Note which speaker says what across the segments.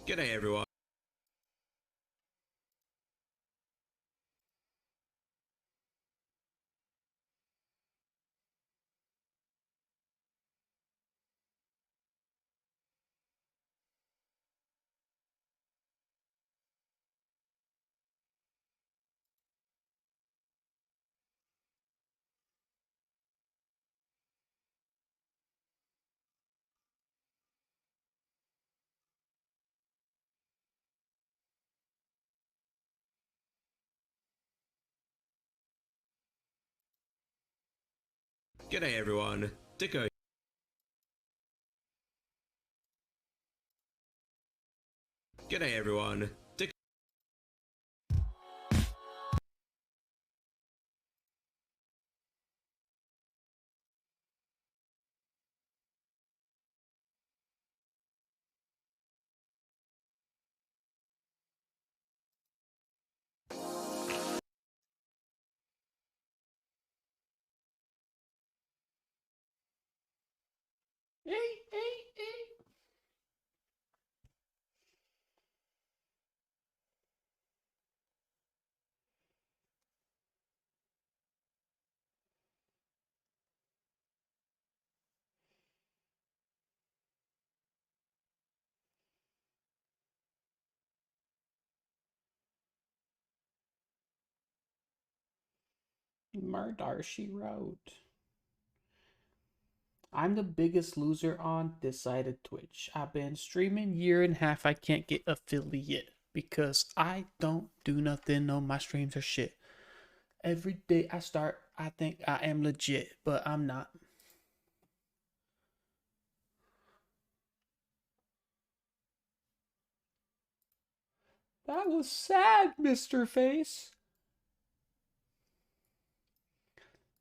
Speaker 1: G'day everyone. G'day everyone. Dikko. G'day everyone. Dikko.
Speaker 2: Hey, hey, hey. Murder, she wrote. I'm the biggest loser on this side of Twitch. I've been streaming year and a half. I can't get affiliate because I don't do nothing. No, my streams are shit. Every day I start, I think I am legit, but I'm not. That was sad, Mr. Face.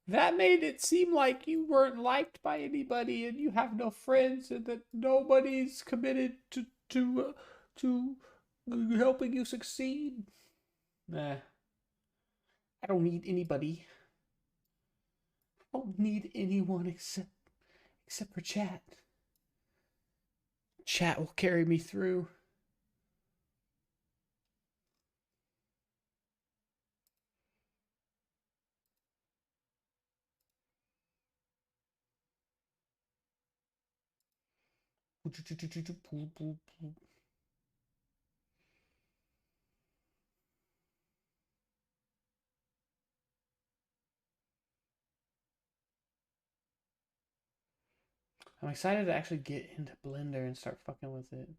Speaker 2: That made it seem like you weren't liked by anybody and you have no friends and that nobody's committed to helping you succeed. Nah, I don't need anybody. I don't need anyone except for chat. Chat will carry me through. I'm excited to actually get into Blender and start fucking with it.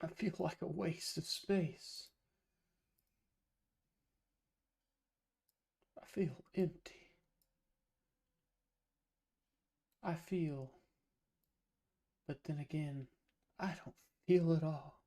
Speaker 2: I feel like a waste of space. I feel empty. I feel, but then again, I don't feel at all.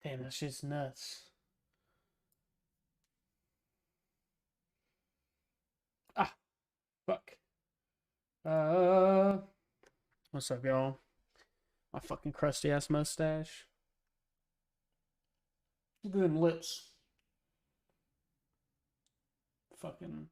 Speaker 2: Damn, that shit's nuts. Ah, fuck. Uh, what's up, y'all? My fucking crusty ass mustache. Look at them lips. Fucking.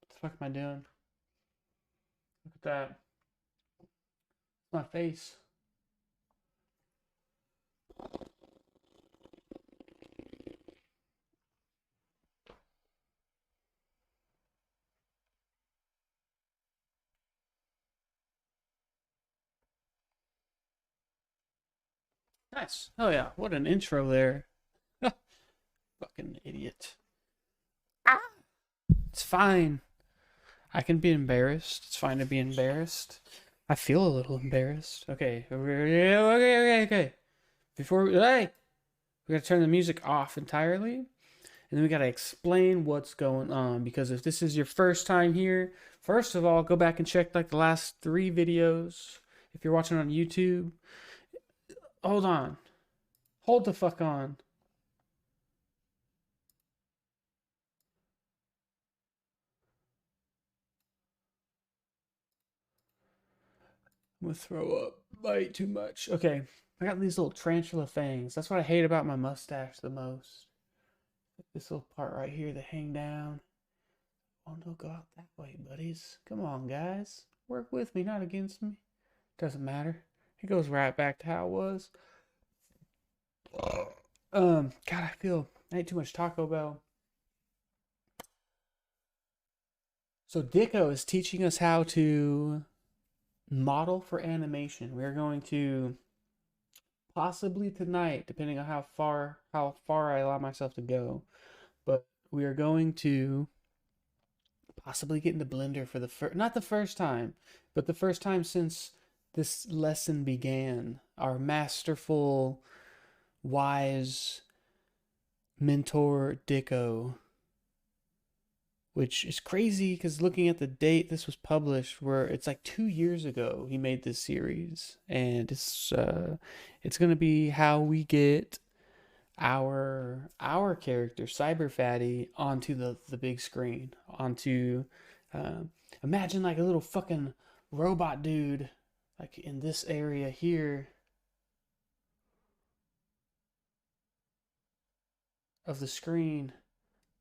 Speaker 2: What the fuck am I doing? Look at that. My face. Nice. Oh yeah, what an intro there. Fucking idiot. Ah! It's fine. I can be embarrassed. It's fine to be embarrassed. I feel a little embarrassed. Okay. Okay. Before hey, we gotta turn the music off entirely, and then we gotta explain what's going on. Because if this is your first time here, first of all, go back and check like the last 3 videos. If you're watching on YouTube, hold on, hold the fuck on. I'm gonna throw up. I ate too much. Okay, I got these little tarantula fangs. That's what I hate about my mustache the most. This little part right here that hang down. Oh no, go out that way, buddies. Come on, guys. Work with me, not against me. Doesn't matter. It goes right back to how it was. God, I ate too much Taco Bell. So Dikko is teaching us how to model for animation. We're going to possibly tonight, depending on how far I allow myself to go, but we are going to possibly get into Blender for the not the first time, but the first time since this lesson began. Our masterful, wise mentor Dikko, which is crazy because looking at the date this was published, where it's like 2 years ago he made this series, and it's gonna be how we get our character Cyber Fatty onto the big screen, onto imagine like a little fucking robot dude like in this area here of the screen,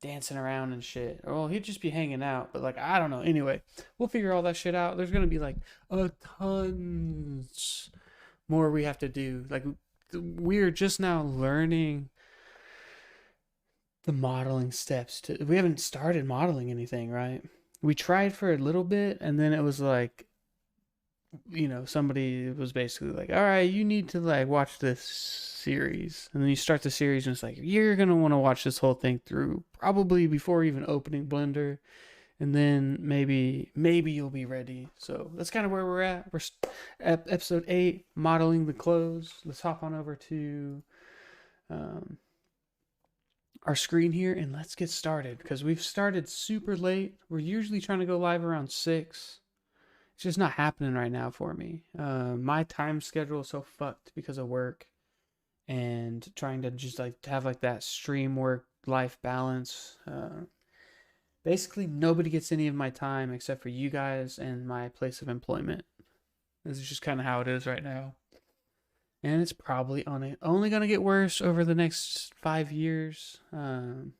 Speaker 2: dancing around and shit. Well, he'd just be hanging out, but like I don't know. Anyway, we'll figure all that shit out. There's gonna be like a tons more we have to do. Like we're just now learning the modeling steps to. We haven't started modeling anything, right? We tried for a little bit, and then it was like, somebody was basically like, all right, you need to like watch this series, and then you start the series and it's like, you're gonna want to watch this whole thing through probably before even opening Blender, and then maybe you'll be ready. So that's kind of where we're at. We're at episode 8, modeling the clothes. Let's hop on over to our screen here and let's get started, because we've started super late. We're usually trying to go live around 6. It's just not happening right now for me. My time schedule is so fucked because of work and trying to just like have like that stream work life balance. Basically, nobody gets any of my time except for you guys and my place of employment. This is just kind of how it is right now. And it's probably only going to get worse over the next 5 years. I'm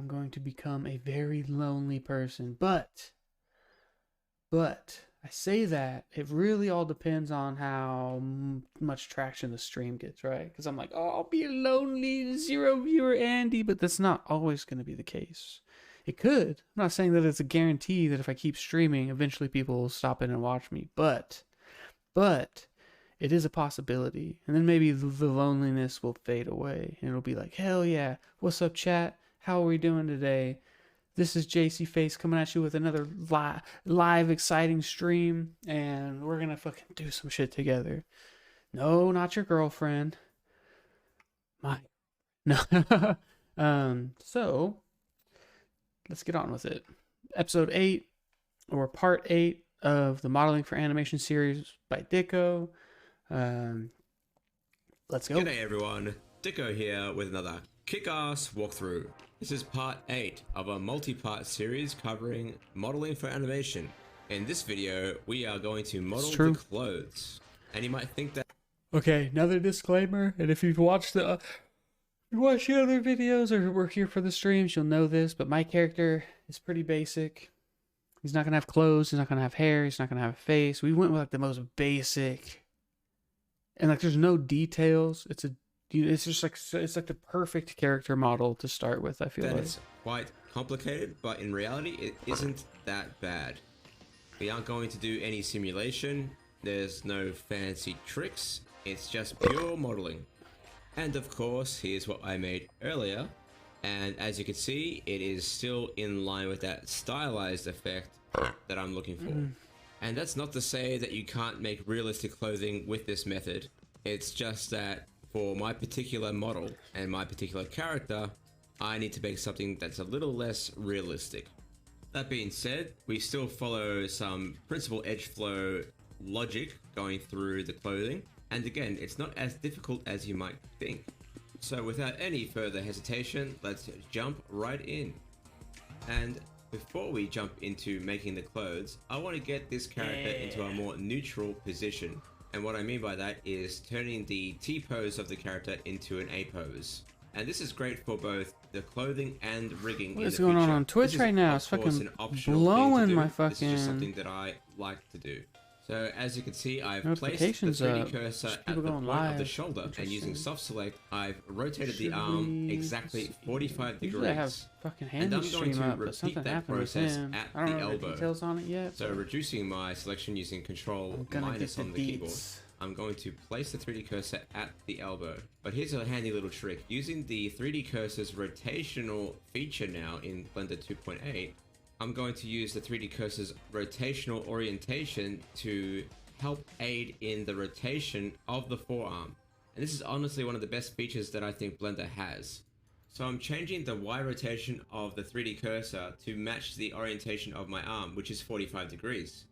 Speaker 2: going to become a very lonely person. But I say that it really all depends on how much traction the stream gets, right? Because I'm like, oh, I'll be a lonely 0 viewer Andy, but that's not always going to be the case. It could. I'm not saying that it's a guarantee that if I keep streaming, eventually people will stop in and watch me. But it is a possibility. And then maybe the loneliness will fade away. And it'll be like, hell yeah. What's up, chat? How are we doing today? This is JC Face coming at you with another live exciting stream. And we're going to fucking do some shit together. No, not your girlfriend. My no. So let's get on with it. Episode 8, or part 8 of the modeling for animation series by Dikko. Um, let's go.
Speaker 1: G'day everyone, Dikko here with another kick-ass walkthrough. This is part 8 of a multi-part series covering modeling for animation. In this video, we are going to model the clothes. And you might think that...
Speaker 2: Okay, another disclaimer, and if you've watched the other videos or were here for the streams, you'll know this, but my character is pretty basic. He's not gonna have clothes, he's not gonna have hair, he's not gonna have a face. We went with like the most basic, and like there's no details. It's just like, it's like the perfect character model to start with, I feel like.
Speaker 1: It's quite complicated, but in reality it isn't that bad. We aren't going to do any simulation, there's no fancy tricks, it's just pure modeling. And of course, here's what I made earlier, and as you can see, it is still in line with that stylized effect that I'm looking for. And that's not to say that you can't make realistic clothing with this method, it's just that for my particular model and my particular character, I need to make something that's a little less realistic. That being said, we still follow some principal edge flow logic going through the clothing, and again, it's not as difficult as you might think. So without any further hesitation, let's jump right in. And before we jump into making the clothes, I want to get this character into a more neutral position. And what I mean by that is turning the T pose of the character into an A pose. And this is great for both the clothing and rigging.
Speaker 2: What is going on Twitch right now? It's fucking blowing my fucking...
Speaker 1: This is just something that I like to do. So as you can see, I've placed the 3D cursor at the point of the shoulder, and using soft select, I've rotated the arm exactly 45 degrees.
Speaker 2: I have fucking hand
Speaker 1: and I'm going to
Speaker 2: up,
Speaker 1: repeat that process at
Speaker 2: I don't
Speaker 1: the
Speaker 2: know
Speaker 1: elbow.
Speaker 2: the details on it yet.
Speaker 1: So reducing my selection using Control minus on the keyboard, I'm going to place the 3D cursor at the elbow. But here's a handy little trick. Using the 3D cursor's rotational feature now in Blender 2.8, I'm going to use the 3D cursor's rotational orientation to help aid in the rotation of the forearm. And this is honestly one of the best features that I think Blender has. So I'm changing the Y rotation of the 3D cursor to match the orientation of my arm, which is 45 degrees.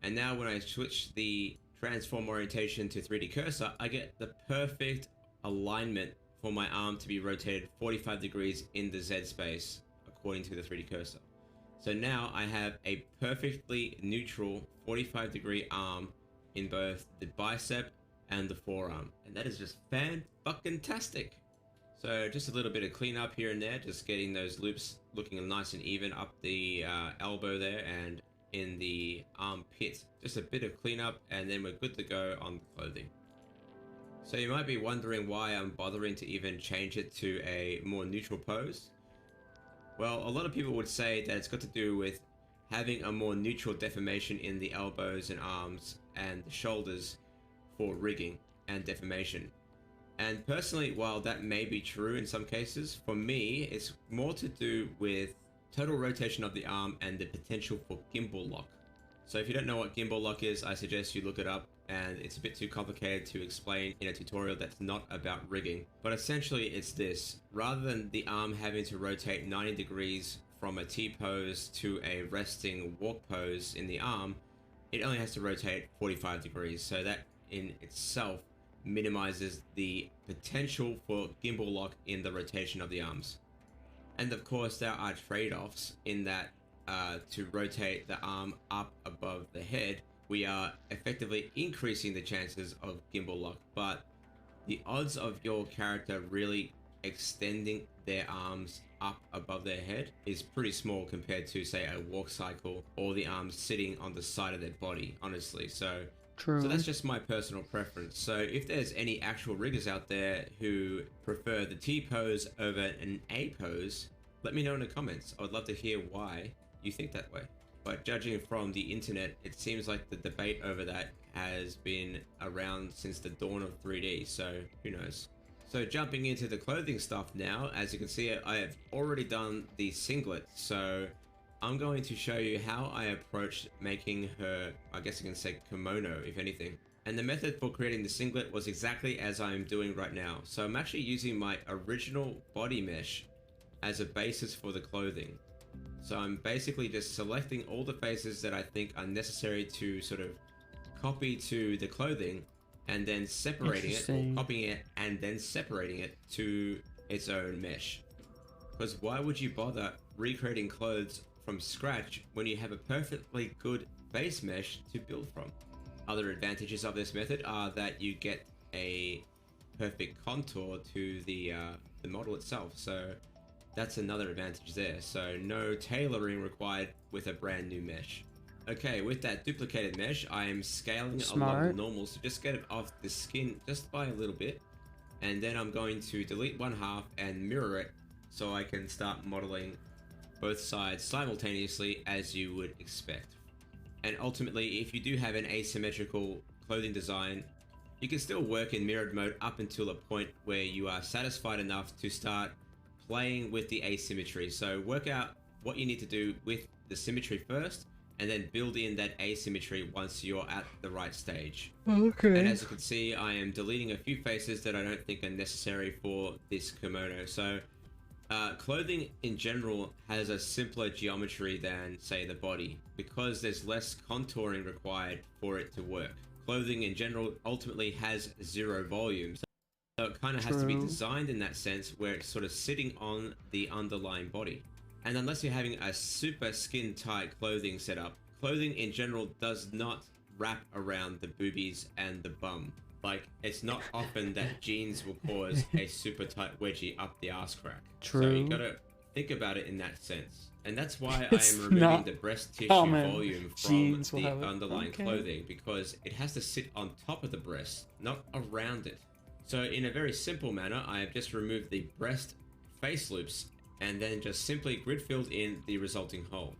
Speaker 1: And now when I switch the transform orientation to 3D cursor, I get the perfect alignment for my arm to be rotated 45 degrees in the Z space, according to the 3D cursor. So now I have a perfectly neutral 45 degree arm in both the bicep and the forearm. And that is just fan-fucking-tastic. So just a little bit of cleanup here and there, just getting those loops looking nice and even up the elbow there and in the armpit. Just a bit of cleanup and then we're good to go on the clothing. So you might be wondering why I'm bothering to even change it to a more neutral pose. Well, a lot of people would say that it's got to do with having a more neutral deformation in the elbows and arms and the shoulders for rigging and deformation. And personally, while that may be true in some cases, for me, it's more to do with total rotation of the arm and the potential for gimbal lock. So if you don't know what gimbal lock is, I suggest you look it up, and it's a bit too complicated to explain in a tutorial that's not about rigging. But essentially it's this: rather than the arm having to rotate 90 degrees from a T pose to a resting walk pose in the arm, it only has to rotate 45 degrees. So that in itself minimizes the potential for gimbal lock in the rotation of the arms. And of course there are trade-offs in that to rotate the arm up above the head, we are effectively increasing the chances of gimbal lock, but the odds of your character really extending their arms up above their head is pretty small compared to, say, a walk cycle or the arms sitting on the side of their body, honestly. So that's just my personal preference. So if there's any actual riggers out there who prefer the T pose over an A pose, let me know in the comments. I would love to hear why you think that way. But judging from the internet, it seems like the debate over that has been around since the dawn of 3D, so who knows. So jumping into the clothing stuff now, as you can see, I have already done the singlet, so I'm going to show you how I approached making her, I guess you can say kimono, if anything. And the method for creating the singlet was exactly as I'm doing right now. So I'm actually using my original body mesh as a basis for the clothing. So I'm basically just selecting all the faces that I think are necessary to sort of copy to the clothing, and then separating it, or copying it and then separating it to its own mesh. Because why would you bother recreating clothes from scratch when you have a perfectly good base mesh to build from? Other advantages of this method are that you get a perfect contour to the model itself. So that's another advantage there. So no tailoring required with a brand new mesh. Okay, with that duplicated mesh, I am scaling along the normals to just get it off the skin just by a little bit. And then I'm going to delete one half and mirror it so I can start modeling both sides simultaneously as you would expect. And ultimately, if you do have an asymmetrical clothing design, you can still work in mirrored mode up until a point where you are satisfied enough to start playing with the asymmetry. So work out what you need to do with the symmetry first, and then build in that asymmetry once you're at the right stage.
Speaker 2: Okay.
Speaker 1: And as you can see, I am deleting a few faces that I don't think are necessary for this kimono. So clothing in general has a simpler geometry than, say, the body, because there's less contouring required for it to work. Clothing in general ultimately has zero volume, so it kind of has to be designed in that sense where it's sort of sitting on the underlying body. And unless you're having a super skin tight clothing setup, clothing in general does not wrap around the boobies and the bum. Like, it's not often that jeans will cause a super tight wedgie up the ass crack.
Speaker 2: True.
Speaker 1: So you gotta think about it in that sense. And that's why I am removing the breast tissue volume from the underlying clothing, because it has to sit on top of the breast, not around it. So in a very simple manner, I have just removed the breast face loops and then just simply grid filled in the resulting hole.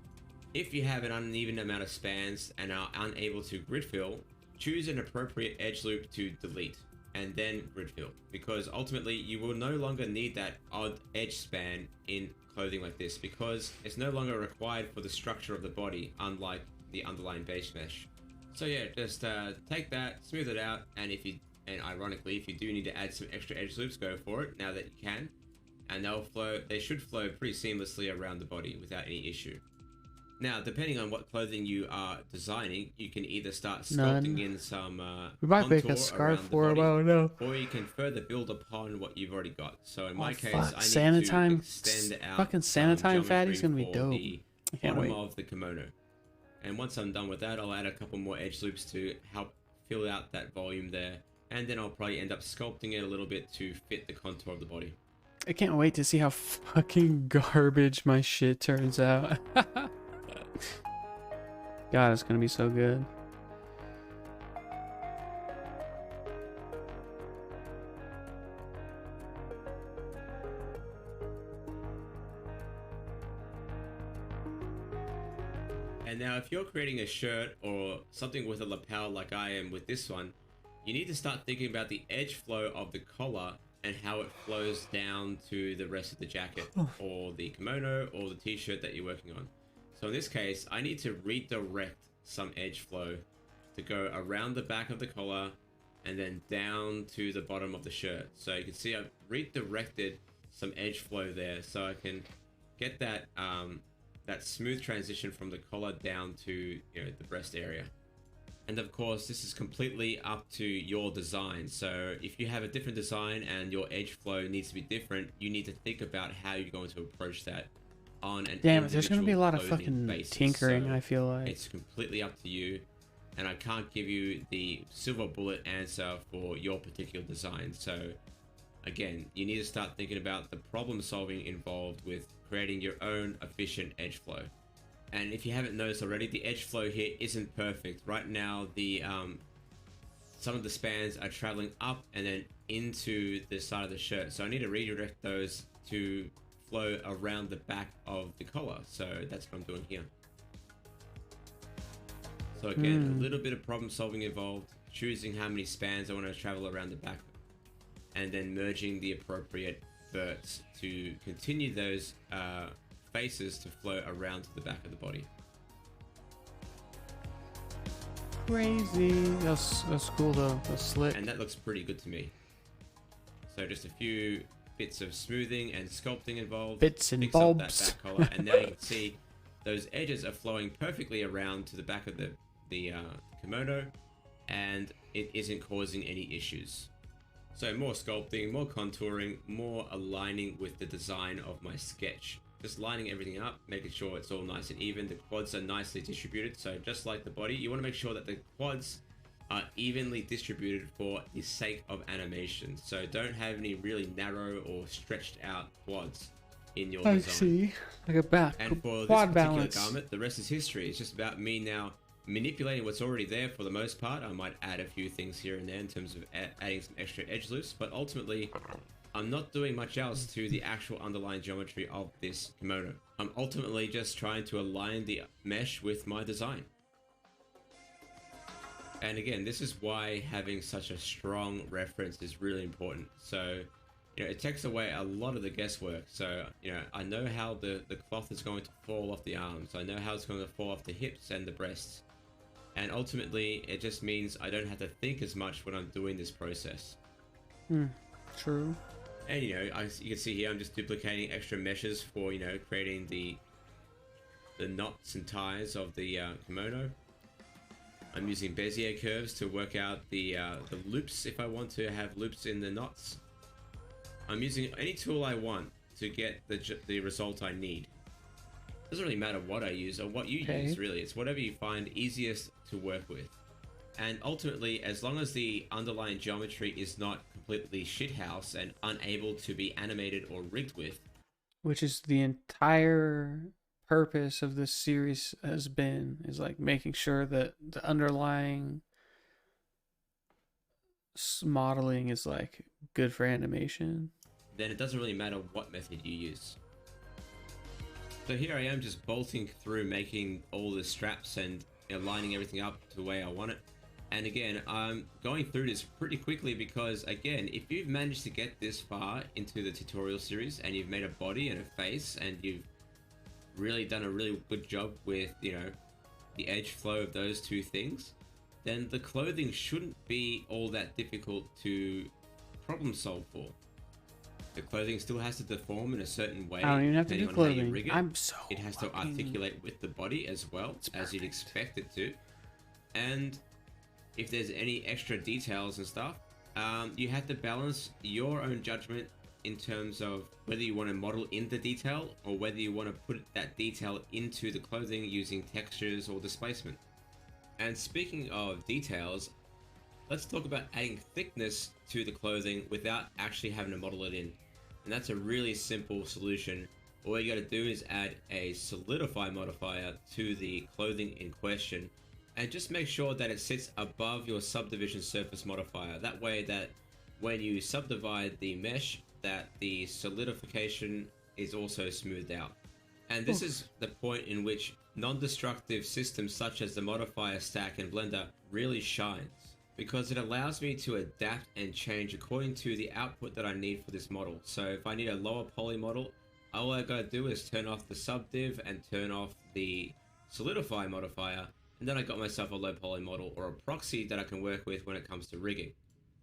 Speaker 1: If you have an uneven amount of spans and are unable to grid fill, choose an appropriate edge loop to delete and then grid fill, because ultimately you will no longer need that odd edge span in clothing like this, because it's no longer required for the structure of the body, unlike the underlying base mesh. So yeah, just take that, smooth it out, and ironically, if you do need to add some extra edge loops, go for it now that you can, and they should flow pretty seamlessly around the body without any issue. Now, depending on what clothing you are designing, you can either start sculpting in some
Speaker 2: we might make a scarf for him, I don't know.
Speaker 1: Or you can further build upon what you've already got. So in my case, I need to extend out
Speaker 2: fucking Sanitime Fatty's gonna be dope.
Speaker 1: The bottom of the kimono. And once I'm done with that, I'll add a couple more edge loops to help fill out that volume there. And then I'll probably end up sculpting it a little bit to fit the contour of the body.
Speaker 2: I can't wait to see how fucking garbage my shit turns out. God, it's gonna be so good.
Speaker 1: And now if you're creating a shirt or something with a lapel like I am with this one, you need to start thinking about the edge flow of the collar and how it flows down to the rest of the jacket or the kimono or the t-shirt that you're working on. So in this case, I need to redirect some edge flow to go around the back of the collar and then down to the bottom of the shirt. So you can see I've redirected some edge flow there, so I can get that that smooth transition from the collar down to the breast area. And of course, this is completely up to your design. So if you have a different design and your edge flow needs to be different, you need to think about how you're going to approach that on an
Speaker 2: Damn it, there's going to be a lot of fucking tinkering,
Speaker 1: so
Speaker 2: I feel like.
Speaker 1: It's completely up to you, and I can't give you the silver bullet answer for your particular design. So again, you need to start thinking about the problem solving involved with creating your own efficient edge flow. And if you haven't noticed already, the edge flow here isn't perfect. Right now, the some of the spans are traveling up and then into the side of the shirt. So I need to redirect those to flow around the back of the collar. So that's what I'm doing here. So again, a little bit of problem solving involved, choosing how many spans I want to travel around the back, and then merging the appropriate verts to continue those faces to flow around to the back of the body.
Speaker 2: crazy. That's cool though. That's slick.
Speaker 1: And that looks pretty good to me. So just a few bits of smoothing and sculpting involved.
Speaker 2: Bits and
Speaker 1: Fix
Speaker 2: bobs.
Speaker 1: up that back collar, and now you can see those edges are flowing perfectly around to the back of the kimono, and it isn't causing any issues. So more sculpting, more contouring, more aligning with the design of my sketch. Just lining everything up, making sure it's all nice and even. The quads are nicely distributed, so just like the body, you want to make sure that the quads are evenly distributed for the sake of animation. So don't have any really narrow or stretched out quads in your design.
Speaker 2: I see. Like a back.
Speaker 1: And for this
Speaker 2: quad
Speaker 1: particular
Speaker 2: balance.
Speaker 1: garment, the rest is history. It's just about me now manipulating what's already there for the most part. I might add a few things here and there in terms of adding some extra edge loose, but ultimately I'm not doing much else to the actual underlying geometry of this kimono. I'm ultimately just trying to align the mesh with my design. And again, this is why having such a strong reference is really important. So, you know, it takes away a lot of the guesswork. So, you know, I know how the cloth is going to fall off the arms. I know how it's going to fall off the hips and the breasts. And ultimately, it just means I don't have to think as much when I'm doing this process.
Speaker 2: True.
Speaker 1: And, you know, you can see here, I'm just duplicating extra meshes for, you know, creating the knots and ties of the kimono. I'm using Bezier curves to work out the loops if I want to have loops in the knots. I'm using any tool I want to get the result I need. Doesn't really matter what I use or what you use, really. It's whatever you find easiest to work with. And ultimately, as long as the underlying geometry is not completely shithouse and unable to be animated or rigged with.
Speaker 2: Which is the entire purpose of this series has been, is like making sure that the underlying modeling is like good for animation.
Speaker 1: Then it doesn't really matter what method you use. So here I am just bolting through, making all the straps and, you know, lining everything up to the way I want it. And again, I'm going through this pretty quickly because, again, if you've managed to get this far into the tutorial series and you've made a body and a face and you've really done a really good job with, you know, the edge flow of those two things, then the clothing shouldn't be all that difficult to problem solve for. The clothing still has to deform in a certain way.
Speaker 2: I don't even have to do clothing.
Speaker 1: It has to articulate with the body as well, as you'd expect it to. And if there's any extra details and stuff, you have to balance your own judgment in terms of whether you want to model in the detail or whether you want to put that detail into the clothing using textures or displacement. And speaking of details, let's talk about adding thickness to the clothing without actually having to model it in. And that's a really simple solution. All you got to do is add a solidify modifier to the clothing in question, and just make sure that it sits above your subdivision surface modifier. That way that when you subdivide the mesh, that the solidification is also smoothed out. And this is the point in which non-destructive systems such as the modifier stack in Blender really shines, because it allows me to adapt and change according to the output that I need for this model. So if I need a lower poly model, all I gotta do is turn off the subdiv and turn off the solidify modifier, and then I got myself a low poly model or a proxy that I can work with when it comes to rigging.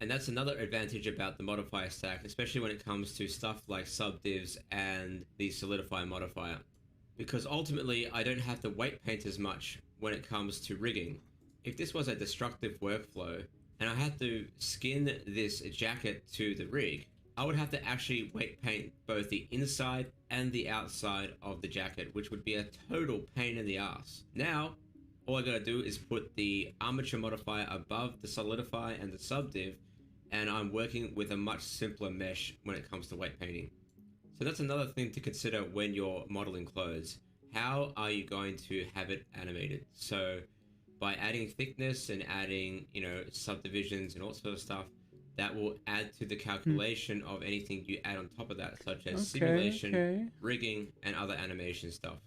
Speaker 1: And that's another advantage about the modifier stack, especially when it comes to stuff like subdivs and the solidify modifier, because ultimately I don't have to weight paint as much when it comes to rigging. If this was a destructive workflow and I had to skin this jacket to the rig, I would have to actually weight paint both the inside and the outside of the jacket, which would be a total pain in the ass. Now, all I gotta do is put the armature modifier above the solidify and the subdiv, and I'm working with a much simpler mesh when it comes to weight painting. So that's another thing to consider when you're modeling clothes. How are you going to have it animated? So by adding thickness and adding, you know, subdivisions and all sorts of stuff, that will add to the calculation of anything you add on top of that, such as simulation, rigging, and other animation stuff.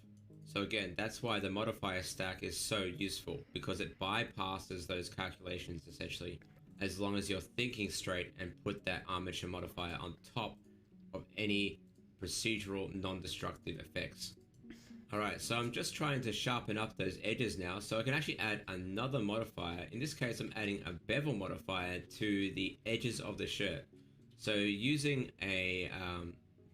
Speaker 1: So again, that's why the modifier stack is so useful, because it bypasses those calculations essentially, as long as you're thinking straight and put that armature modifier on top of any procedural non-destructive effects. Alright, so I'm just trying to sharpen up those edges now, so I can actually add another modifier. In this case, I'm adding a bevel modifier to the edges of the shirt. So using a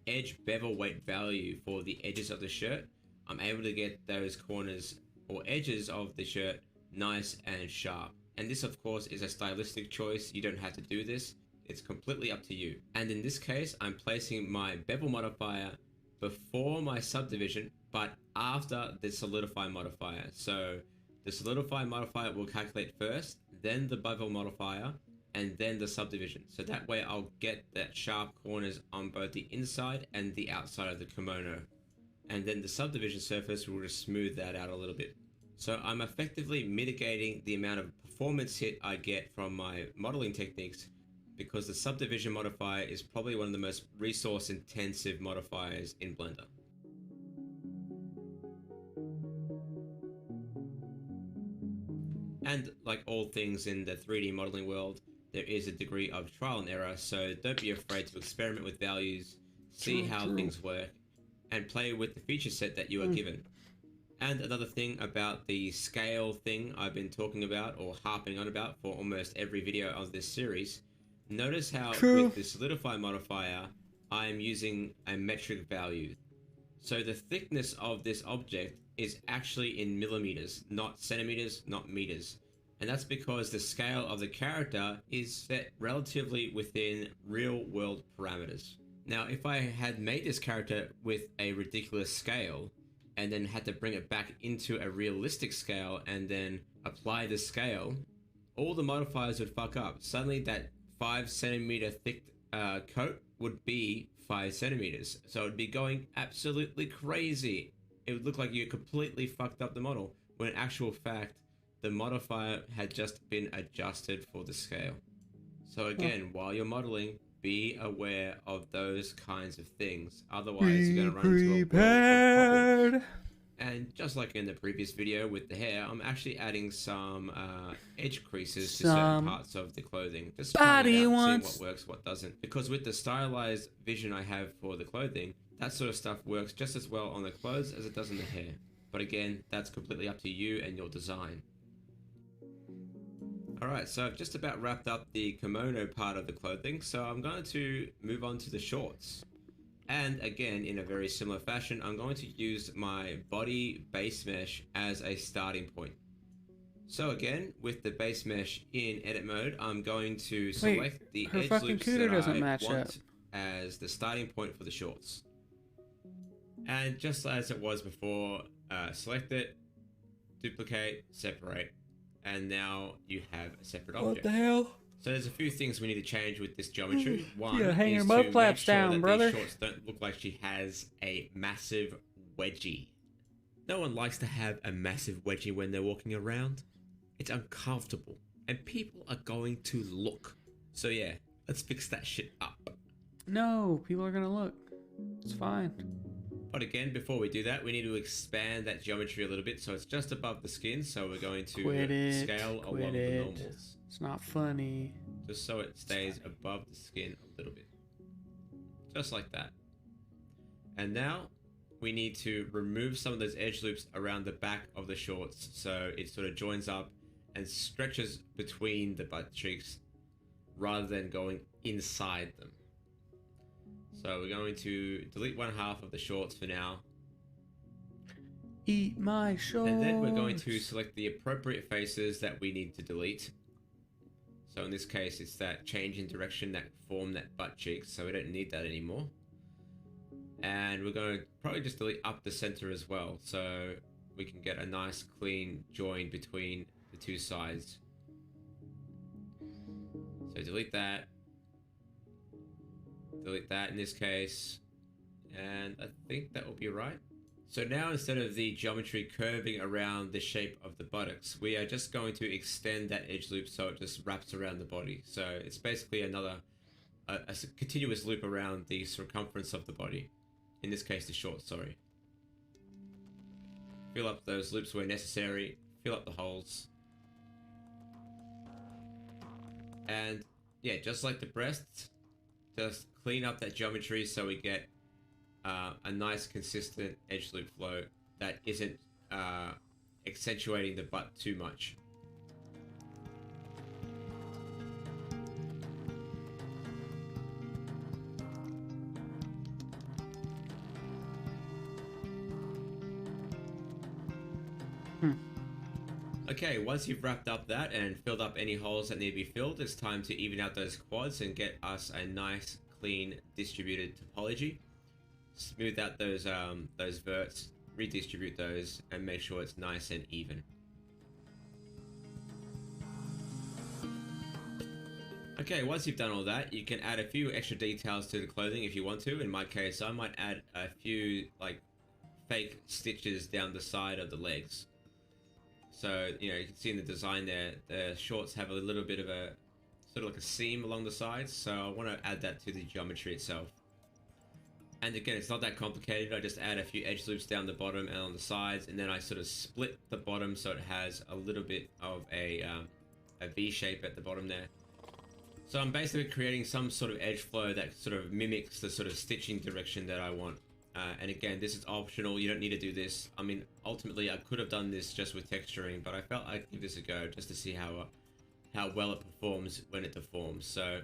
Speaker 1: edge bevel weight value for the edges of the shirt, I'm able to get those corners or edges of the shirt nice and sharp. And this, of course, is a stylistic choice. You don't have to do this. It's completely up to you. And in this case, I'm placing my bevel modifier before my subdivision, but after the solidify modifier. So the solidify modifier will calculate first, then the bevel modifier, and then the subdivision. So that way I'll get that sharp corners on both the inside and the outside of the kimono. And then the subdivision surface will just smooth that out a little bit. So I'm effectively mitigating the amount of performance hit I get from my modeling techniques, because the subdivision modifier is probably one of the most resource intensive modifiers in Blender. And like all things in the 3D modeling world, there is a degree of trial and error, so don't be afraid to experiment with values, see how things work, and play with the feature set that you are given. And another thing about the scale thing I've been talking about or harping on about for almost every video of this series, notice how with the solidify modifier, I'm using a metric value. So the thickness of this object is actually in millimeters, not centimeters, not meters. And that's because the scale of the character is set relatively within real world parameters. Now, if I had made this character with a ridiculous scale and then had to bring it back into a realistic scale and then apply the scale, all the modifiers would fuck up. Suddenly that 5 centimeter thick coat would be 5 centimeters. So it would be going absolutely crazy. It would look like you completely fucked up the model, when in actual fact, the modifier had just been adjusted for the scale. So again, while you're modeling, be aware of those kinds of things. Otherwise, you're going to run into a world of problems. And just like in the previous video with the hair, I'm actually adding some edge creases to certain parts of the clothing. Just trying it out, seeing what works, what doesn't. Because with the stylized vision I have for the clothing, that sort of stuff works just as well on the clothes as it does on the hair. But again, that's completely up to you and your design. Alright, so I've just about wrapped up the kimono part of the clothing, so I'm going to move on to the shorts. And again, in a very similar fashion, I'm going to use my body base mesh as a starting point. So again, with the base mesh in edit mode, I'm going to select the edge loops that I want as the starting point for the shorts. And just as it was before, select it, duplicate, separate. And now you have a separate object. What the hell? So there's a few things we need to change with this geometry. One is to make sure that these shorts don't look like she has a massive wedgie. No one likes to have a massive wedgie when they're walking around. It's uncomfortable, and people are going to look. So yeah, let's fix that shit up.
Speaker 2: No, people are gonna look. It's fine.
Speaker 1: But again, before we do that, we need to expand that geometry a little bit so it's just above the skin. So we're going to scale along the normals.
Speaker 2: It's not funny.
Speaker 1: Just so it stays above the skin a little bit. Just like that. And now we need to remove some of those edge loops around the back of the shorts so it sort of joins up and stretches between the butt cheeks rather than going inside them. So we're going to delete one half of the shorts for now.
Speaker 2: Eat my shorts.
Speaker 1: And then we're going to select the appropriate faces that we need to delete. So in this case, it's that change in direction that formed that butt cheek, so we don't need that anymore. And we're going to probably just delete up the center as well, so we can get a nice clean join between the two sides. So delete that in this case, and I think that will be right. So now instead of the geometry curving around the shape of the buttocks, we are just going to extend that edge loop so it just wraps around the body. So it's basically another a continuous loop around the circumference of the body. In this case, the shorts, sorry. Fill up those loops where necessary, fill up the holes. And yeah, just like the breasts, just clean up that geometry so we get a nice consistent edge loop flow that isn't accentuating the butt too much. Okay, once you've wrapped up that and filled up any holes that need to be filled, it's time to even out those quads and get us a nice, clean, distributed topology. Smooth out those verts, redistribute those, and make sure it's nice and even. Okay, once you've done all that, you can add a few extra details to the clothing if you want to. In my case, I might add a few like fake stitches down the side of the legs. So, you know, you can see in the design there, the shorts have a little bit of a, sort of like a seam along the sides. So I want to add that to the geometry itself. And again, it's not that complicated. I just add a few edge loops down the bottom and on the sides. And then I sort of split the bottom so it has a little bit of a V shape at the bottom there. So I'm basically creating some sort of edge flow that sort of mimics the sort of stitching direction that I want. And again, this is optional. You don't need to do this. I mean, ultimately, I could have done this just with texturing, but I felt I'd give this a go just to see how well it performs when it deforms. So,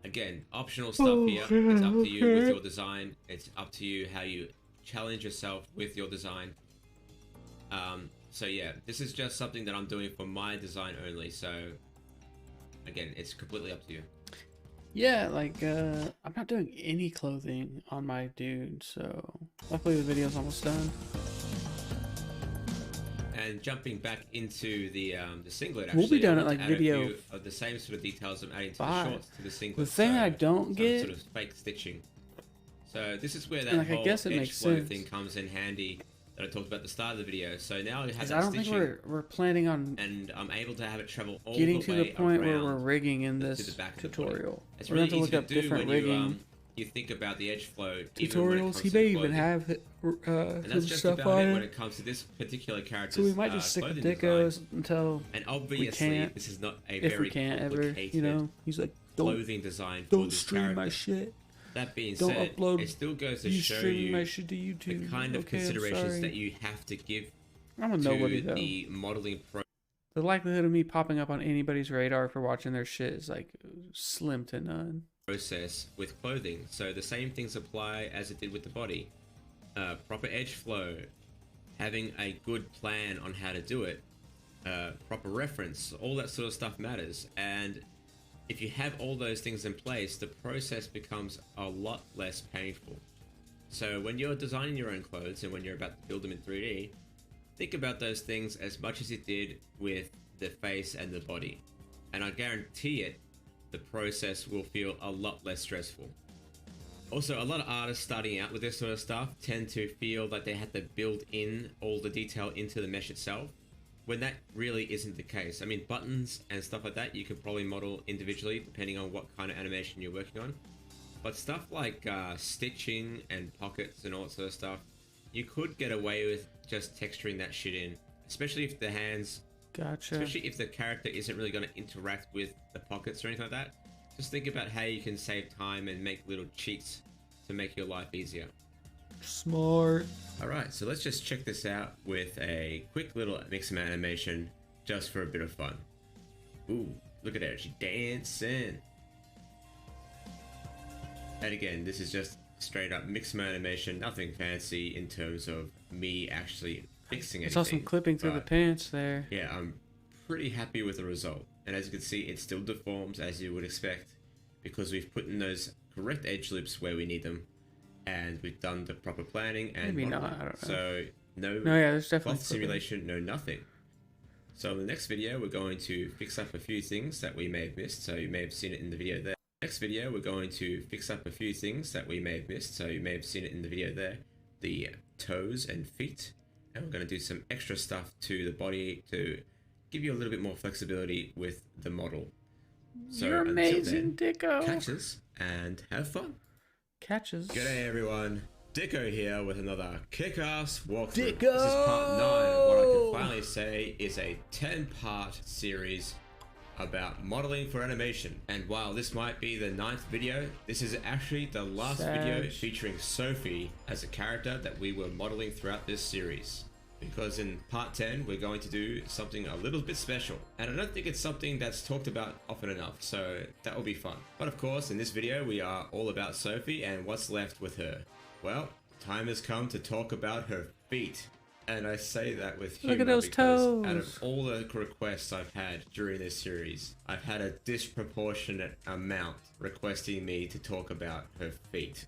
Speaker 1: again, optional stuff here. It's up to you with your design. It's up to you how you challenge yourself with your design. So yeah, this is just something that I'm doing for my design only. So, again, it's completely up to you.
Speaker 2: Yeah, like, I'm not doing any clothing on my dude, so luckily the video's almost done.
Speaker 1: And jumping back into the singlet, actually,
Speaker 2: we'll be done at like video
Speaker 1: of the same sort of details I'm adding to the shorts to the singlet.
Speaker 2: The thing I don't get,
Speaker 1: sort of fake stitching. So this is where that
Speaker 2: like,
Speaker 1: whole
Speaker 2: I guess it
Speaker 1: edge
Speaker 2: makes
Speaker 1: flow
Speaker 2: sense.
Speaker 1: thing comes in handy that I talked about at the start of the video. So now I have that
Speaker 2: I don't
Speaker 1: stitching,
Speaker 2: think we're planning on
Speaker 1: and I'm able to have it travel all
Speaker 2: getting
Speaker 1: the
Speaker 2: to
Speaker 1: way
Speaker 2: the point where
Speaker 1: around
Speaker 2: we're rigging in
Speaker 1: to
Speaker 2: this
Speaker 1: the back of the
Speaker 2: tutorial.
Speaker 1: It's
Speaker 2: We're
Speaker 1: really
Speaker 2: going to
Speaker 1: easy
Speaker 2: look up
Speaker 1: to do
Speaker 2: different
Speaker 1: when
Speaker 2: rigging
Speaker 1: you think about the edge flow
Speaker 2: tutorials. He may even have
Speaker 1: and that's just
Speaker 2: stuff
Speaker 1: about
Speaker 2: on
Speaker 1: it
Speaker 2: it.
Speaker 1: when it comes to this particular character's
Speaker 2: So we might just stick with Dikko's until
Speaker 1: and obviously
Speaker 2: we can't,
Speaker 1: this is not a
Speaker 2: if
Speaker 1: very
Speaker 2: we can't ever,
Speaker 1: complicated
Speaker 2: you know. He's like,
Speaker 1: clothing design for
Speaker 2: don't
Speaker 1: this
Speaker 2: stream
Speaker 1: character.
Speaker 2: my shit.
Speaker 1: That being
Speaker 2: Don't
Speaker 1: said,
Speaker 2: upload
Speaker 1: it still goes to
Speaker 2: you
Speaker 1: show
Speaker 2: streaming
Speaker 1: you
Speaker 2: my shit to YouTube.
Speaker 1: the kind of
Speaker 2: Okay, I'm
Speaker 1: considerations
Speaker 2: sorry.
Speaker 1: that you have to give
Speaker 2: I'm a
Speaker 1: to
Speaker 2: nobody though.
Speaker 1: the modeling
Speaker 2: The likelihood of me popping up on anybody's radar for watching their shit is like slim to none.
Speaker 1: process with clothing. So the same things apply as it did with the body. Proper edge flow, having a good plan on how to do it, proper reference, all that sort of stuff matters. And if you have all those things in place, the process becomes a lot less painful. So when you're designing your own clothes and when you're about to build them in 3D, think about those things as much as it did with the face and the body. And I guarantee it, the process will feel a lot less stressful. Also, a lot of artists starting out with this sort of stuff tend to feel like they have to build in all the detail into the mesh itself, when that really isn't the case. I mean, buttons and stuff like that, you could probably model individually depending on what kind of animation you're working on. But stuff like stitching and pockets and all that sort of stuff, you could get away with just texturing that shit in, especially if the hands, especially if the character isn't really going to interact with the pockets or anything like that. Just think about how you can save time and make little cheats to make your life easier.
Speaker 2: Smart.
Speaker 1: Alright, so let's just check this out with a quick little mix animation just for a bit of fun. Ooh, look at her, she's dancing. And again, this is just straight up mix animation, nothing fancy in terms of me actually fixing anything.
Speaker 2: I saw some clipping through the pants there.
Speaker 1: Yeah, I'm pretty happy with the result. And as you can see, it still deforms as you would expect because we've put in those correct edge loops where we need them. And we've done the proper planning and
Speaker 2: maybe not, I don't know.
Speaker 1: So no
Speaker 2: there's definitely
Speaker 1: cloth simulation, no nothing. So in the next video, we're going to fix up a few things that we may have missed. So you may have seen it in the video there. Next video, we're going to fix up a few things that we may have missed. So you may have seen it in the video there. The toes and feet. And we're going to do some extra stuff to the body to give you a little bit more flexibility with the model. So
Speaker 2: you're amazing,
Speaker 1: then,
Speaker 2: Dikko.
Speaker 1: Catches and have fun.
Speaker 2: Catches.
Speaker 1: G'day everyone, Dikko here with another kick-ass walkthrough.
Speaker 2: Dikko!
Speaker 1: This is part 9 of what I can finally say is a 10-part series about modeling for animation. And while this might be the 9th video, this is actually the last video featuring Sophie as a character that we were modeling throughout this series. Because in part 10, we're going to do something a little bit special. And I don't think it's something that's talked about often enough, so that will be fun. But of course, in this video, we are all about Sophie and what's left with her. Well, time has come to talk about her feet. And I say that with humor.
Speaker 2: Look at those toes.
Speaker 1: Out of all the requests I've had during this series, I've had a disproportionate amount requesting me to talk about her feet.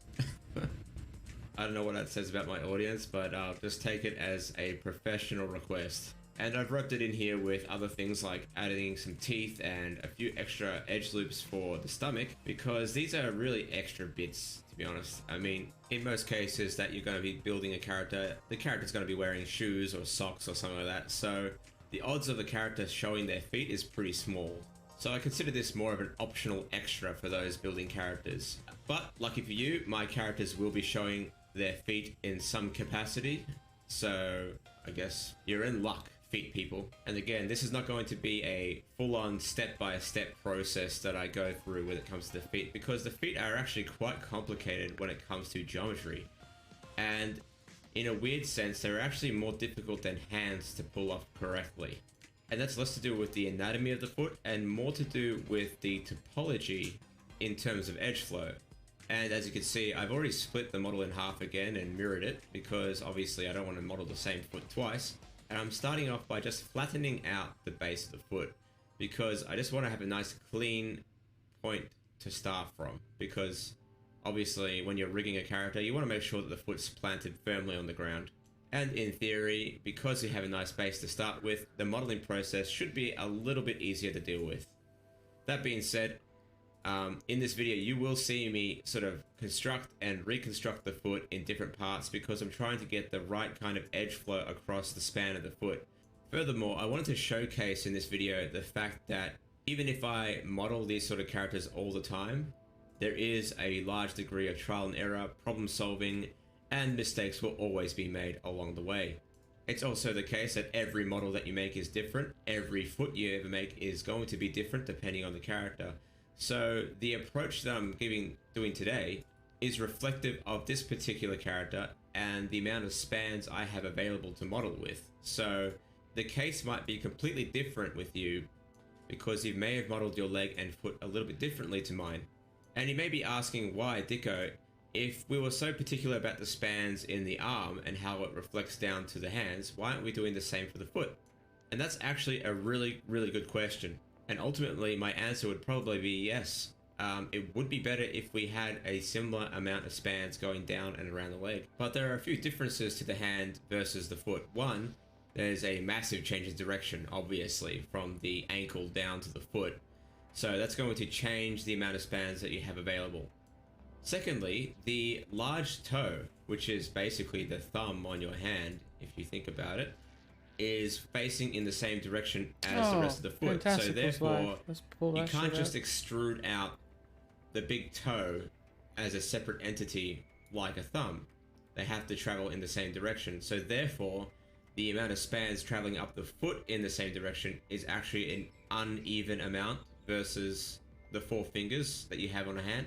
Speaker 1: I don't know what that says about my audience, but I'll just take it as a professional request. And I've roped it in here with other things like adding some teeth and a few extra edge loops for the stomach, because these are really extra bits, to be honest. I mean, in most cases that you're going to be building a character, the character's going to be wearing shoes or socks or something like that, so the odds of the character showing their feet is pretty small. So I consider this more of an optional extra for those building characters. But lucky for you, my characters will be showing their feet in some capacity, so I guess you're in luck, feet people. And again, this is not going to be a full-on step-by-step process that I go through when it comes to the feet, because the feet are actually quite complicated when it comes to geometry, and in a weird sense they're actually more difficult than hands to pull off correctly. And that's less to do with the anatomy of the foot and more to do with the topology in terms of edge flow. And as you can see, I've already split the model in half again and mirrored it, because obviously I don't want to model the same foot twice. And I'm starting off by just flattening out the base of the foot, because I just want to have a nice clean point to start from. Because obviously when you're rigging a character, you want to make sure that the foot's planted firmly on the ground. And in theory, because you have a nice base to start with, the modeling process should be a little bit easier to deal with. That being said, in this video you will see me sort of construct and reconstruct the foot in different parts, because I'm trying to get the right kind of edge flow across the span of the foot. Furthermore, I wanted to showcase in this video the fact that even if I model these sort of characters all the time, there is a large degree of trial and error, problem solving, and mistakes will always be made along the way. It's also the case that every model that you make is different. Every foot you ever make is going to be different depending on the character. So the approach that I'm doing today is reflective of this particular character and the amount of spans I have available to model with. So the case might be completely different with you, because you may have modeled your leg and foot a little bit differently to mine. And you may be asking, why, Dikko, if we were so particular about the spans in the arm and how it reflects down to the hands, why aren't we doing the same for the foot? And that's actually a really, really good question. And ultimately, my answer would probably be yes. It would be better if we had a similar amount of spans going down and around the leg. But there are a few differences to the hand versus the foot. One, there's a massive change in direction, obviously, from the ankle down to the foot. So that's going to change the amount of spans that you have available. Secondly, the large toe, which is basically the thumb on your hand, if you think about it, is facing in the same direction as the rest of the foot. So therefore, you can't just extrude out the big toe as a separate entity like a thumb. They have to travel in the same direction. So therefore, the amount of spans traveling up the foot in the same direction is actually an uneven amount versus the 4 fingers that you have on a hand.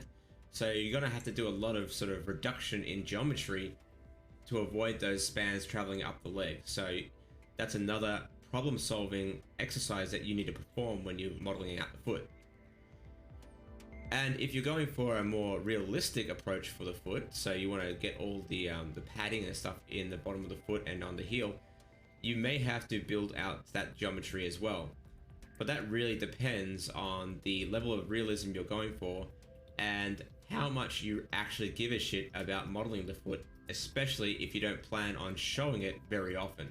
Speaker 1: So you're going to have to do a lot of sort of reduction in geometry to avoid those spans traveling up the leg. So that's another problem-solving exercise that you need to perform when you're modeling out the foot. And if you're going for a more realistic approach for the foot, so you want to get all the padding and stuff in the bottom of the foot and on the heel, you may have to build out that geometry as well. But that really depends on the level of realism you're going for and how much you actually give a shit about modeling the foot, especially if you don't plan on showing it very often.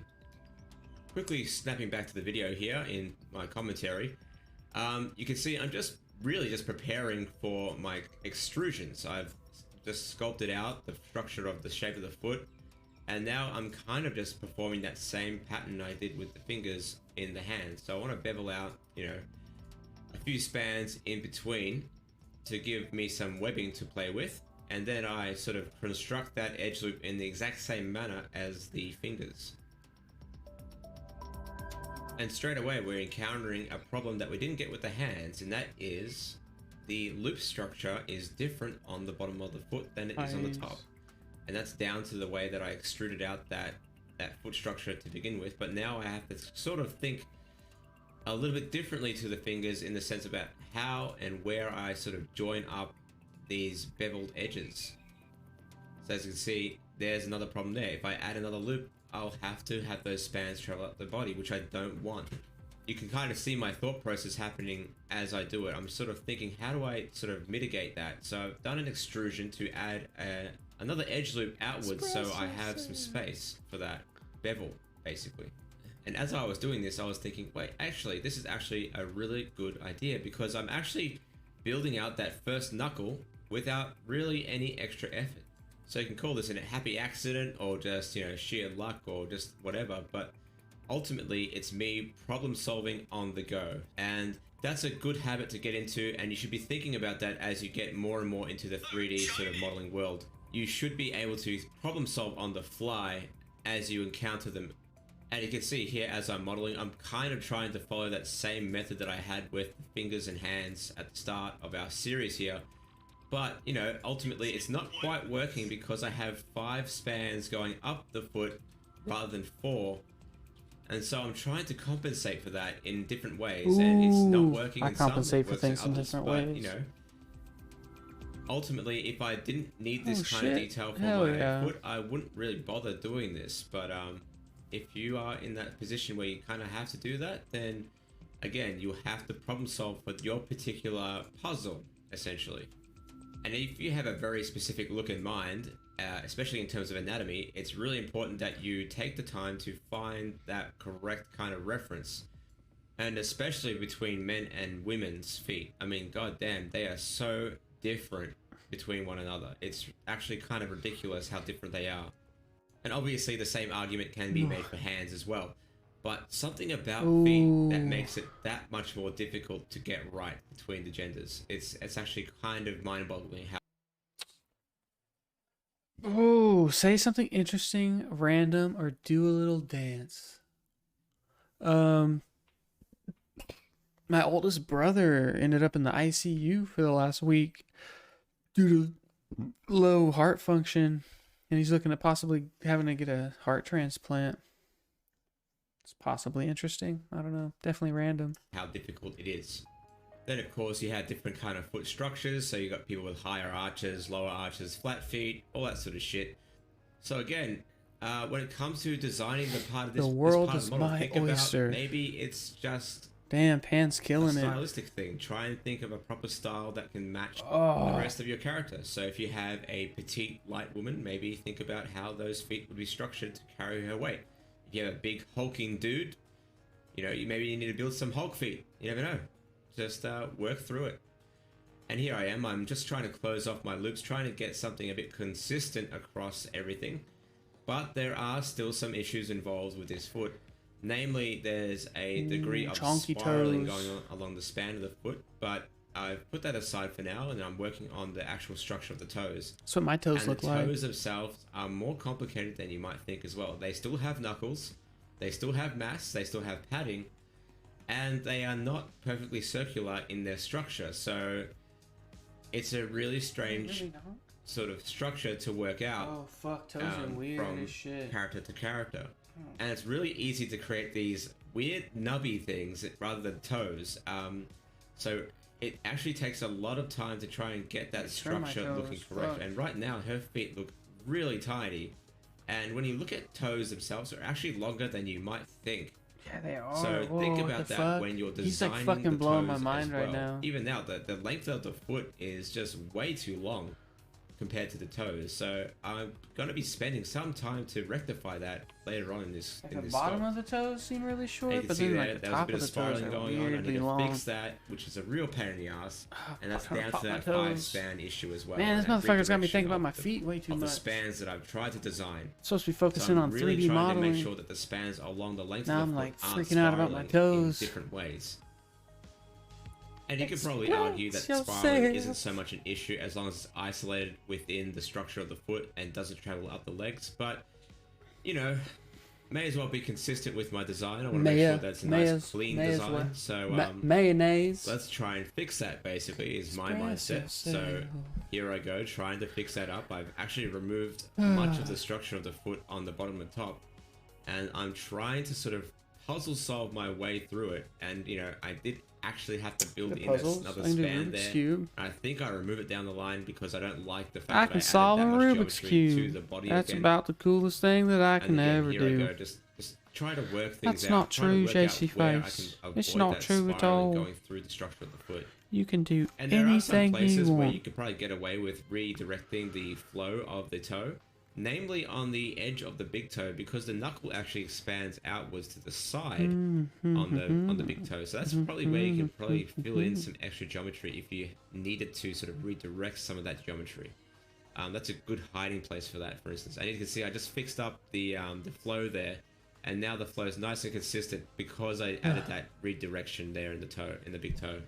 Speaker 1: Quickly snapping back to the video here in my commentary, you can see I'm really just preparing for my extrusions. I've just sculpted out the structure of the shape of the foot, and now I'm kind of just performing that same pattern I did with the fingers in the hand. So I want to bevel out, a few spans in between to give me some webbing to play with, and then I sort of construct that edge loop in the exact same manner as the fingers. And straight away we're encountering a problem that we didn't get with the hands, and that is the loop structure is different on the bottom of the foot than it is on the top. And that's down to the way that I extruded out that foot structure to begin with, but now I have to sort of think a little bit differently to the fingers in the sense about how and where I sort of join up these beveled edges. So as you can see, there's another problem there. If I add another loop, I'll have to have those spans travel up the body, which I don't want. You can kind of see my thought process happening as I do it. I'm sort of thinking, how do I sort of mitigate that? So I've done an extrusion to add another edge loop outwards, so I have some space for that bevel, basically. And as I was doing this, I was thinking, wait, actually, this is actually a really good idea, because I'm actually building out that first knuckle without really any extra effort. So you can call this a happy accident, or just, you know, sheer luck, or just whatever, but ultimately it's me problem solving on the go. And that's a good habit to get into, and you should be thinking about that as you get more and more into the 3D sort of modeling world. You should be able to problem solve on the fly as you encounter them. And you can see here as I'm modeling, I'm kind of trying to follow that same method that I had with fingers and hands at the start of our series here. But, you know, ultimately it's not quite working because I have 5 spans going up the foot rather than 4. And so I'm trying to compensate for that in different ways, and it's not working in some,
Speaker 2: compensate for things in different ways.
Speaker 1: You know, ultimately, if I didn't need this kind of detail for my foot, I wouldn't really bother doing this. But if you are in that position where you kind of have to do that, then again, you have to problem solve for your particular puzzle, essentially. And if you have a very specific look in mind, especially in terms of anatomy, it's really important that you take the time to find that correct kind of reference. And especially between men and women's feet. I mean, goddamn, they are so different between one another. It's actually kind of ridiculous how different they are. And obviously the same argument can be made for hands as well. But something about feet that makes it that much more difficult to get right between the genders. It's actually kind of mind-boggling how...
Speaker 2: Oh, say something interesting, random, or do a little dance. My oldest brother ended up in the ICU for the last week due to low heart function, and he's looking at possibly having to get a heart transplant. It's possibly interesting. I don't know. Definitely random.
Speaker 1: How difficult it is. Then, of course, you have different kind of foot structures. So you got people with higher arches, lower arches, flat feet, all that sort of shit. So again, when it comes to designing the part of this,
Speaker 2: the world
Speaker 1: this part of the model,
Speaker 2: is my oyster.
Speaker 1: Maybe it's just
Speaker 2: damn, Pan's killing
Speaker 1: a stylistic thing. Try and think of a proper style that can match the rest of your character. So if you have a petite, light woman, maybe think about how those feet would be structured to carry her weight. If you have a big hulking dude, you know, maybe you need to build some Hulk feet. You never know. Just work through it. And here I am. I'm just trying to close off my loops, trying to get something a bit consistent across everything. But there are still some issues involved with this foot. Namely, there's a degree of spiraling going on along the span of the foot. But I've put that aside for now, and I'm working on the actual structure of the toes.
Speaker 2: That's what my toes look like.
Speaker 1: And the toes themselves are more complicated than you might think as well. They still have knuckles, they still have mass, they still have padding, and they are not perfectly circular in their structure. So it's a really strange sort of structure to work out.
Speaker 2: Oh fuck, toes are weird
Speaker 1: from
Speaker 2: as shit.
Speaker 1: Character to character. And it's really easy to create these weird nubby things rather than toes. So it actually takes a lot of time to try and get that structure looking correct. And right now her feet look really tiny. And when you look at toes themselves, they're actually longer than you might think.
Speaker 2: Yeah, they are.
Speaker 1: So think about that when you're designing
Speaker 2: He's like fucking blowing my mind right now.
Speaker 1: Even now, the length of the foot is just way too long compared to the toes. So I'm going to be spending some time to rectify that later on in this
Speaker 2: The bottom of the toes seem really short, but then like the top of the toes are weirdly long.
Speaker 1: I need to fix that, which is a real pain in the ass. And that's down to that 5-span issue as well.
Speaker 2: Man, this motherfucker's got me thinking about my feet way too much.
Speaker 1: The spans that I've tried to design.
Speaker 2: Supposed to be focusing on 3D modeling.
Speaker 1: I'm really trying to make sure that the spans along the length
Speaker 2: now
Speaker 1: of the
Speaker 2: I'm
Speaker 1: foot
Speaker 2: like freaking out about my toes
Speaker 1: in different ways. And you could probably argue that spiraling isn't so much an issue as long as it's isolated within the structure of the foot and doesn't travel up the legs. But, you know, may as well be consistent with my design. I want to make sure that's a nice, clean design.
Speaker 2: Well.
Speaker 1: So,
Speaker 2: mayonnaise.
Speaker 1: let's try and fix that, basically, is my mindset. So, here I go, trying to fix that up. I've actually removed much of the structure of the foot on the bottom and top. And I'm trying to sort of puzzle solve my way through it. And, you know, I did actually have to build in another span there.
Speaker 2: Cube.
Speaker 1: I think I remove it down the line because I don't like the fact
Speaker 2: I can solve a Rubik's Cube.
Speaker 1: To the body
Speaker 2: That's
Speaker 1: again.
Speaker 2: About the coolest thing that I can ever
Speaker 1: here
Speaker 2: do.
Speaker 1: I go. Just try to work things out.
Speaker 2: That's not true, JC Face. It's not true at all.
Speaker 1: Going through the structure of the foot.
Speaker 2: You can do
Speaker 1: and there are some
Speaker 2: anything
Speaker 1: places
Speaker 2: you
Speaker 1: where
Speaker 2: want.
Speaker 1: you could probably get away with redirecting the flow of the toe, namely on the edge of the big toe, because the knuckle actually expands outwards to the side on the big toe. So that's probably where you can probably fill in some extra geometry if you needed to sort of redirect some of that geometry. That's a good hiding place for that, for instance. And you can see I just fixed up the flow there, and now the flow is nice and consistent because I added that redirection there in the toe, in the big toe.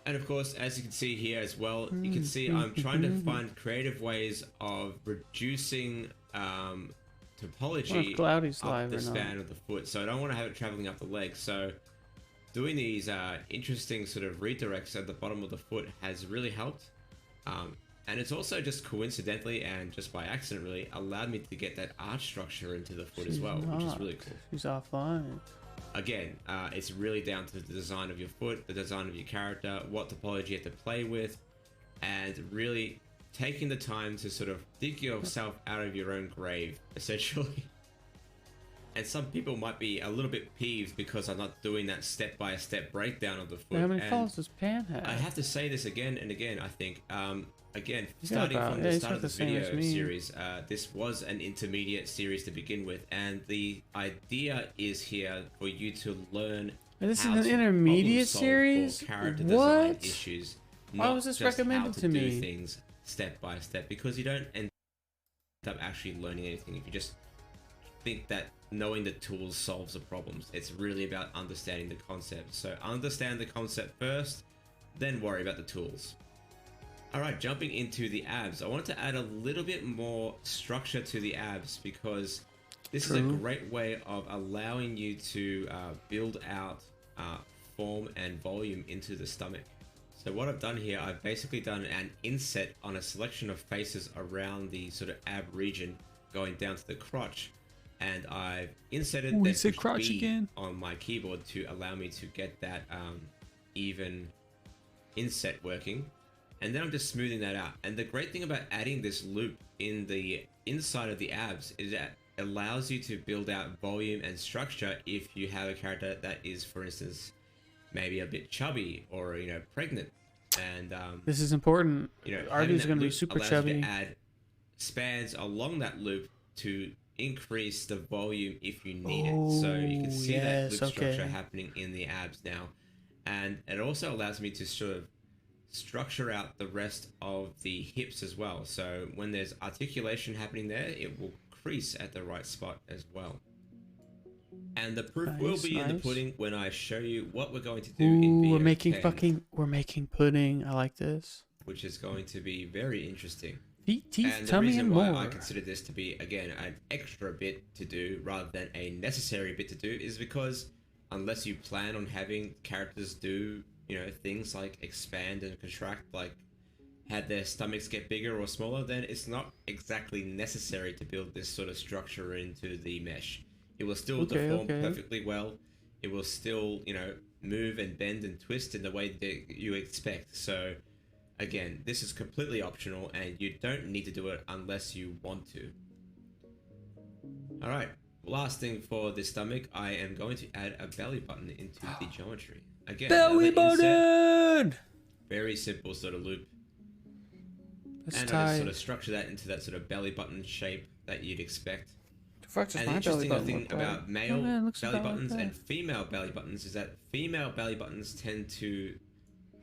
Speaker 1: And of course, as you can see here as well, you can see I'm trying to find creative ways of reducing topology up the span of the foot. So I don't want to have it traveling up the leg. So doing these interesting sort of redirects at the bottom of the foot has really helped. And it's also just coincidentally and just by accident really allowed me to get that arch structure into the foot as well, which is really cool.
Speaker 2: She's offline.
Speaker 1: Again, it's really down to the design of your foot, the design of your character, what topology you have to play with, and really taking the time to sort of dig yourself out of your own grave, essentially. And some people might be a little bit peeved because I'm not doing that step-by-step breakdown of the foot.
Speaker 2: How many follows does Pan have?
Speaker 1: I have to say this again and again, I think. Again, starting from the start of this video series, this was an intermediate series to begin with, and the idea is here for you to learn.
Speaker 2: This is an intermediate series?
Speaker 1: For character design issues.
Speaker 2: Why was this recommended to me?
Speaker 1: Do things step by step, because you don't end up actually learning anything if you just think that knowing the tools solves the problems. It's really about understanding the concept. So understand the concept first, then worry about the tools. Alright, jumping into the abs. I wanted to add a little bit more structure to the abs because this is a great way of allowing you to build out form and volume into the stomach. So what I've done here, I've basically done an inset on a selection of faces around the sort of ab region going down to the crotch. And I've inserted that crotch again on my keyboard to allow me to get that even inset working. And then I'm just smoothing that out. And the great thing about adding this loop in the inside of the abs is that it allows you to build out volume and structure if you have a character that is, for instance, maybe a bit chubby or, you know, pregnant. And
Speaker 2: this is important.
Speaker 1: You know,
Speaker 2: Arby's going to be super chubby.
Speaker 1: You to add spans along that loop to increase the volume if you need it. So you can see that loop structure happening in the abs now. And it also allows me to sort of structure out the rest of the hips as well. So when there's articulation happening there, it will crease at the right spot as well. And the proof will be in the pudding when I show you what we're going to do in video 10,
Speaker 2: we're making pudding. I like this.
Speaker 1: Which is going to be very interesting.
Speaker 2: And the reason why
Speaker 1: I consider this to be, again, an extra bit to do rather than a necessary bit to do is because unless you plan on having characters do, you know, things like expand and contract, like had their stomachs get bigger or smaller, then it's not exactly necessary to build this sort of structure into the mesh. It will still deform perfectly well. It will still, you know, move and bend and twist in the way that you expect. So again, this is completely optional and you don't need to do it unless you want to. Alright, last thing for the stomach, I am going to add a belly button into the geometry. Again,
Speaker 2: belly button!
Speaker 1: Very simple sort of loop.
Speaker 2: And
Speaker 1: I just sort of structure that into that sort of belly button shape that you'd expect.
Speaker 2: And
Speaker 1: the interesting thing about male belly buttons and female belly buttons is that female belly buttons tend to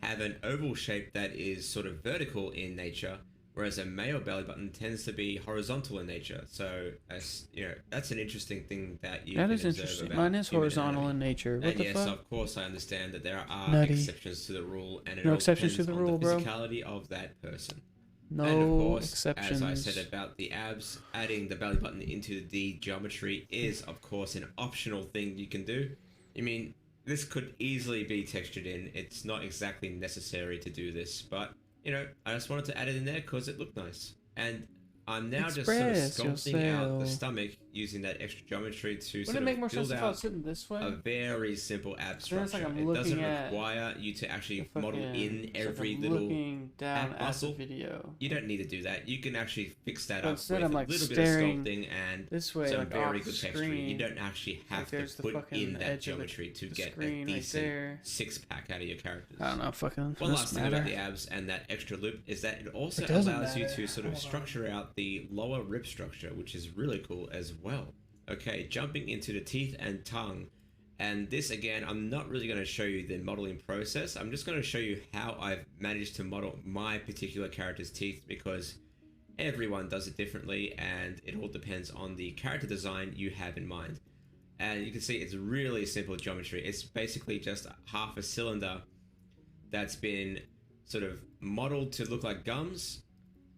Speaker 1: have an oval shape that is sort of vertical in nature, whereas a male belly button tends to be horizontal in nature. So, as you know, that's an interesting thing that you can observe
Speaker 2: interesting.
Speaker 1: about
Speaker 2: Mine is horizontal in nature. What the fuck?
Speaker 1: Of course, I understand that there are exceptions to the rule, and it all depends on the physicality of that person.
Speaker 2: No
Speaker 1: and of course,
Speaker 2: exceptions.
Speaker 1: as I said about the abs, adding the belly button into the geometry is, of course, an optional thing you can do. I mean, this could easily be textured in. It's not exactly necessary to do this, but, you know, I just wanted to add it in there because it looked nice. And I'm now just sort of sculpting out the stomach using that extra geometry to sort of build out a very simple ab structure. It doesn't require you to actually model in every little ab muscle. You don't need to do that. You can actually fix that up with a little bit of sculpting and some very good texturing. You don't actually have to put in that geometry to get a decent six-pack out of your characters.
Speaker 2: I don't know, fucking.
Speaker 1: One last thing about the abs and that extra loop is that it also allows you to sort of structure out the lower rib structure, which is really cool as well. Okay, jumping into the teeth and tongue, and this again, I'm not really going to show you the modeling process. I'm just going to show you how I've managed to model my particular character's teeth, because everyone does it differently and it all depends on the character design you have in mind. And you can see it's really simple geometry. It's basically just half a cylinder that's been sort of modeled to look like gums,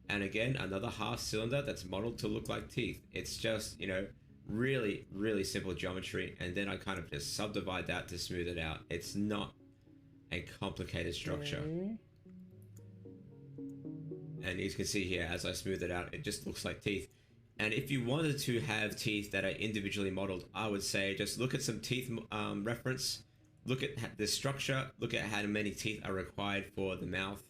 Speaker 1: and again another half cylinder that's modeled to look like teeth. It's just, you know, really simple geometry, and then I kind of just subdivide that to smooth it out. It's not a complicated structure. And you can see here, as I smooth it out, it just looks like teeth. And if you wanted to have teeth that are individually modeled, I would say just look at some teeth reference, look at the structure, look at how many teeth are required for the mouth,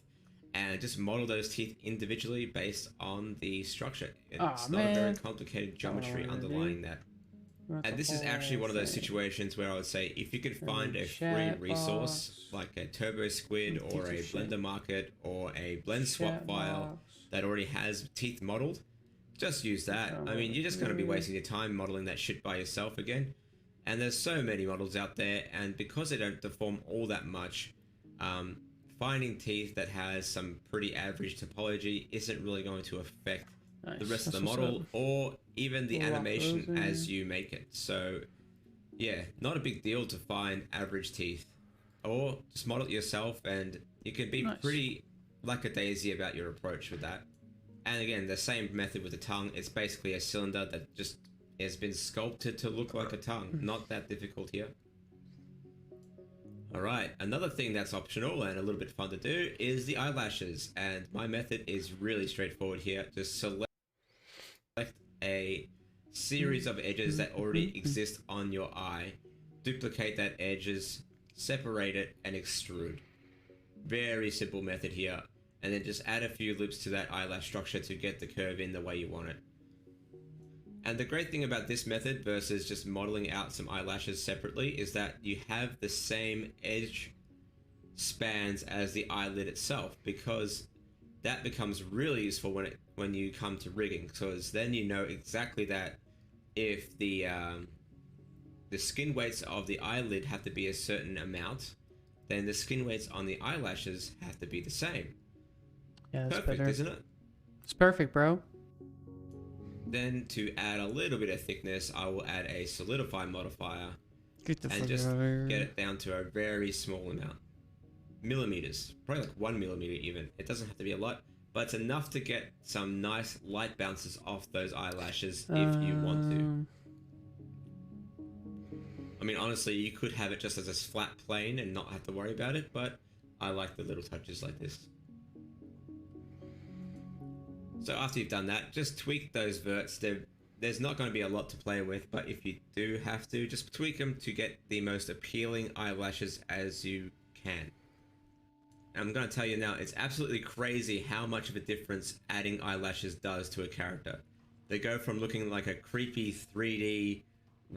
Speaker 1: and just model those teeth individually based on the structure. It's not a very complicated geometry underlying that. And this is actually one of those situations where I would say if you could find a free resource like a Turbo Squid or a Blender Market or a Blend Swap file that already has teeth modeled, just use that. I mean, you're just going to be wasting your time modeling that shit by yourself again. And there's so many models out there, and because they don't deform all that much, finding teeth that has some pretty average topology isn't really going to affect the rest of the model or even the animation as you make it. So yeah, not a big deal to find average teeth, or just model it yourself and you can be pretty lackadaisy about your approach with that. And again, the same method with the tongue. It's basically a cylinder that just has been sculpted to look like a tongue. Not that difficult here. Alright, another thing that's optional and a little bit fun to do is the eyelashes, and my method is really straightforward here. Just select a series of edges that already exist on your eye, duplicate that edges, separate it, and extrude. Very simple method here, and then just add a few loops to that eyelash structure to get the curve in the way you want it. And the great thing about this method versus just modeling out some eyelashes separately is that you have the same edge spans as the eyelid itself, because that becomes really useful when you come to rigging, because then you know exactly that if the skin weights of the eyelid have to be a certain amount, then the skin weights on the eyelashes have to be the same.
Speaker 2: Yeah, that's
Speaker 1: perfect,
Speaker 2: better.
Speaker 1: Isn't it?
Speaker 2: It's perfect, bro.
Speaker 1: Then to add a little bit of thickness, I will add a solidify modifier and just get it down to a very small amount. Millimeters, probably like 1 millimeter even. It doesn't have to be a lot, but it's enough to get some nice light bounces off those eyelashes if you want to. I mean, honestly, you could have it just as a flat plane and not have to worry about it, but I like the little touches like this. So after you've done that, just tweak those verts. There's not going to be a lot to play with, but if you do have to, just tweak them to get the most appealing eyelashes as you can. And I'm going to tell you now, it's absolutely crazy how much of a difference adding eyelashes does to a character. They go from looking like a creepy 3D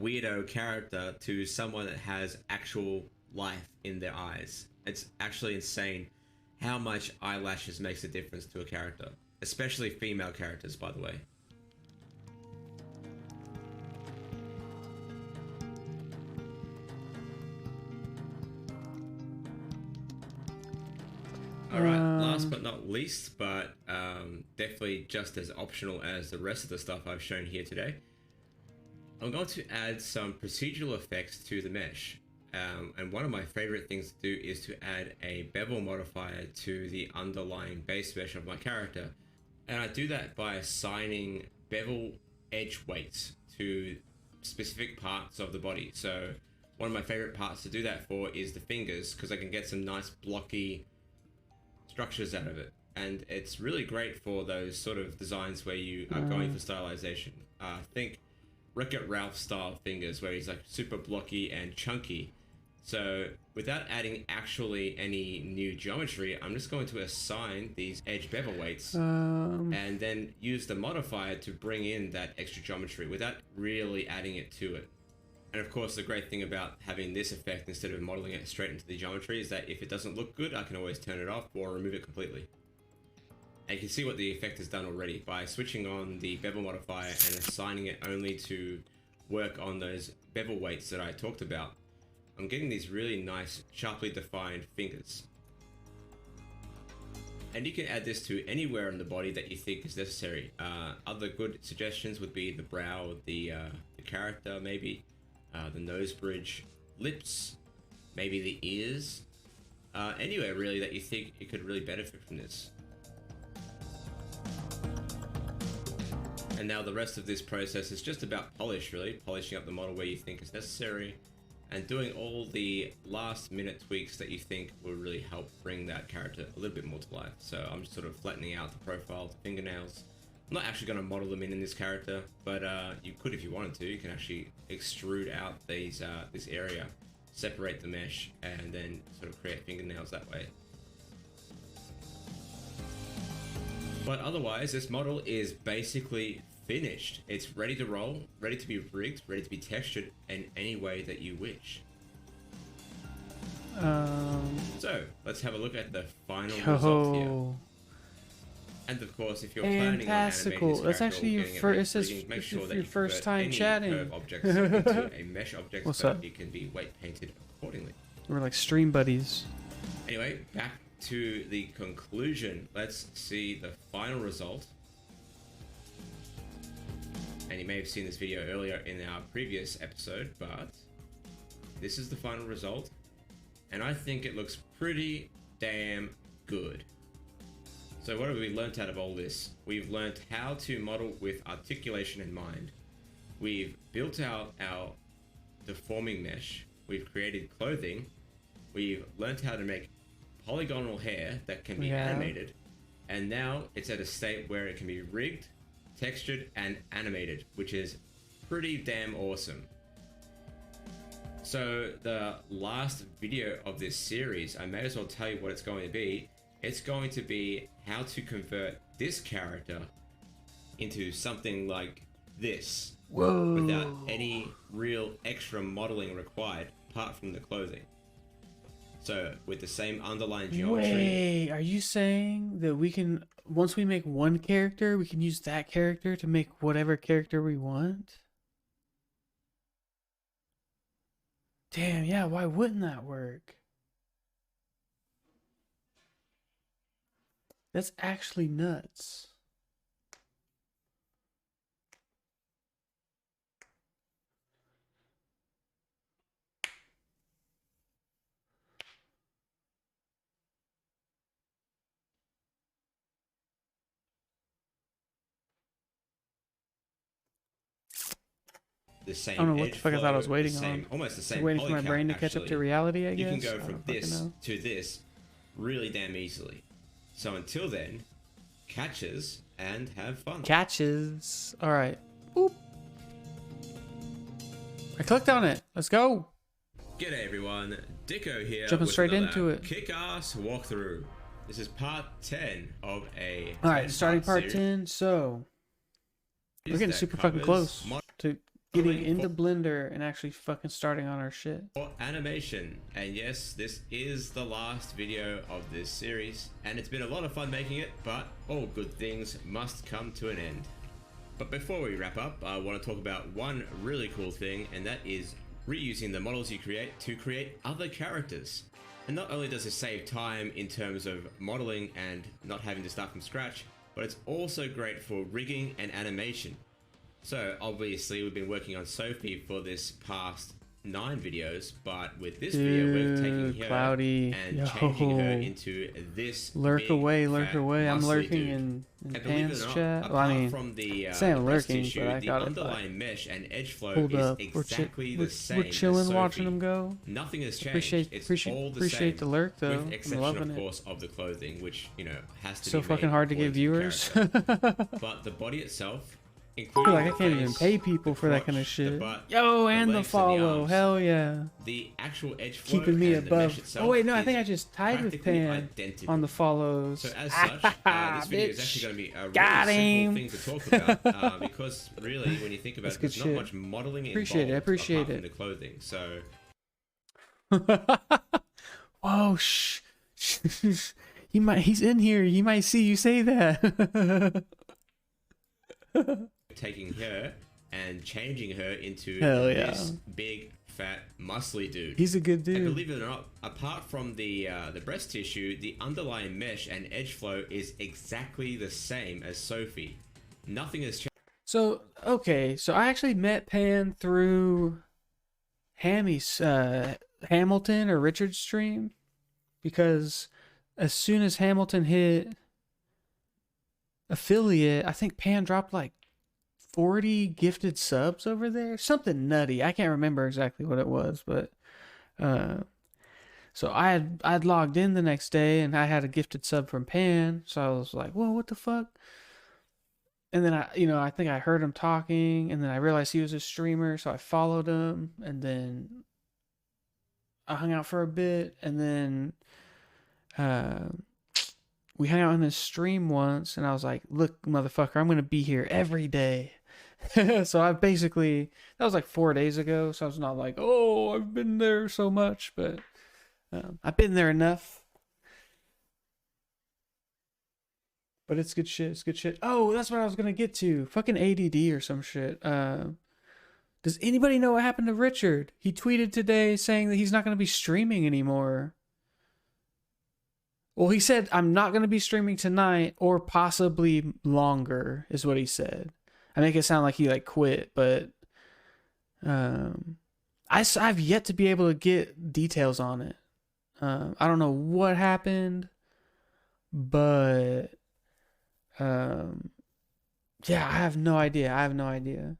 Speaker 1: weirdo character to someone that has actual life in their eyes. It's actually insane how much eyelashes makes a difference to a character. Especially female characters, by the way. Alright, last but not least, but definitely just as optional as the rest of the stuff I've shown here today, I'm going to add some procedural effects to the mesh. And one of my favorite things to do is to add a bevel modifier to the underlying base mesh of my character. And I do that by assigning bevel edge weights to specific parts of the body. So one of my favorite parts to do that for is the fingers, because I can get some nice blocky structures out of it. And it's really great for those sort of designs where you are going for stylization. Think Wreck-It Ralph style fingers, where he's like super blocky and chunky. So without adding actually any new geometry, I'm just going to assign these edge bevel weights and then use the modifier to bring in that extra geometry without really adding it to it. And of course, the great thing about having this effect instead of modeling it straight into the geometry is that if it doesn't look good, I can always turn it off or remove it completely. And you can see what the effect has done already by switching on the bevel modifier and assigning it only to work on those bevel weights that I talked about. I'm getting these really nice, sharply defined fingers. And you can add this to anywhere in the body that you think is necessary. Other good suggestions would be the brow, the character maybe, the nose bridge, lips, maybe the ears. Anywhere really that you think it could really benefit from this. And now the rest of this process is just about polish, really. Polishing up the model where you think is necessary and doing all the last minute tweaks that you think will really help bring that character a little bit more to life. So I'm just sort of flattening out the profile, the fingernails. I'm not actually going to model them in this character, but you could if you wanted to. You can actually extrude out these this area, separate the mesh, and then sort of create fingernails that way. But otherwise, this model is basically finished. It's ready to roll, ready to be rigged, ready to be textured in any way that you wish. So let's have a look at the final result here. And of course, if you're planning on animating this
Speaker 2: That's actually your first.
Speaker 1: make sure that
Speaker 2: your
Speaker 1: you
Speaker 2: first time chatting.
Speaker 1: curve objects into a mesh object
Speaker 2: What's
Speaker 1: so
Speaker 2: up?
Speaker 1: it can be weight painted accordingly.
Speaker 2: We're like stream buddies.
Speaker 1: Anyway, back to the conclusion. Let's see the final result. And you may have seen this video earlier in our previous episode, but this is the final result. And I think it looks pretty damn good. So what have we learnt out of all this? We've learnt how to model with articulation in mind. We've built out our deforming mesh. We've created clothing. We've learnt how to make polygonal hair that can be animated. And now it's at a state where it can be rigged, textured, and animated, which is pretty damn awesome. So the last video of this series, I may as well tell you what it's going to be. It's going to be how to convert this character into something like this.
Speaker 2: Whoa.
Speaker 1: Without any real extra modeling required, apart from the clothing. So with the same underlying geometry.
Speaker 2: Wait, are you saying that we can, once we make one character, we can use that character to make whatever character we want? Damn, yeah, why wouldn't that work? That's actually nuts.
Speaker 1: The same
Speaker 2: I don't know what the fuck I thought I was waiting on.
Speaker 1: Almost the same.
Speaker 2: Waiting for my brain to catch up to reality, I guess.
Speaker 1: You can go from this to this really damn easily. So until then, catches and have fun.
Speaker 2: Catches. All right. Boop. I clicked on it. Let's go.
Speaker 1: G'day everyone, Dikko here.
Speaker 2: Jumping straight into it.
Speaker 1: Kick-ass walkthrough. This is part 10 of a.
Speaker 2: All right, starting part 10. So we're getting super fucking close to getting into Blender and actually fucking starting on our shit.
Speaker 1: For animation, and yes, this is the last video of this series, and it's been a lot of fun making it, but all good things must come to an end. But before we wrap up, I want to talk about one really cool thing, and that is reusing the models you create to create other characters. And not only does it save time in terms of modeling and not having to start from scratch, but it's also great for rigging and animation. So obviously we've been working on Sophie for this past 9 videos, but with this video we're taking her
Speaker 2: Cloudy.
Speaker 1: and changing her into this
Speaker 2: lurk
Speaker 1: big,
Speaker 2: away.
Speaker 1: fat,
Speaker 2: I'm lurking
Speaker 1: dude.
Speaker 2: in
Speaker 1: And
Speaker 2: Pan's
Speaker 1: not,
Speaker 2: chat.
Speaker 1: apart
Speaker 2: Well, I mean,
Speaker 1: from the
Speaker 2: say I'm
Speaker 1: breast
Speaker 2: lurking,
Speaker 1: tissue,
Speaker 2: but I
Speaker 1: the
Speaker 2: got
Speaker 1: underlying
Speaker 2: it.
Speaker 1: mesh and edge flow
Speaker 2: Hold
Speaker 1: is
Speaker 2: up.
Speaker 1: exactly the same.
Speaker 2: We're chilling,
Speaker 1: as
Speaker 2: watching
Speaker 1: Sophie.
Speaker 2: them go.
Speaker 1: Nothing has changed.
Speaker 2: Appreciate the lurk though.
Speaker 1: With exception,
Speaker 2: I'm loving
Speaker 1: of
Speaker 2: it.
Speaker 1: course, of the clothing, which has to
Speaker 2: So
Speaker 1: be
Speaker 2: fucking hard to get viewers.
Speaker 1: But the body itself,
Speaker 2: I feel
Speaker 1: including
Speaker 2: like I
Speaker 1: the
Speaker 2: can't even
Speaker 1: face,
Speaker 2: pay people
Speaker 1: the
Speaker 2: for that
Speaker 1: crotch,
Speaker 2: kind of
Speaker 1: the
Speaker 2: shit.
Speaker 1: butt,
Speaker 2: Yo, and the
Speaker 1: legs
Speaker 2: follow.
Speaker 1: arms,
Speaker 2: Hell yeah.
Speaker 1: the actual edge flow
Speaker 2: Keeping me
Speaker 1: and the mesh
Speaker 2: above.
Speaker 1: itself
Speaker 2: Oh wait, no, I
Speaker 1: is
Speaker 2: think I just tied with
Speaker 1: practically
Speaker 2: Pan
Speaker 1: identical.
Speaker 2: on the follows.
Speaker 1: So as such, this video is actually going to be a really simple thing to talk about because really, when you think about it, there's not much modeling involved apart from the clothing. So,
Speaker 2: oh he's in here. He might see you say that.
Speaker 1: taking her and changing her into
Speaker 2: this
Speaker 1: big, fat, muscly dude.
Speaker 2: He's a good dude.
Speaker 1: And believe it or not, apart from the breast tissue, the underlying mesh and edge flow is exactly the same as Sophie. Nothing has changed.
Speaker 2: So okay, so I actually met Pan through Hammy's Hamilton or Richard's stream, because as soon as Hamilton hit affiliate, I think Pan dropped like 40 gifted subs over there, something nutty. I can't remember exactly what it was, but so I'd logged in the next day and I had a gifted sub from Pan, so I was like, whoa, what the fuck? And then I think I heard him talking, and then I realized he was a streamer, so I followed him, and then I hung out for a bit, and then we hung out in this stream once, and I was like, look, motherfucker, I'm gonna be here every day. So I basically, that was like 4 days ago, so I was not like, oh, I've been there so much, but I've been there enough. But it's good shit. It's good shit. Oh, that's what I was gonna get to. Fucking ADD or some shit. Does anybody know what happened to Richard? He tweeted today saying that he's not gonna be streaming anymore. Well, he said, I'm not gonna be streaming tonight or possibly longer, is what he said. I make it sound like he like quit, but I've yet to be able to get details on it. I don't know what happened, but yeah, I have no idea.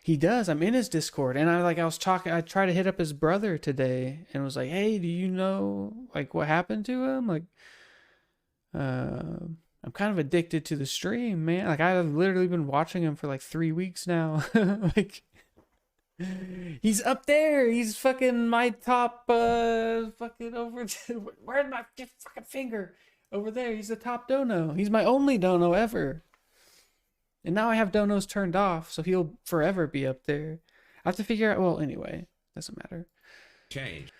Speaker 2: He does. I'm in his Discord, and I tried to hit up his brother today and was like, hey, do you know like what happened to him? Like, I'm kind of addicted to the stream, man. Like, I've literally been watching him for like 3 weeks now. Like, he's up there. He's fucking my top, fucking over. Where's my fucking finger? Over there. He's the top dono. He's my only dono ever. And now I have donos turned off, so he'll forever be up there. I have to figure out. Well, anyway, doesn't matter.
Speaker 1: Change.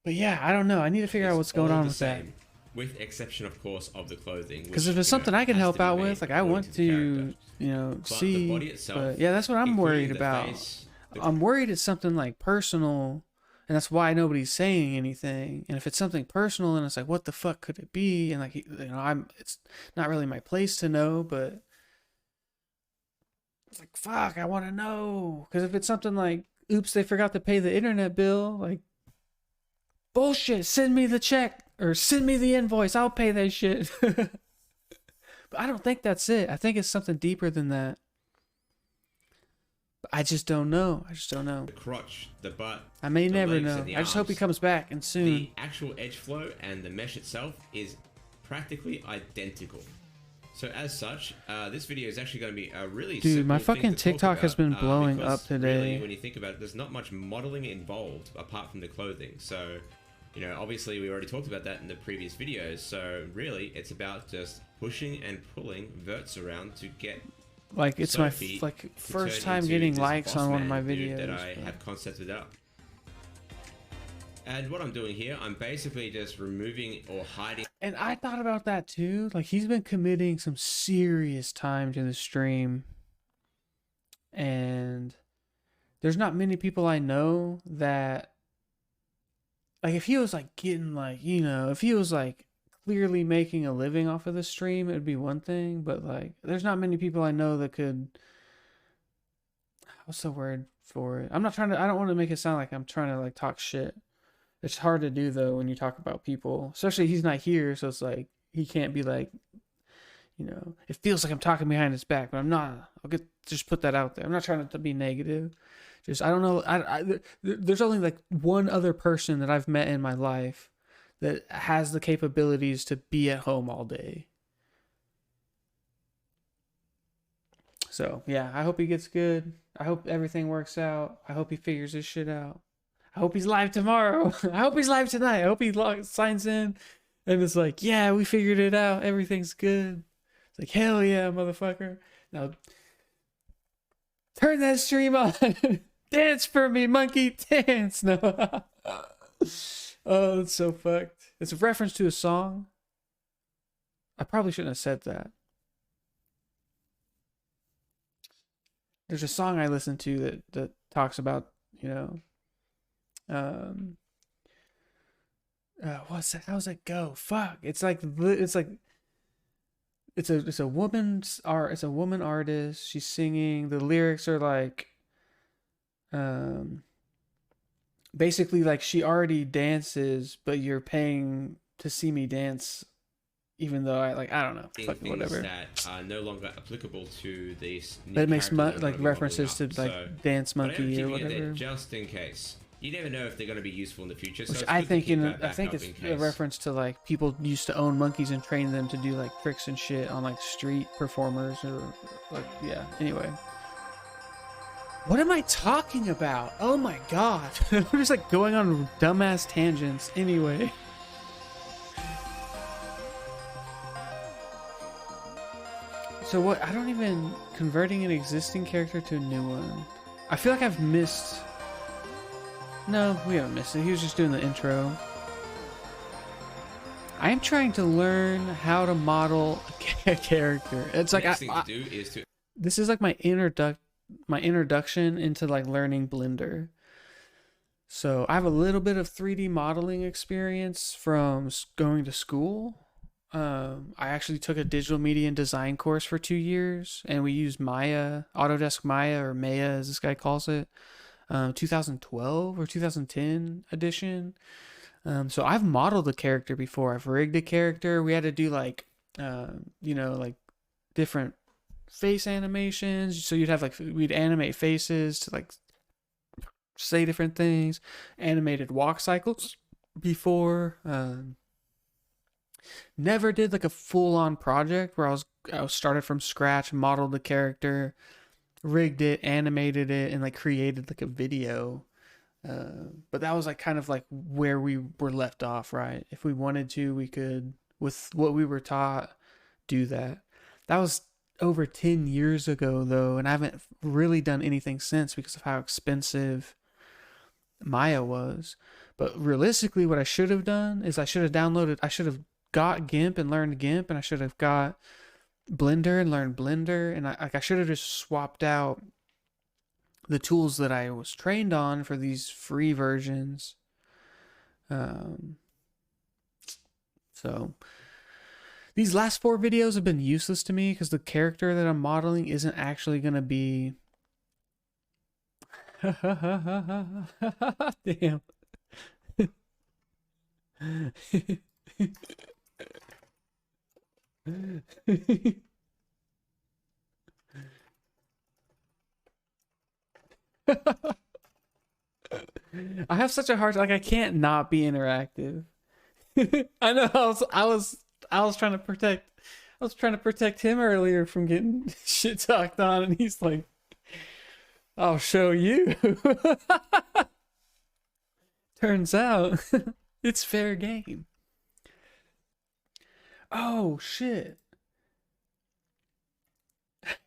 Speaker 2: But yeah, I don't know. I need to figure out what's going on with that.
Speaker 1: With exception, of course, of the clothing.
Speaker 2: Because if it's something I can help out with, like I want to, see.
Speaker 1: The body itself,
Speaker 2: but yeah, that's what I'm worried about. I'm worried it's something like personal, and that's why nobody's saying anything. And if it's something personal, then it's like, what the fuck could it be? And like, it's not really my place to know, but it's like, fuck, I want to know. Because if it's something like, oops, they forgot to pay the internet bill, like, bullshit, send me the check or send me the invoice, I'll pay that shit. But I don't think that's it. I think it's something deeper than that. But I just don't know.
Speaker 1: The crotch, the butt.
Speaker 2: I may never know. I just hope he comes back and soon.
Speaker 1: The actual edge flow and the mesh itself is practically identical. So as such, this video is actually going to be a really
Speaker 2: Dude, my
Speaker 1: simple
Speaker 2: fucking
Speaker 1: thing to
Speaker 2: TikTok
Speaker 1: talk
Speaker 2: has been
Speaker 1: about,
Speaker 2: blowing up today.
Speaker 1: Really, when you think about it, there's not much modeling involved apart from the clothing. So, obviously we already talked about that in the previous videos. So really, it's about just pushing and pulling verts around to get.
Speaker 2: Like, it's
Speaker 1: Sophie
Speaker 2: my first time getting likes on one of my videos
Speaker 1: that I have concepted up. And what I'm doing here, I'm basically just removing or hiding.
Speaker 2: And I thought about that too. Like, he's been committing some serious time to the stream. And there's not many people I know that, like, if he was like getting like, if he was like clearly making a living off of the stream, it would be one thing. But like, there's not many people I know that could, what's the word for it? I'm not trying to, I don't want to make it sound like I'm trying to like talk shit. It's hard to do though when you talk about people, especially he's not here, so it's like he can't be like, you know, it feels like I'm talking behind his back, but I'm not. Just put that out there. I'm not trying to be negative. Just I don't know. There's only like one other person that I've met in my life that has the capabilities to be at home all day. So yeah, I hope he gets good. I hope everything works out. I hope he figures his shit out. I hope he's live tomorrow. I hope he's live tonight. I hope he signs in and it's like, yeah, we figured it out. Everything's good. It's like, hell yeah, motherfucker. Now, turn that stream on. Dance for me, monkey. Dance. No. Oh, it's so fucked. It's a reference to a song. I probably shouldn't have said that. There's a song I listen to that talks about, you know, what's that? How's it go? Fuck. It's a woman's art. It's a woman artist. She's singing. The lyrics are like, basically like she already dances, but you're paying to see me dance, even though I don't know, fucking whatever.
Speaker 1: That are no longer applicable to these.
Speaker 2: But it makes like references to like Dance Monkey or whatever.
Speaker 1: Just in case. You never know if they're going to be useful in the future.
Speaker 2: So I think it's a reference to like people used to own monkeys and train them to do like tricks and shit on like street performers or like, yeah. Anyway, what am I talking about? Oh my god, we're just like going on dumbass tangents. Anyway, so what? I don't even converting an existing character to a new one. I feel like I've missed. No, we haven't missed it. He was just doing the intro. I am trying to learn how to model a character. It's like this is like my introduction into like learning Blender. So I have a little bit of 3D modeling experience from going to school. I actually took a digital media and design course for 2 years, and we used Maya, Autodesk Maya, or Maya as this guy calls it. 2012 or 2010 edition. So I've modeled a character before. I've rigged a character. We had to do like, you know, like different face animations. So you'd have like, we'd animate faces to like say different things. Animated walk cycles before. Never did like a full-on project where I was started from scratch, modeled the character, rigged it, animated it, and like created like a video. But that was like kind of like where we were left off, right? If we wanted to, we could, with what we were taught, do that. That was over 10 years ago though, and I haven't really done anything since because of how expensive Maya was. But realistically, what I should have done is I should have got GIMP and learned GIMP, and I should have got Blender and learned Blender, and I should have just swapped out the tools that I was trained on for these free versions. So these last 4 videos have been useless to me because the character that I'm modeling isn't actually gonna be damn. I have such a hard, like, I can't not be interactive. I know I was trying to protect him earlier from getting shit talked on, and he's like, I'll show you. Turns out it's fair game. Oh shit.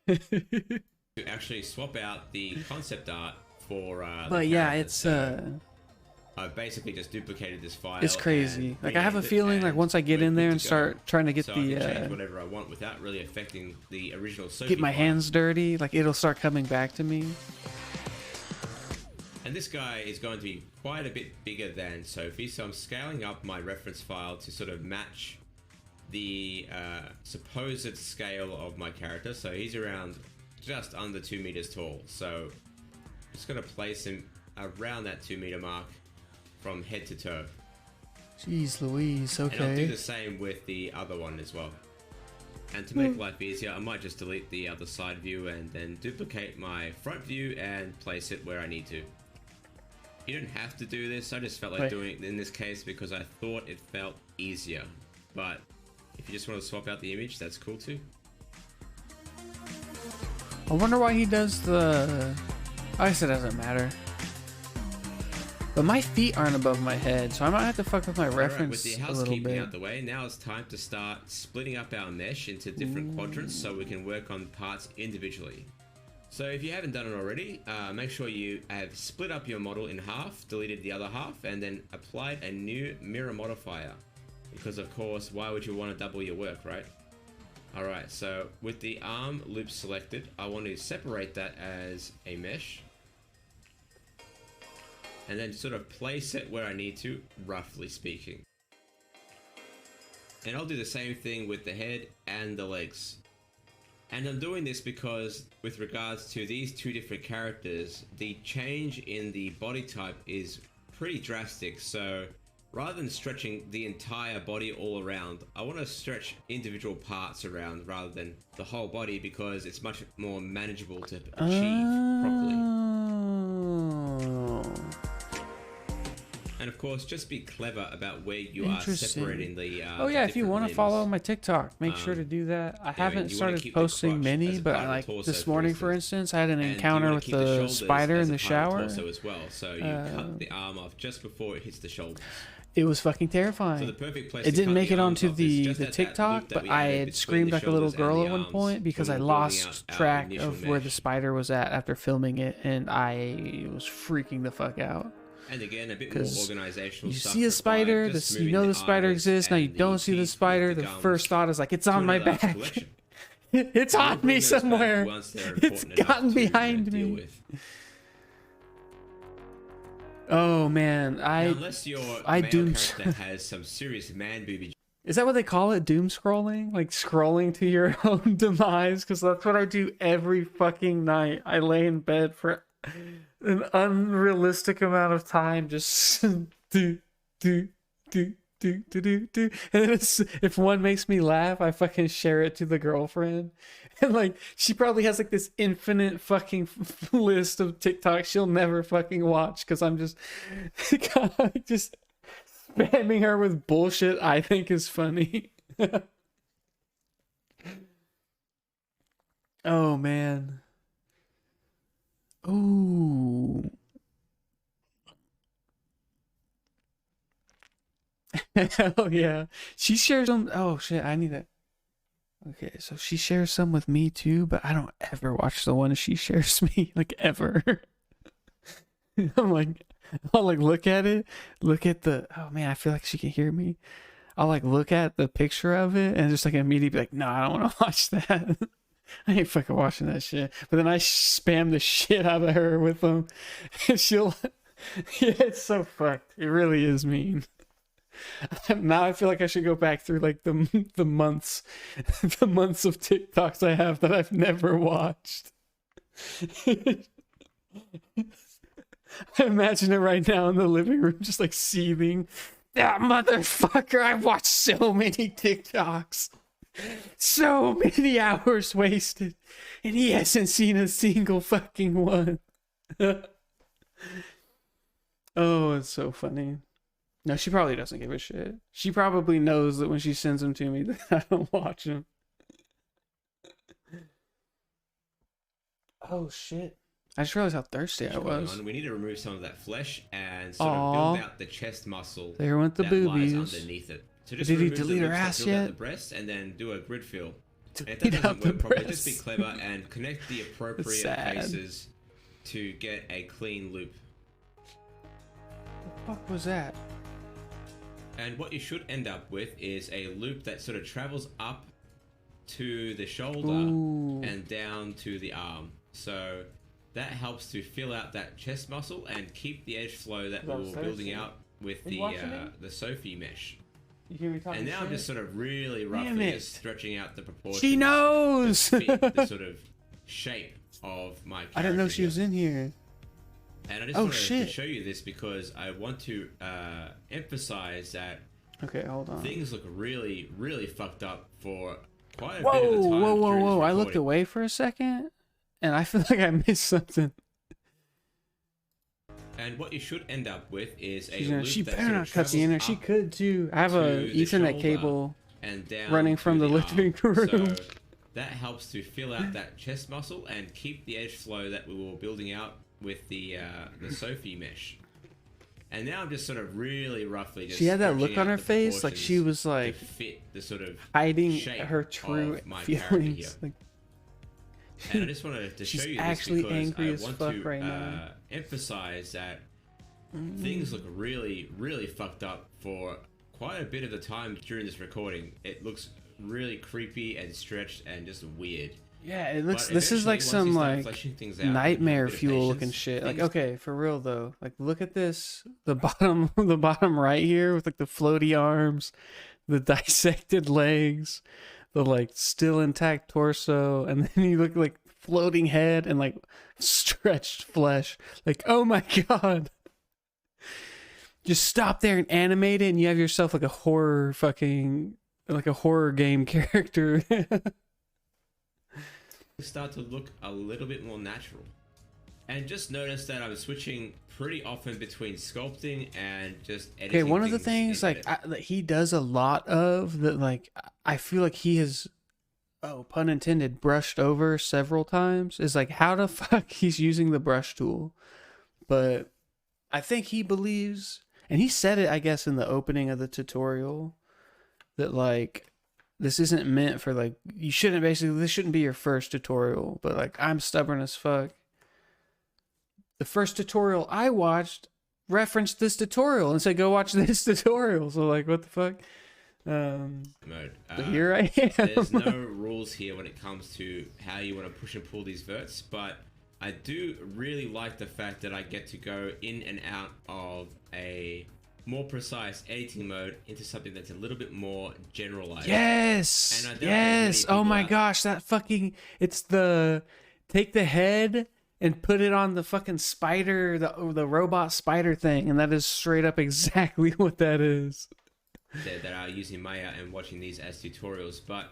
Speaker 1: To actually swap out the concept art for
Speaker 2: but yeah, it's
Speaker 1: I've basically just duplicated this file.
Speaker 2: It's crazy. Like, I have a feeling like once I get in there and start trying to get
Speaker 1: so
Speaker 2: the
Speaker 1: I can change whatever I want without really affecting the original Sophie
Speaker 2: get my
Speaker 1: file.
Speaker 2: hands dirty, like it'll start coming back to me.
Speaker 1: And this guy is going to be quite a bit bigger than Sophie, so I'm scaling up my reference file to sort of match the supposed scale of my character. So he's around just under 2 meters tall. So Just gonna place him around that 2 meter mark from head to toe.
Speaker 2: Jeez Louise, okay.
Speaker 1: And I'll do the same with the other one as well. And to make life easier, I might just delete the other side view and then duplicate my front view and place it where I need to. You don't have to do this, I just felt like doing it in this case because I thought it felt easier. But if you just want to swap out the image, that's cool too.
Speaker 2: I wonder why he does the... I guess it doesn't matter. But my feet aren't above my head, so I might have to fuck with my reference
Speaker 1: with the
Speaker 2: a little
Speaker 1: housekeeping
Speaker 2: bit.
Speaker 1: out the way, now it's time to start splitting up our mesh into different quadrants so we can work on parts individually. So if you haven't done it already, make sure you have split up your model in half, deleted the other half, and then applied a new mirror modifier. Because of course, why would you want to double your work, right? Alright, so with the arm loop selected, I want to separate that as a mesh. And then sort of place it where I need to, roughly speaking. And I'll do the same thing with the head and the legs. And I'm doing this because with regards to these two different characters, the change in the body type is pretty drastic. So rather than stretching the entire body all around, I want to stretch individual parts around rather than the whole body because it's much more manageable to achieve properly. And of course, just be clever about where you are separating the
Speaker 2: oh yeah, if you want to follow my TikTok, make sure to do that. I haven't started posting many, but like this morning, for instance, I had an encounter with the spider in the shower.
Speaker 1: As well. So you cut the arm off just before it hits the shoulders.
Speaker 2: It was fucking terrifying.
Speaker 1: So the perfect place
Speaker 2: it didn't make it onto the TikTok, but I had screamed like a little girl at one point because I lost track of where the spider was at after filming it, and I was freaking the fuck out.
Speaker 1: And again, a bit more organizational stuff.
Speaker 2: You see a spider, you know the spider exists, now you don't see the spider, the first thought is like, it's on my back. It's on me somewhere. It's gotten behind me. Oh man,
Speaker 1: unless your doom character has some serious man booby.
Speaker 2: Is that what they call it? Doom scrolling? Like scrolling to your own demise? Because that's what I do every fucking night. I lay in bed for an unrealistic amount of time, just do. And if one makes me laugh, I fucking share it to the girlfriend. And like, she probably has like this infinite fucking list of TikToks she'll never fucking watch because I'm just just spamming her with bullshit I think is funny. Oh man. Ooh. Hell yeah. She shares them. Oh shit, I need that. Okay, so she shares some with me too, but I don't ever watch the one she shares me, like ever. I'm like, I'll like look at it, look at the, oh man, I feel like she can hear me. I'll like look at the picture of it and just like immediately be like, no, I don't want to watch that. I ain't fucking watching that shit. But then I spam the shit out of her with them. And she'll, yeah, it's so fucked. It really is mean. Now I feel like I should go back through like the months of TikToks I have that I've never watched. I imagine it right now in the living room, just like seething. That motherfucker! I've watched so many TikToks, so many hours wasted, and he hasn't seen a single fucking one. Oh, it's so funny. No, she probably doesn't give a shit. She probably knows that when she sends them to me that I don't watch them. Oh shit. I just realized how thirsty I was.
Speaker 1: We need to remove some of that flesh and sort of build out the chest muscle
Speaker 2: there went the boobies.
Speaker 1: Lies underneath it. So just
Speaker 2: did he delete her ass yet?
Speaker 1: The breast and then do a grid fill. And if that doesn't work properly, just be clever and connect the appropriate faces to get a clean loop.
Speaker 2: What the fuck was that?
Speaker 1: And what you should end up with is a loop that sort of travels up to the shoulder and down to the arm. So that helps to fill out that chest muscle and keep the edge flow that we were building out with the Sophie mesh.
Speaker 2: You hear me talking
Speaker 1: and now
Speaker 2: shit?
Speaker 1: I'm just sort of really roughly just stretching out the proportions.
Speaker 2: She knows!
Speaker 1: To fit the sort of shape of my character.
Speaker 2: I didn't know she was in here.
Speaker 1: And I just wanted to show you this because I want to emphasize that
Speaker 2: hold on.
Speaker 1: Things look really, really fucked up for quite a bit of the time. Whoa.
Speaker 2: I looked away for a second and I feel like I missed something.
Speaker 1: And what you should end up with is a loop
Speaker 2: she
Speaker 1: that
Speaker 2: better not cut the internet. She could too. I have a Ethernet cable
Speaker 1: and down
Speaker 2: running from the living room.
Speaker 1: So that helps to fill out that chest muscle and keep the edge flow that we were building out with the Sophie mesh. And now I'm just sort of really roughly just.
Speaker 2: She had that look on her face, like she was like
Speaker 1: fit the sort of
Speaker 2: hiding her true feelings. Like,
Speaker 1: and I just wanted to show you this
Speaker 2: actually
Speaker 1: because
Speaker 2: angry
Speaker 1: I
Speaker 2: as
Speaker 1: want
Speaker 2: fuck
Speaker 1: to
Speaker 2: right now.
Speaker 1: emphasize that things look really, really fucked up for quite a bit of the time during this recording. It looks really creepy and stretched and just weird.
Speaker 2: Yeah, it looks. This is like some like nightmare fuel looking shit. Like, okay, for real though. Like, look at this. The bottom right here with like the floaty arms, the dissected legs, the like still intact torso, and then you look like floating head and like stretched flesh. Like, oh my god. Just stop there and animate it, and you have yourself like a horror game character.
Speaker 1: Start to look a little bit more natural. And just notice that I'm switching pretty often between sculpting and just editing.
Speaker 2: Okay, one of the things like that he does a lot of that, like I feel like he has, oh pun intended, brushed over several times, is like how the fuck he's using the brush tool. But I think he believes, and he said it I guess in the opening of the tutorial, that like this isn't meant for like, you shouldn't basically, this shouldn't be your first tutorial, but like I'm stubborn as fuck. The first tutorial I watched referenced this tutorial and said go watch this tutorial. So like what the fuck? Here I am.
Speaker 1: There's no rules here when it comes to how you want to push and pull these verts, but I do really like the fact that I get to go in and out of a more precise editing mode into something that's a little bit more generalized.
Speaker 2: Yes. Yes. Oh my gosh, that fucking, it's the take the head and put it on the fucking spider, the robot spider thing, and that is straight up exactly what that is.
Speaker 1: That are using Maya and watching these as tutorials, but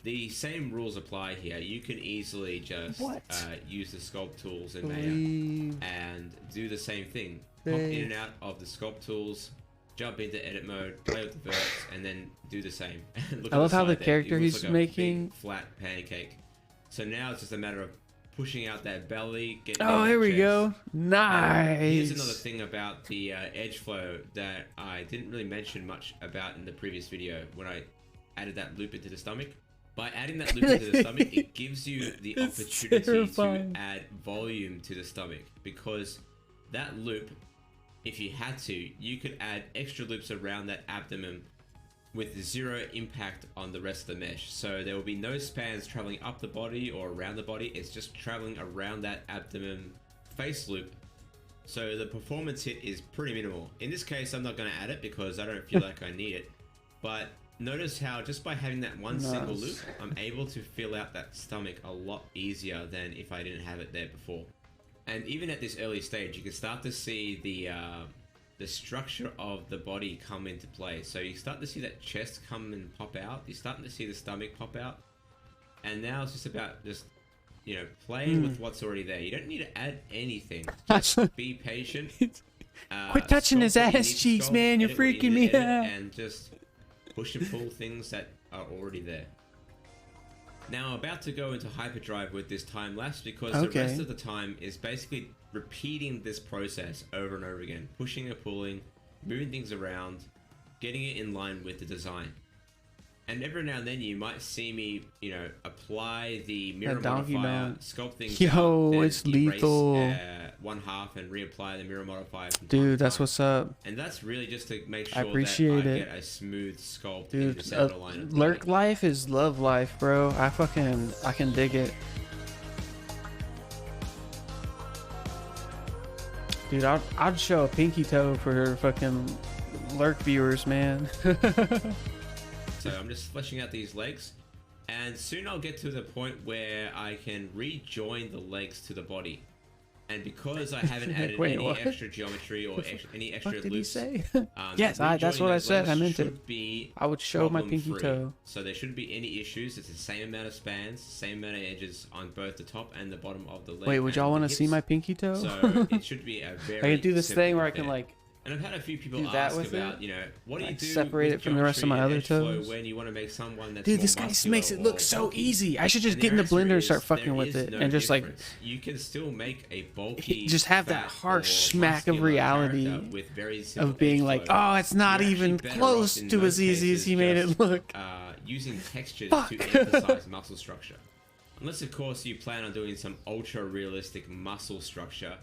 Speaker 1: the same rules apply here. You can easily just use the sculpt tools in Maya and do the same thing. Pop in and out of the sculpt tools, jump into edit mode, play with the verts, and then do the same.
Speaker 2: I love how the character he's making,
Speaker 1: big, flat pancake. So now it's just a matter of pushing out that belly.
Speaker 2: Oh, here we go. Nice.
Speaker 1: Here's another thing about the edge flow that I didn't really mention much about in the previous video when I added that loop into the stomach. By adding that loop into the stomach, it gives you the opportunity to add volume to the stomach, because that loop, if you had to, you could add extra loops around that abdomen with zero impact on the rest of the mesh. So there will be no spans traveling up the body or around the body. It's just traveling around that abdomen face loop. So the performance hit is pretty minimal. In this case, I'm not going to add it because I don't feel like I need it. But notice how just by having that one single loop, I'm able to fill out that stomach a lot easier than if I didn't have it there before. And even at this early stage, you can start to see the structure of the body come into play. So you start to see that chest come and pop out. You're starting to see the stomach pop out. And now it's just about just, you know, playing with what's already there. You don't need to add anything. Just be patient.
Speaker 2: Quit touching his ass cheeks, man. You're freaking me out.
Speaker 1: And just push and pull things that are already there. Now I'm about to go into hyperdrive with this time lapse because the rest of the time is basically repeating this process over and over again. Pushing and pulling, moving things around, getting it in line with the design. And every now and then you might see me, you know, apply the mirror modifier, sculpt things out,
Speaker 2: it's lethal.
Speaker 1: One half and reapply the mirror modifier.
Speaker 2: Dude, that's what's up.
Speaker 1: And that's really just to make sure that I get a smooth sculpt.
Speaker 2: Dude, lurk life is love life, bro. I can dig it. Dude, I'd show a pinky toe for fucking lurk viewers, man.
Speaker 1: So I'm just fleshing out these legs, and soon I'll get to the point where I can rejoin the legs to the body. And because I haven't added
Speaker 2: Wait,
Speaker 1: any
Speaker 2: what?
Speaker 1: extra geometry or any extra
Speaker 2: What did he
Speaker 1: loops,
Speaker 2: say? Yes, that's what I said. I meant it. I would show my pinky toe.
Speaker 1: So there shouldn't be any issues. It's the same amount of spans, same amount of edges on both the top and the bottom of the leg.
Speaker 2: Wait, would y'all want to see my pinky toe?
Speaker 1: So it should be a very.
Speaker 2: I can do this thing where I can like.
Speaker 1: And I've had a few people
Speaker 2: do that
Speaker 1: ask
Speaker 2: with
Speaker 1: about,
Speaker 2: it?
Speaker 1: you know, what do you do
Speaker 2: separate it from the rest of my other toes?
Speaker 1: When you want to make someone that's
Speaker 2: Dude, this guy makes it look so easy. I should just get in the blender and start fucking with it, and just like
Speaker 1: you can still make a bulky,
Speaker 2: just have that harsh smack of reality of being like, oh, it's not even close to as easy as he made it look.
Speaker 1: Using textures to emphasize muscle structure, unless of course you plan on doing some ultra realistic muscle structure.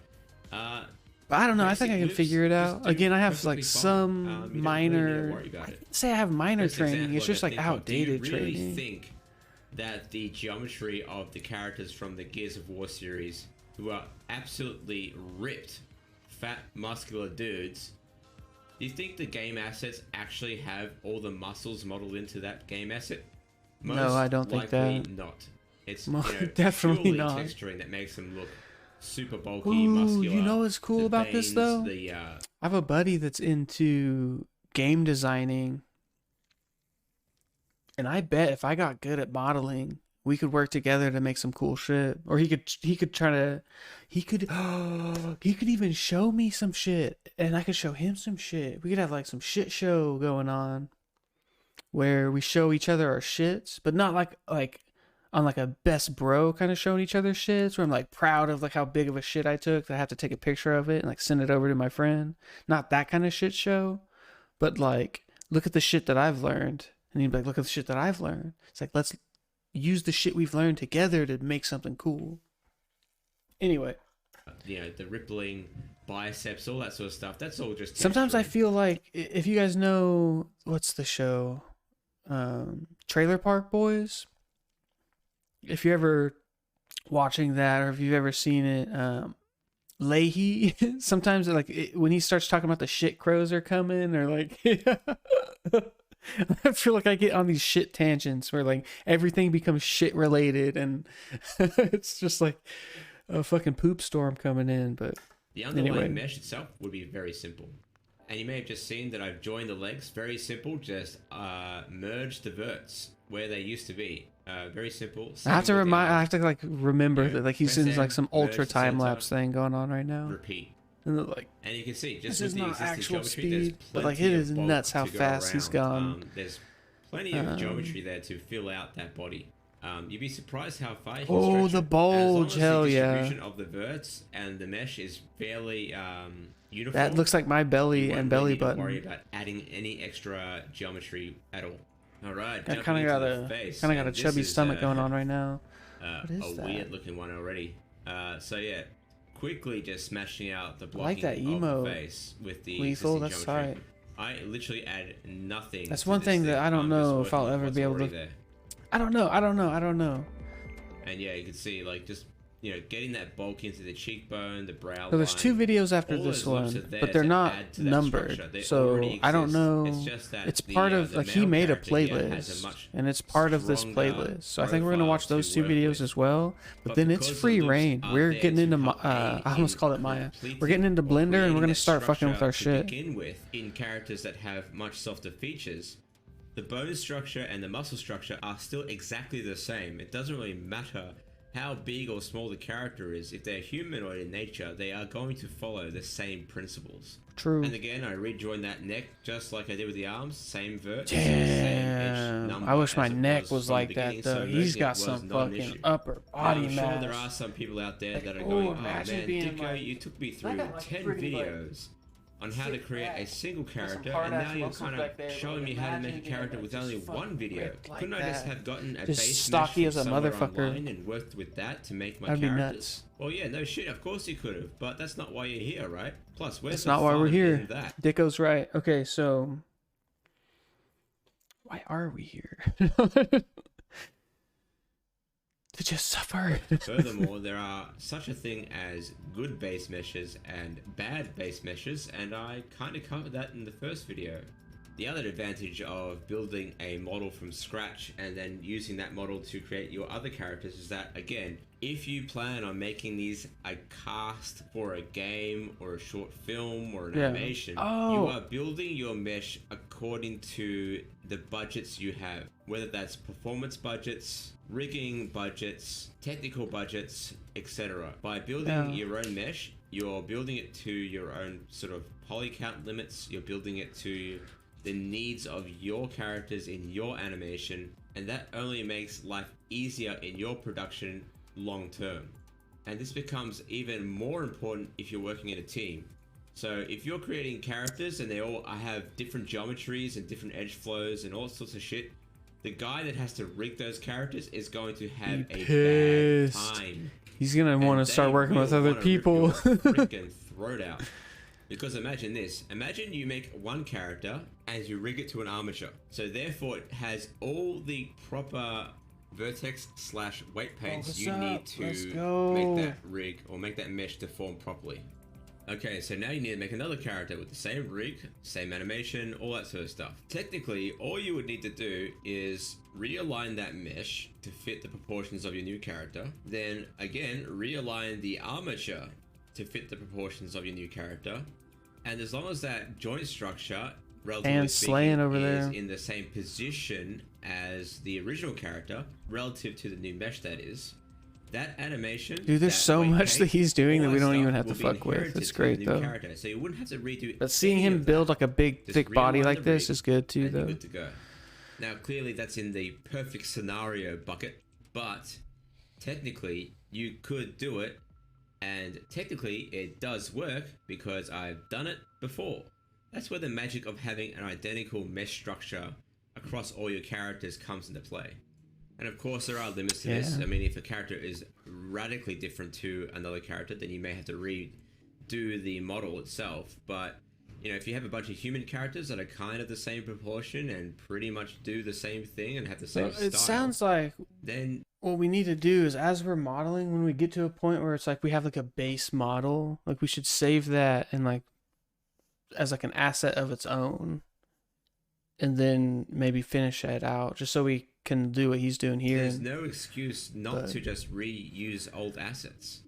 Speaker 2: But I don't know. I think I can figure it out. Again, I have like some minor. I say I have minor training. It's just like outdated training.
Speaker 1: Do you really think that the geometry of the characters from the Gears of War series, who are absolutely ripped, fat, muscular dudes, do you think the game assets actually have all the muscles modeled into that game asset?
Speaker 2: No, I don't think that.
Speaker 1: Not. It's
Speaker 2: definitely not.
Speaker 1: Texturing that makes them look super bulky,
Speaker 2: ooh,
Speaker 1: muscular.
Speaker 2: You know what's cool about this though? I have a buddy that's into game designing, and I bet if I got good at modeling, we could work together to make some cool shit. Or he could even show me some shit, and I could show him some shit. We could have like some shit show going on, where we show each other our shits, but not like on like a best bro kind of showing each other shits, where I'm like proud of like how big of a shit I took that I have to take a picture of it and like send it over to my friend. Not that kind of shit show, but like, look at the shit that I've learned. And he'd be like, look at the shit that I've learned. It's like, let's use the shit we've learned together to make something cool. Anyway.
Speaker 1: You know, the rippling biceps, all that sort of stuff. That's all just
Speaker 2: sometimes I feel like, if you guys know, what's the show? Trailer Park Boys. If you're ever watching that, or if you've ever seen it, Leahy, sometimes like when he starts talking about the shit crows are coming, or like, I feel like I get on these shit tangents where like everything becomes shit related, and it's just like a fucking poop storm coming in. But
Speaker 1: the underlying mesh itself would be very simple. And you may have just seen that I've joined the legs. Very simple. Just merge the verts where they used to be. Very simple.
Speaker 2: I have to like remember that like he's in like some ultra time lapse thing going on right now.
Speaker 1: Repeat.
Speaker 2: And like,
Speaker 1: you can see just
Speaker 2: this
Speaker 1: with
Speaker 2: is
Speaker 1: the
Speaker 2: not
Speaker 1: existing
Speaker 2: actual
Speaker 1: geometry,
Speaker 2: speed, but like it is nuts how fast he's gone.
Speaker 1: There's plenty of geometry there to fill out that body. You'd be surprised how far you can
Speaker 2: stretch
Speaker 1: the
Speaker 2: it. Bulge, hell yeah.
Speaker 1: The distribution of the verts and the mesh is fairly uniform.
Speaker 2: That looks like my belly and belly button.
Speaker 1: Don't worry about adding any extra geometry at all. All right,
Speaker 2: I kind of got a chubby stomach going on right now. What is that?
Speaker 1: Weird looking one already. So yeah, quickly just smashing out the blocking
Speaker 2: I like that emo
Speaker 1: of the face with the
Speaker 2: lethal. That's
Speaker 1: geometry. I literally add nothing.
Speaker 2: That's one thing that I don't know if I'll ever be able to. I don't know.
Speaker 1: And yeah, you can see like just, you know, getting that bulk into the cheekbone, the brow.
Speaker 2: So there's two videos after this one, but they're not numbered. So I don't know. It's part of like he made a playlist, and it's part of this playlist. So I think we're gonna watch those two videos as well. But then it's free reign. We're getting into I almost called it Maya. We're getting into Blender, and we're gonna start fucking with our shit.
Speaker 1: Begin with, in characters that have much softer features, the bone structure and the muscle structure are still exactly the same. It doesn't really matter how big or small the character is. If they're humanoid in nature, they are going to follow the same principles.
Speaker 2: True.
Speaker 1: And again, I rejoined that neck just like I did with the arms. Same vert.
Speaker 2: Damn.
Speaker 1: Same edge number.
Speaker 2: I wish my neck was like that though.
Speaker 1: So
Speaker 2: he's got some fucking upper body mass.
Speaker 1: I'm sure there are some people out there that are going, oh man, Dikko, you took me through 10 videos on how to create a single character, and now you're kind of showing me how to make a character with only one video. Couldn't I just have gotten a base
Speaker 2: stocky as a
Speaker 1: motherfucker and worked with that to make my characters?
Speaker 2: Nuts.
Speaker 1: Well, yeah, no shit. Of course you could have, but that's not why you're here, right? Plus, where's
Speaker 2: that's not why we're here. Dikko's right. Okay, so why are we here? To just suffer.
Speaker 1: Furthermore, there are such a thing as good base meshes and bad base meshes, and I kind of covered that in the first video. The other advantage of building a model from scratch and then using that model to create your other characters is that, again, if you plan on making these a cast for a game or a short film or an animation, you are building your mesh according to the budgets you have, whether that's performance budgets, rigging budgets, technical budgets, etc. By building your own mesh, you're building it to your own sort of poly count limits, you're building it to the needs of your characters in your animation, and that only makes life easier in your production long term. And this becomes even more important if you're working in a team. So if you're creating characters and they all have different geometries and different edge flows and all sorts of shit, the guy that has to rig those characters is going to have a bad time.
Speaker 2: He's gonna want to start working with other people.
Speaker 1: Freaking throat out. Because imagine this. Imagine you make one character and you rig it to an armature. So therefore it has all the proper vertex / weight paints you need to make that rig or make that mesh to form properly. Okay, so now you need to make another character with the same rig, same animation, all that sort of stuff. Technically, all you would need to do is realign that mesh to fit the proportions of your new character. Then again, realign the armature to fit the proportions of your new character, and as long as that joint structure, relatively speaking, is in the same position as the original character, relative to the new mesh that is, that animation...
Speaker 2: Dude, there's so much that he's doing that we don't even have to fuck with. It's great, though.
Speaker 1: So you wouldn't have to redo.
Speaker 2: But seeing him build like a big, thick body like this is good, too, though.
Speaker 1: Good to go. Now, clearly, that's in the perfect scenario bucket, but technically, you could do it. And technically, it does work because I've done it before. That's where the magic of having an identical mesh structure across all your characters comes into play. And of course, there are limits to this. I mean, if a character is radically different to another character, then you may have to redo the model itself. But, you know, if you have a bunch of human characters that are kind of the same proportion and pretty much do the same thing and have the same style...
Speaker 2: It sounds like...
Speaker 1: Then...
Speaker 2: What we need to do is, as we're modeling, when we get to a point where it's like we have like a base model, like we should save that and like as like an asset of its own, and then maybe finish it out just so we can do what he's doing here.
Speaker 1: There's no excuse not to just reuse old assets.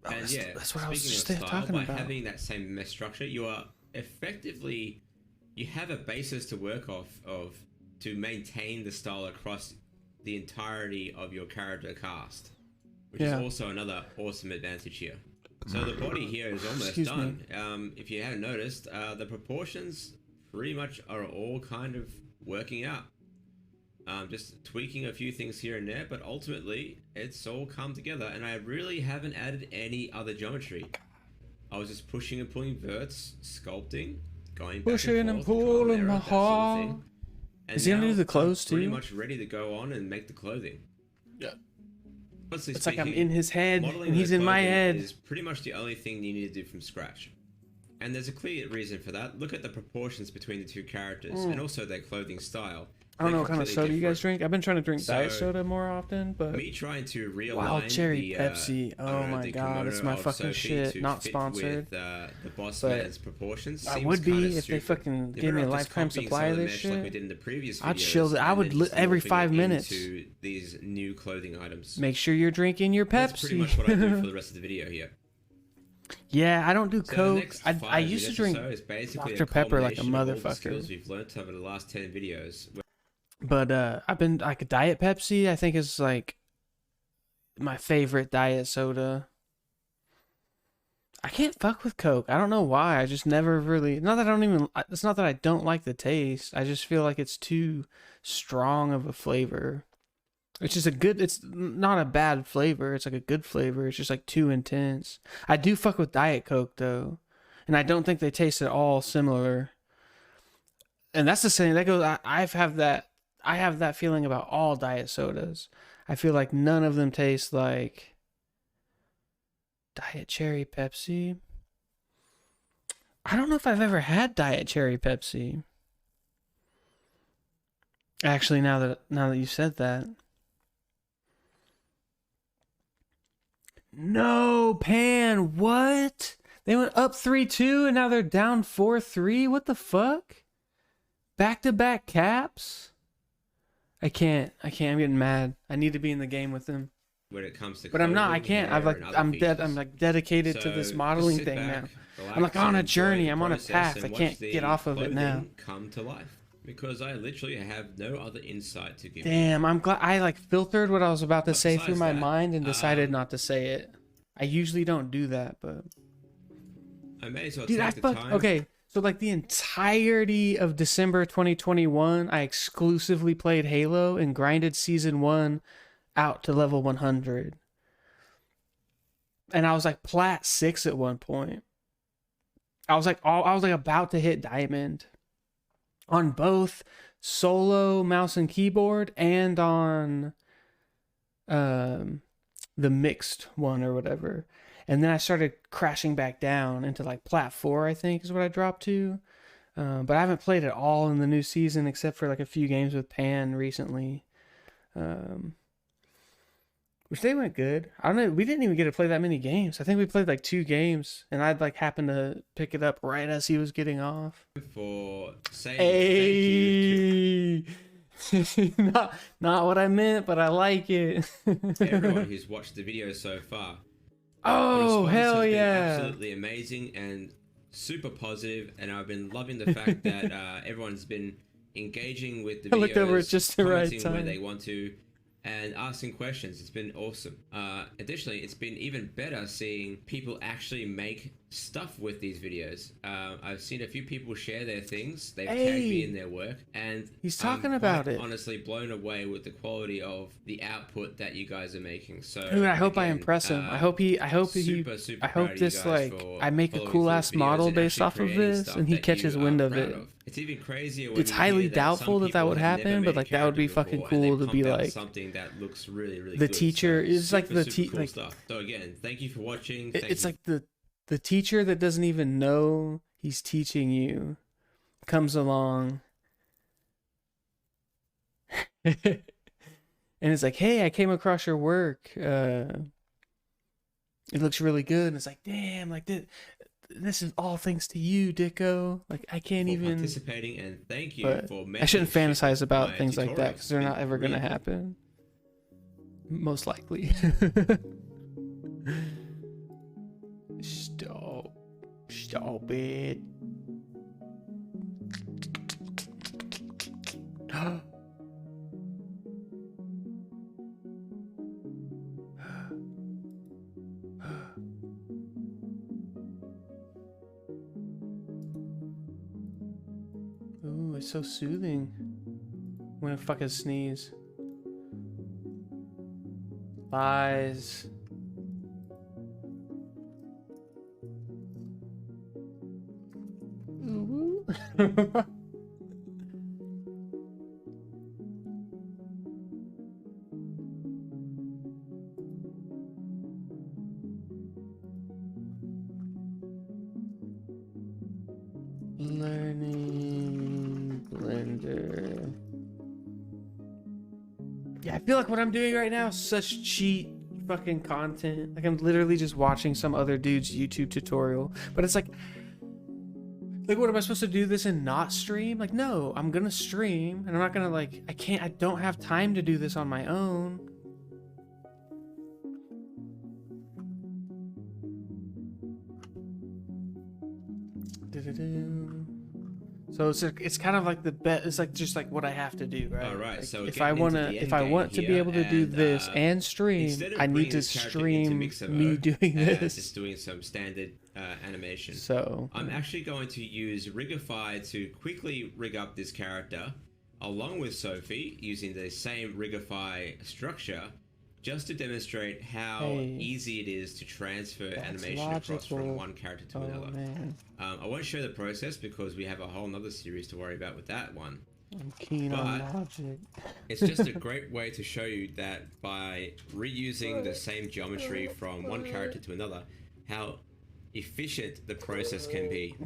Speaker 1: And
Speaker 2: that's what I was just talking about.
Speaker 1: By having that same mesh structure, you are effectively, you have a basis to work off of to maintain the style across the entirety of your character cast, which is also another awesome advantage here. So the body here is almost done. If you haven't noticed, the proportions pretty much are all kind of working out. Just tweaking a few things here and there, but ultimately it's all come together, and I really haven't added any other geometry. I was just pushing and pulling verts, sculpting, going back and pulling my heart.
Speaker 2: Is he gonna do the clothes too?
Speaker 1: Pretty much ready to go on and make the clothing.
Speaker 2: Yeah. It's like I'm in his head and he's in my head.
Speaker 1: Is pretty much the only thing you need to do from scratch. And there's a clear reason for that. Look at the proportions between the two characters and also their clothing style.
Speaker 2: I don't know what kind of soda you guys drink. I've been trying to drink diet soda more often, but
Speaker 1: me trying to realign
Speaker 2: wild cherry Pepsi. Oh my god, it's my fucking shit. Not sponsored.
Speaker 1: The boss man's proportions.
Speaker 2: I would be if they fucking gave me a lifetime supply of this shit.
Speaker 1: Like we did in the previous videos,
Speaker 2: I'd chill. I would every 5 minutes.
Speaker 1: To these new clothing items.
Speaker 2: Make sure you're drinking your Pepsi.
Speaker 1: That's pretty much what I do for the rest of the video here.
Speaker 2: Yeah, I don't do Coke. I used to drink Dr. Pepper like a motherfucker.
Speaker 1: Skills we've learned over the last 10 videos.
Speaker 2: But I've been like a Diet Pepsi. I think is like my favorite diet soda. I can't fuck with Coke. I don't know why. I just never really. Not that I don't even. It's not that I don't like the taste. I just feel like it's too strong of a flavor. It's just a good. It's not a bad flavor. It's like a good flavor. It's just like too intense. I do fuck with Diet Coke though, and I don't think they taste at all similar. And that's the same. That goes. I have that feeling about all diet sodas. I feel like none of them taste like Diet Cherry Pepsi. I don't know if I've ever had Diet Cherry Pepsi. Actually, now that you said that. No, Pan, what? They went up 3-2 and now they're down 4-3? What the fuck? back-to-back caps? I can't. I'm getting mad. I need to be in the game with him.
Speaker 1: When it comes to
Speaker 2: but I'm not. I can't. I'm dedicated to this modeling thing
Speaker 1: back,
Speaker 2: now. I'm like on a journey. I'm on a path. I can't get off of it now.
Speaker 1: Come to life because I literally have no other insight to give.
Speaker 2: Damn, I'm glad I like filtered what I was about to say through my mind and decided not to say it. I usually don't do that, but
Speaker 1: I may as well take the time.
Speaker 2: Okay, so like the entirety of December 2021, I exclusively played Halo and grinded season 1 out to level 100. And I was like plat 6 at one point. I was like about to hit diamond on both solo mouse and keyboard and on the mixed one or whatever. And then I started crashing back down into like plat 4, I think is what I dropped to. But I haven't played it all in the new season except for like a few games with Pan recently. Which they went good. I don't know. We didn't even get to play that many games. I think we played like 2 games, and I'd like happened to pick it up right as he was getting off.
Speaker 1: For saying
Speaker 2: thank you. not what I meant, but I like it.
Speaker 1: Everyone who's watched the video so far.
Speaker 2: Oh hell yeah!
Speaker 1: Absolutely amazing and super positive, and I've been loving the fact that everyone's been engaging with the videos. I looked over at just the right time where they want to. And asking questions. It's been awesome. Additionally, it's been even better seeing people actually make stuff with these videos. I've seen a few people share their things. They've tagged me in their work, and
Speaker 2: he's talking about it.
Speaker 1: Honestly, blown away with the quality of the output that you guys are making. So,
Speaker 2: dude, I hope I impress him. I hope this like I make a cool ass model based off of this, and he catches wind of it.
Speaker 1: It's even crazier.
Speaker 2: It's highly doubtful that would happen, but like that would be fucking cool to be like
Speaker 1: something that looks really
Speaker 2: the teacher is like the
Speaker 1: cool stuff. So again, thank you for watching.
Speaker 2: It's like the teacher that doesn't even know he's teaching you comes along and it's like, hey, I came across your work. It looks really good. And it's like, damn, like this is all thanks to you, Dikko. Like I can't even
Speaker 1: participating, and thank you for.
Speaker 2: I shouldn't fantasize about things like that because they're not ever gonna happen. Most likely. Stop it. Ooh, it's so soothing when I fucking sneeze. Lies. Learning Blender. Yeah, I feel like what I'm doing right now is such cheat fucking content. Like I'm literally just watching some other dude's YouTube tutorial. But it's like what am I supposed to do this and not stream? Like, no, I'm gonna stream and I'm not gonna like, I don't have time to do this on my own. So it's kind of like the bet. It's like just like what I have to do, right?
Speaker 1: All right.
Speaker 2: Like
Speaker 1: So
Speaker 2: if I want to be able to do this and stream, I need to stream me doing this.
Speaker 1: Just doing some standard animation.
Speaker 2: So
Speaker 1: I'm actually going to use Rigify to quickly rig up this character, along with Sophie, using the same Rigify structure, just to demonstrate how easy it is to transfer animation across from one character to another. I won't show the process because we have a whole nother series to worry about with that one.
Speaker 2: I'm keen on logic.
Speaker 1: It's just a great way to show you that by reusing the same geometry from one character to another, how efficient the process can be.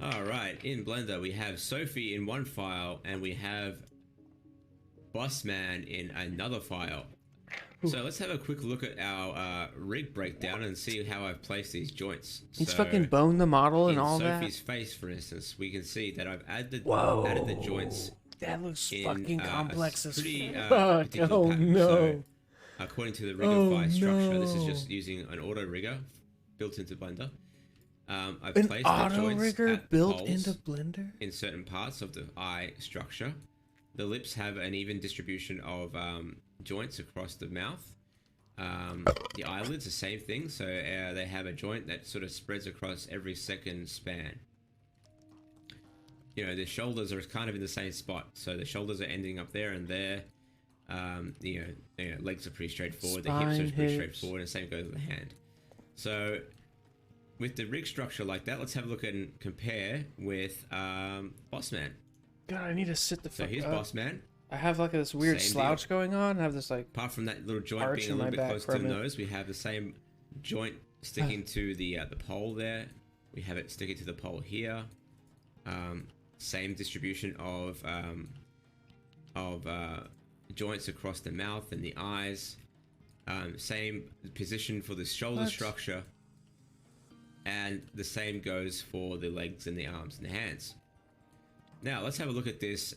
Speaker 1: Alright, in Blender we have Sophie in one file and we have Bossman in another file. So let's have a quick look at our rig breakdown and see how I've placed these joints.
Speaker 2: He's
Speaker 1: so
Speaker 2: fucking boned the model and all that.
Speaker 1: Sophie's face, for instance, we can see that I've added the joints.
Speaker 2: That looks
Speaker 1: in,
Speaker 2: fucking complex as
Speaker 1: pretty,
Speaker 2: fuck. Oh
Speaker 1: pattern.
Speaker 2: no.
Speaker 1: So, according to the Rigify structure, this is just using an auto rigger built into Blender. I've
Speaker 2: An
Speaker 1: placed the
Speaker 2: auto
Speaker 1: joints
Speaker 2: rigger
Speaker 1: at the
Speaker 2: built
Speaker 1: poles
Speaker 2: into Blender?
Speaker 1: in certain parts of the eye structure. The lips have an even distribution of joints across the mouth. The eyelids, the same thing. So they have a joint that sort of spreads across every second span. You know, the shoulders are kind of in the same spot. So the shoulders are ending up there and there. You know, legs are pretty straightforward. The hips are pretty straightforward. And the same goes with the hand. So with the rig structure like that, let's have a look and compare with Bossman.
Speaker 2: God, I need to sit the fuck
Speaker 1: So here's
Speaker 2: up.
Speaker 1: Bossman.
Speaker 2: I have like this weird
Speaker 1: Same
Speaker 2: slouch going on. I have this like
Speaker 1: apart from that little joint
Speaker 2: arch
Speaker 1: being a
Speaker 2: in
Speaker 1: little
Speaker 2: my
Speaker 1: bit
Speaker 2: back
Speaker 1: close to the
Speaker 2: from it.
Speaker 1: nose, we have the same joint sticking to the pole there. We have it sticking to the pole here. Same distribution of joints across the mouth and the eyes. Same position for the shoulder structure. And the same goes for the legs and the arms and the hands. Now let's have a look at this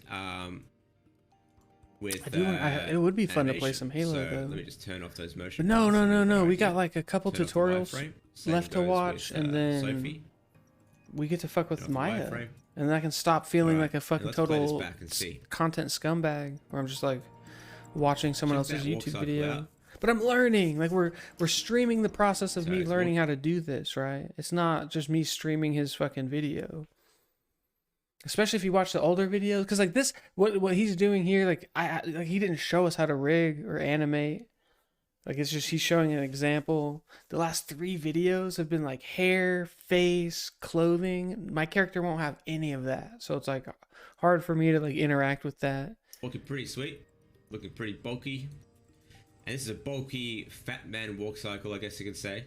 Speaker 1: with
Speaker 2: it would be fun to play
Speaker 1: animation.
Speaker 2: some Halo
Speaker 1: So
Speaker 2: though.
Speaker 1: let me just turn off those motion.
Speaker 2: But no,
Speaker 1: blurs and
Speaker 2: no.
Speaker 1: go
Speaker 2: We
Speaker 1: right
Speaker 2: got
Speaker 1: here.
Speaker 2: like a couple
Speaker 1: Turn off the
Speaker 2: tutorials
Speaker 1: wireframe. Same
Speaker 2: left to
Speaker 1: goes
Speaker 2: watch,
Speaker 1: with,
Speaker 2: and then
Speaker 1: Sophie.
Speaker 2: we get to fuck with
Speaker 1: Turn off the
Speaker 2: Maya,
Speaker 1: wireframe.
Speaker 2: and then I can stop feeling
Speaker 1: Alright,
Speaker 2: like a fucking
Speaker 1: let's play this
Speaker 2: total
Speaker 1: back and see.
Speaker 2: content scumbag, where I'm just like watching someone
Speaker 1: Check
Speaker 2: else's
Speaker 1: that walk
Speaker 2: YouTube
Speaker 1: cycle
Speaker 2: video.
Speaker 1: out.
Speaker 2: But I'm learning. Like we're streaming the process of
Speaker 1: So
Speaker 2: me
Speaker 1: it's
Speaker 2: learning how to do this, right? It's not just me streaming his fucking video. Especially if you watch the older videos, because like this, what he's doing here, like like he didn't show us how to rig or animate. Like it's just he's showing an example. The last 3 videos have been like hair, face, clothing. My character won't have any of that, so it's like hard for me to like interact with that.
Speaker 1: Looking pretty sweet, looking pretty bulky, and this is a bulky fat man walk cycle, I guess you could say.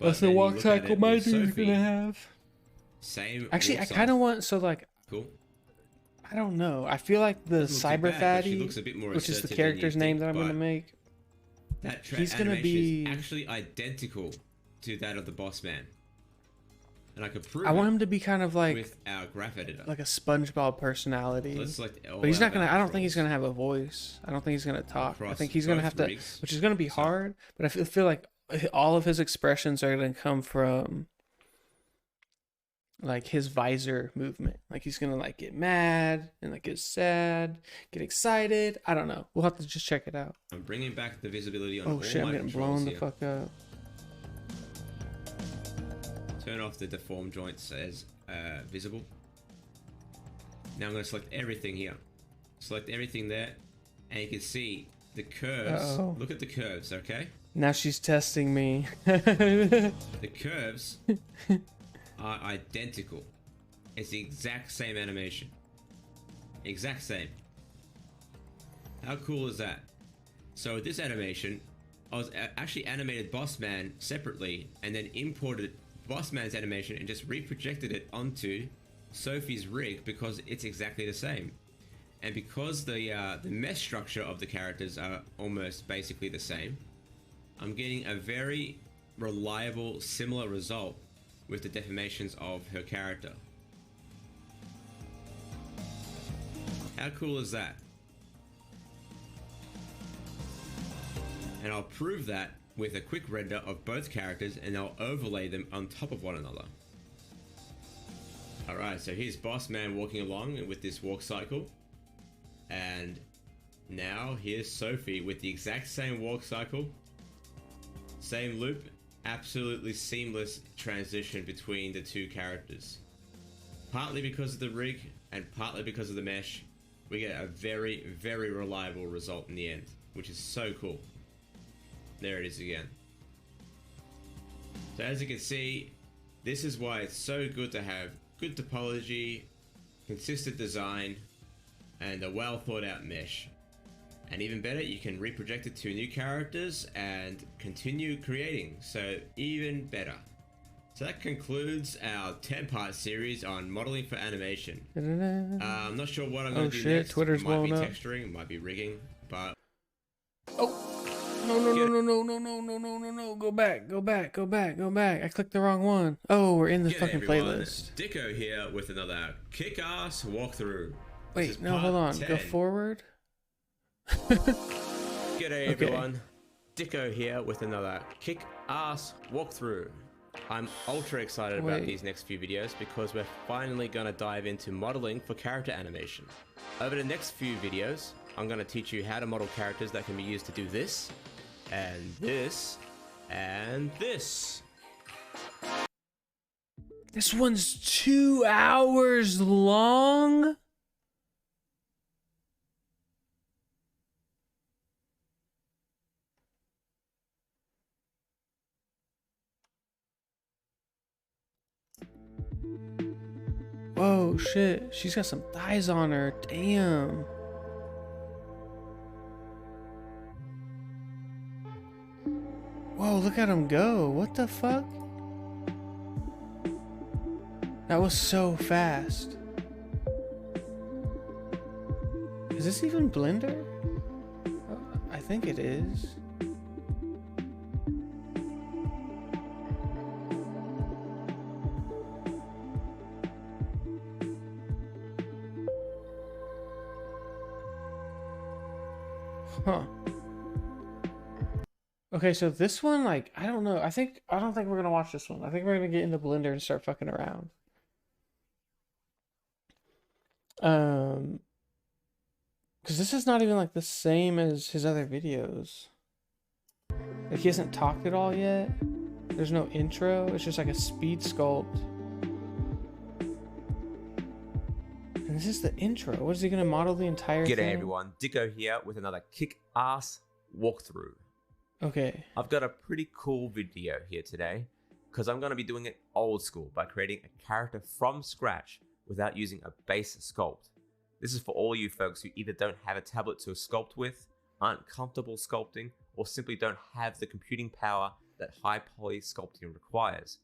Speaker 1: But
Speaker 2: That's the
Speaker 1: then you
Speaker 2: walk
Speaker 1: look at
Speaker 2: cycle
Speaker 1: it
Speaker 2: my
Speaker 1: with
Speaker 2: dude's
Speaker 1: Sophie,
Speaker 2: gonna have.
Speaker 1: Same.
Speaker 2: Actually, I
Speaker 1: walk
Speaker 2: kind of
Speaker 1: cycle.
Speaker 2: want
Speaker 1: Cool.
Speaker 2: I don't know. I feel like the
Speaker 1: Doesn't look too
Speaker 2: cyber
Speaker 1: bad, but she
Speaker 2: fatty,
Speaker 1: looks a bit more
Speaker 2: which is the
Speaker 1: assertive than
Speaker 2: character's
Speaker 1: you'd
Speaker 2: name
Speaker 1: think,
Speaker 2: that I'm gonna
Speaker 1: but
Speaker 2: make.
Speaker 1: That
Speaker 2: He's gonna
Speaker 1: animation
Speaker 2: be-
Speaker 1: is actually identical to that of the boss man, and I could prove
Speaker 2: I want
Speaker 1: it
Speaker 2: him to be kind of like
Speaker 1: with our graph editor.
Speaker 2: a SpongeBob personality.
Speaker 1: Let's select all
Speaker 2: But he's
Speaker 1: our
Speaker 2: not gonna. I don't think he's
Speaker 1: controls.
Speaker 2: gonna have a voice. I don't think he's gonna talk. I
Speaker 1: Across
Speaker 2: think he's gonna
Speaker 1: both
Speaker 2: have to,
Speaker 1: rigs.
Speaker 2: which is gonna be
Speaker 1: So-
Speaker 2: hard. But I feel like all of his expressions are gonna come from like his visor movement. Like he's gonna like get mad and like get sad, get excited. I don't know. We'll have to just check it out.
Speaker 1: I'm bringing back the visibility on
Speaker 2: Oh
Speaker 1: all
Speaker 2: shit! I'm
Speaker 1: my
Speaker 2: getting
Speaker 1: controls
Speaker 2: blown the
Speaker 1: here.
Speaker 2: fuck up.
Speaker 1: Turn off the deformed joints as visible. Now I'm going to select everything here. Select everything there, and you can see the curves.
Speaker 2: Uh-oh.
Speaker 1: Look at the curves, okay?
Speaker 2: Now she's testing me.
Speaker 1: The curves are identical. It's the exact same animation. Exact same. How cool is that? So with this animation, I was actually animated Bossman separately and then imported Bossman's animation and just reprojected it onto Sophie's rig because it's exactly the same. And because the mesh structure of the characters are almost basically the same, I'm getting a very reliable, similar result with the deformations of her character. How cool is that? And I'll prove that with a quick render of both characters, and I'll overlay them on top of one another. Alright, so here's Boss Man walking along with this walk cycle. And now here's Sophie with the exact same walk cycle. Same loop. Absolutely seamless transition between the two characters. Partly because of the rig and partly because of the mesh, we get a very, very reliable result in the end, which is so cool. There it is again. So as you can see, this is why it's so good to have good topology, consistent design, and a well thought out mesh. And even better, you can reproject it to new characters and continue creating, so even better. So that concludes our 10-part series on modeling for animation. I'm not sure what I'm going to do
Speaker 2: shit,
Speaker 1: next.
Speaker 2: Twitter's
Speaker 1: It might be
Speaker 2: blowing up.
Speaker 1: texturing, it might be rigging, but
Speaker 2: no. Go back. I clicked the wrong one. Oh, we're in the fucking playlist.
Speaker 1: Dikko here with another kick-ass walkthrough.
Speaker 2: Wait, no, hold on.
Speaker 1: 10.
Speaker 2: Go forward.
Speaker 1: G'day everyone. Dikko here with another kick-ass walkthrough. I'm ultra excited about these next few videos because we're finally going to dive into modeling for character animation. Over the next few videos, I'm going to teach you how to model characters that can be used to do this, and this, and this.
Speaker 2: This one's 2 hours long? Whoa, shit. She's got some thighs on her. Damn. Whoa, look at him go. What the fuck? That was so fast. Is this even Blender? I think it is. Huh. Okay, so this one, like, I don't know. I don't think we're gonna watch this one. I think we're gonna get into Blender and start fucking around. Because this is not even like the same as his other videos. Like, he hasn't talked at all yet. There's no intro. It's just like a speed sculpt. And this is the intro. What is he gonna model the entire thing?
Speaker 1: G'day everyone, Dikko here with another kick-ass walkthrough.
Speaker 2: Okay.
Speaker 1: I've got a pretty cool video here today because I'm going to be doing it old school by creating a character from scratch without using a base sculpt. This is for all you folks who either don't have a tablet to sculpt with, aren't comfortable sculpting, or simply don't have the computing power that high poly sculpting requires.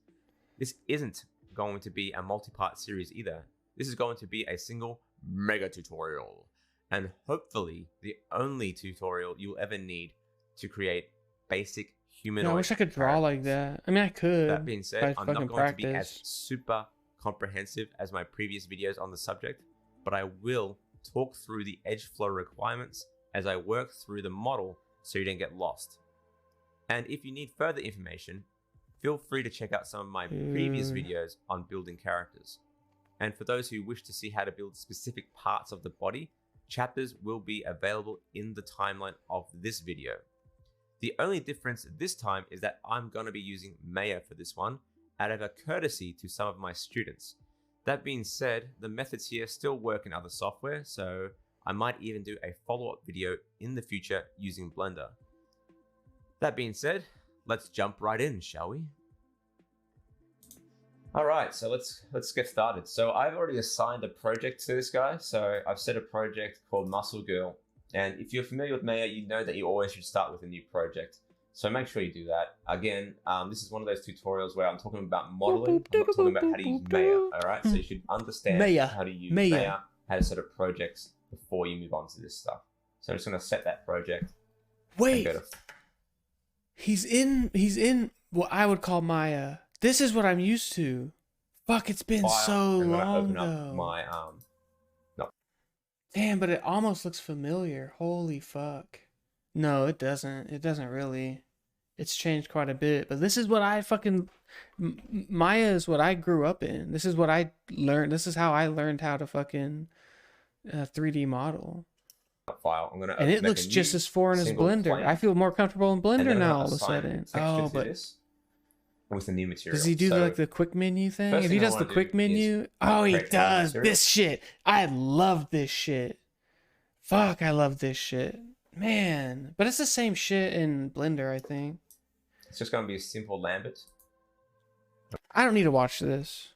Speaker 1: This isn't going to be a multi-part series either. This is going to be a single mega tutorial, and hopefully the only tutorial you'll ever need to create basic humanoid.
Speaker 2: Yeah, I wish I could draw like that. I mean, I could.
Speaker 1: That being said, I'm not going to be as super comprehensive as my previous videos on the subject, but I will talk through the edge flow requirements as I work through the model so you don't get lost. And if you need further information, feel free to check out some of my previous videos on building characters. And for those who wish to see how to build specific parts of the body, chapters will be available in the timeline of this video. The only difference this time is that I'm going to be using Maya for this one, out of a courtesy to some of my students. That being said, the methods here still work in other software, so I might even do a follow-up video in the future using Blender. That being said, let's jump right in, shall we? Alright, so let's get started. So I've already assigned a project to this guy, so I've set a project called Muscle Girl. And if you're familiar with Maya, you know that you always should start with a new project. So make sure you do that. Again, this is one of those tutorials where I'm talking about modeling. I'm not talking about how to use Maya, alright? So you should understand how to use Maya, how to set up projects before you move on to this stuff. So I'm just going to set that project.
Speaker 2: Wait, he's in what I would call Maya. This is what I'm used to. Fuck, it's been so long though. Damn, but it almost looks familiar. Holy fuck. No, it doesn't. It doesn't really. It's changed quite a bit. But this is what I fucking... Maya is what I grew up in. This is what I learned. This is how I learned how to fucking 3D model.
Speaker 1: File. I'm gonna
Speaker 2: and it looks just as foreign as Blender. Plane. I feel more comfortable in Blender now all of a sudden. Oh, but...
Speaker 1: with the new material.
Speaker 2: Does he do like the quick menu thing? If he does the quick menu, oh, he does this shit. I love this shit. Fuck, I love this shit, man. But it's the same shit in Blender, I think.
Speaker 1: It's just gonna be a simple Lambert.
Speaker 2: I don't need to watch this.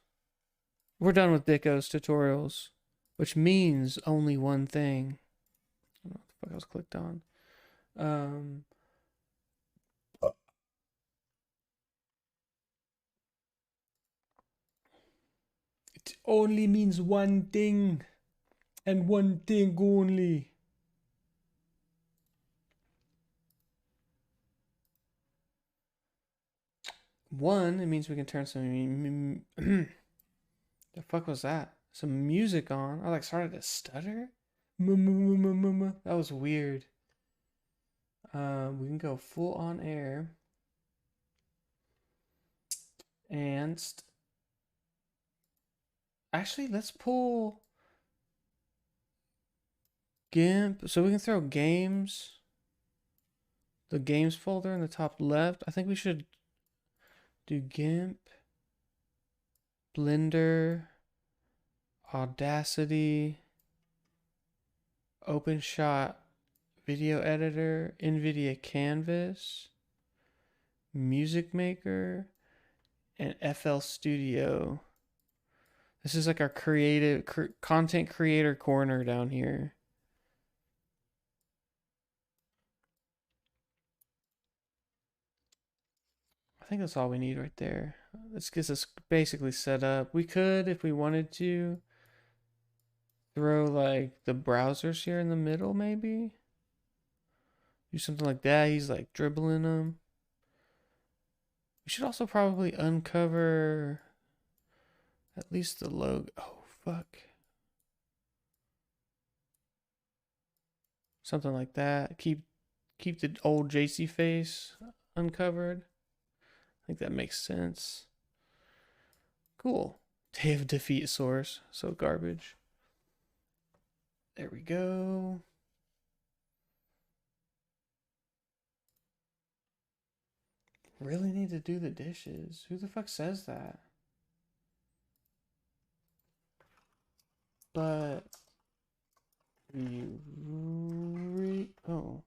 Speaker 2: We're done with Dikko's tutorials, which means only one thing. I don't know what the fuck I was clicked on. It only means one thing, and one thing only. One, it means we can turn some. The fuck was that? Some music on. I like started to stutter. That was weird. We can go full on air. And actually, let's pull GIMP. So we can throw games. The games folder in the top left. I think we should do GIMP, Blender, Audacity, OpenShot Video Editor, NVIDIA Canvas, Music Maker, and FL Studio. This is like our creative content creator corner down here. I think that's all we need right there. This gets us basically set up. We could, if we wanted to, throw like the browsers here in the middle, maybe. Do something like that. He's like dribbling them. We should also probably uncover at least the logo. Oh, fuck. Something like that. Keep the old JC face uncovered. I think that makes sense. Cool. Day of Defeat source. So garbage. There we go. Really need to do the dishes. Who the fuck says that? But oh.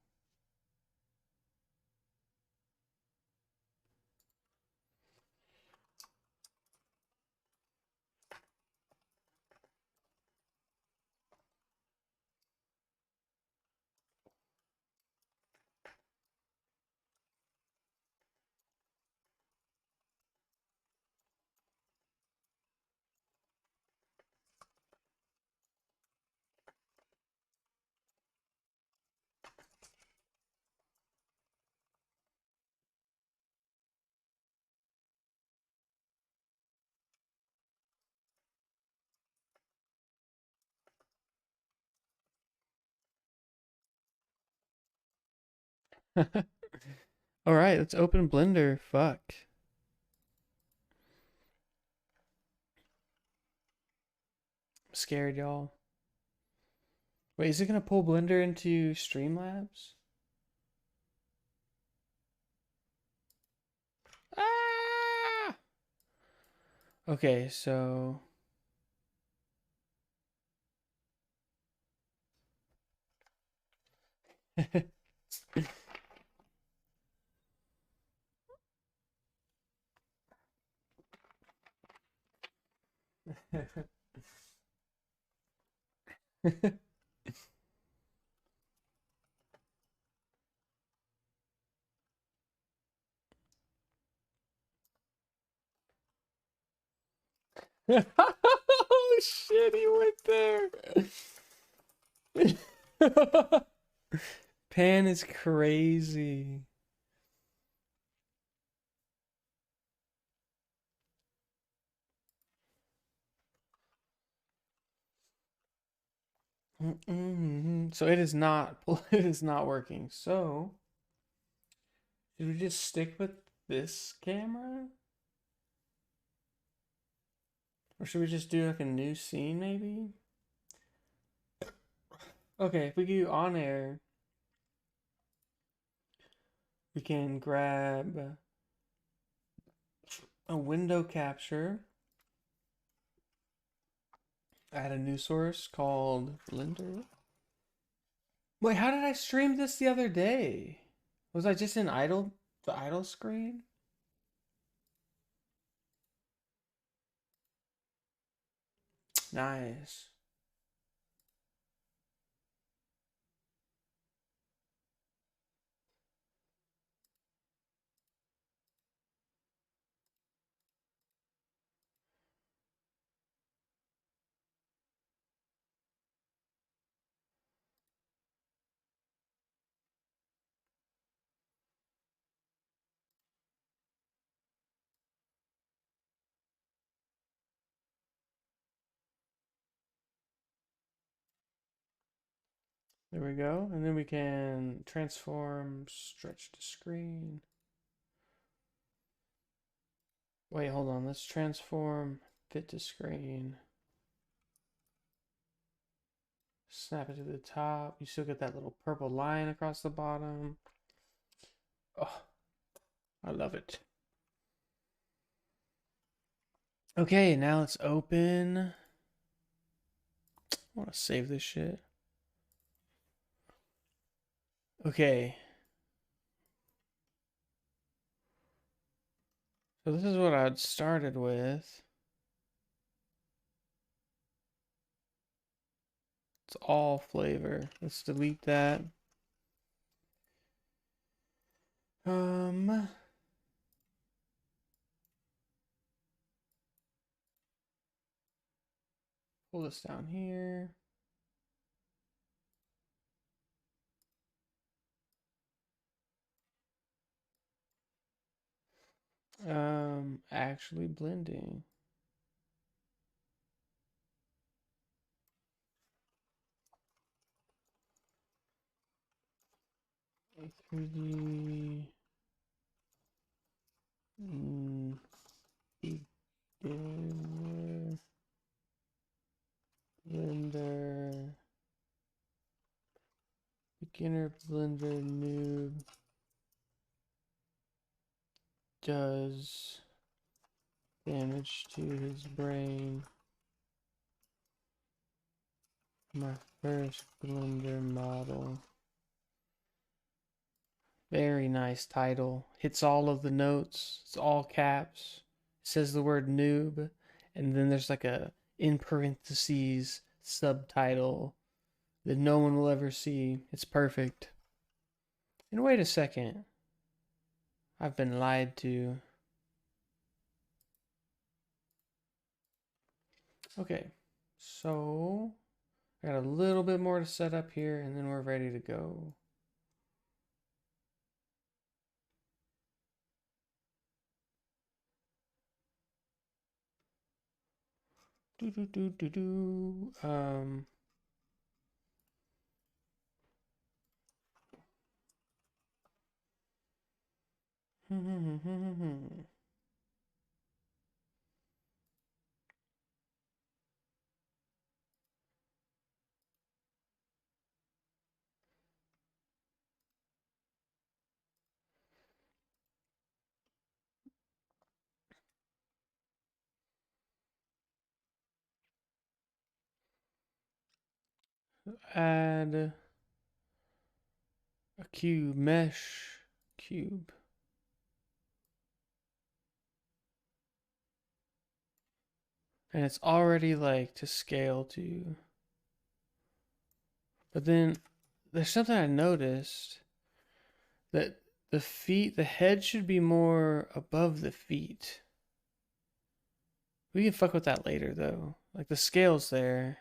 Speaker 2: All right, let's open Blender. Fuck. I'm scared, y'all. Wait, is it gonna pull Blender into Streamlabs? Ah! Okay, so oh shit, he went there. Pan is crazy. So it is not it is not working. So should we just stick with this camera? Or should we just do like a new scene maybe? Okay, if we do on air, we can grab a window capture, add a new source called Blender. Wait, how did I stream this the other day? Was I just in the idle screen? Nice. There we go. And then we can transform, stretch to screen. Wait, hold on. Let's transform, fit to screen. Snap it to the top. You still get that little purple line across the bottom. Oh, I love it. Okay, now let's open. I want to save this shit. Okay. So this is what I'd started with. It's all flavor. Let's delete that. Pull this down here. Actually blending. A 3D beginner blender noob does damage to his brain. My first blender model. Very nice title. Hits all of the notes. It's all caps. It says the word noob, and then there's like a in parentheses subtitle that no one will ever see. It's perfect. And wait a second. I've been lied to. Okay, so I got a little bit more to set up here, and then we're ready to go. Do do do do do. Add a cube, mesh cube. And it's already like to scale to. But then there's something I noticed that the head should be more above the feet. We can fuck with that later though. Like the scale's there.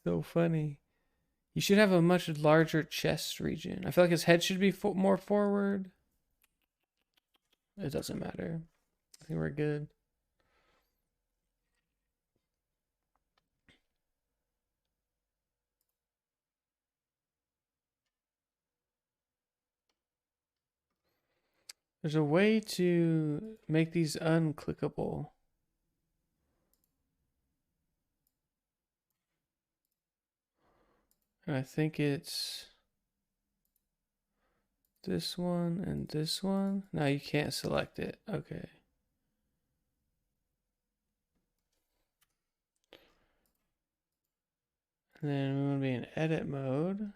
Speaker 2: So funny. You should have a much larger chest region. I feel like his head should be more forward. It doesn't matter. I think we're good. There's a way to make these unclickable. And I think it's this one and this one. No, you can't select it. Okay. And then we want to be in edit mode.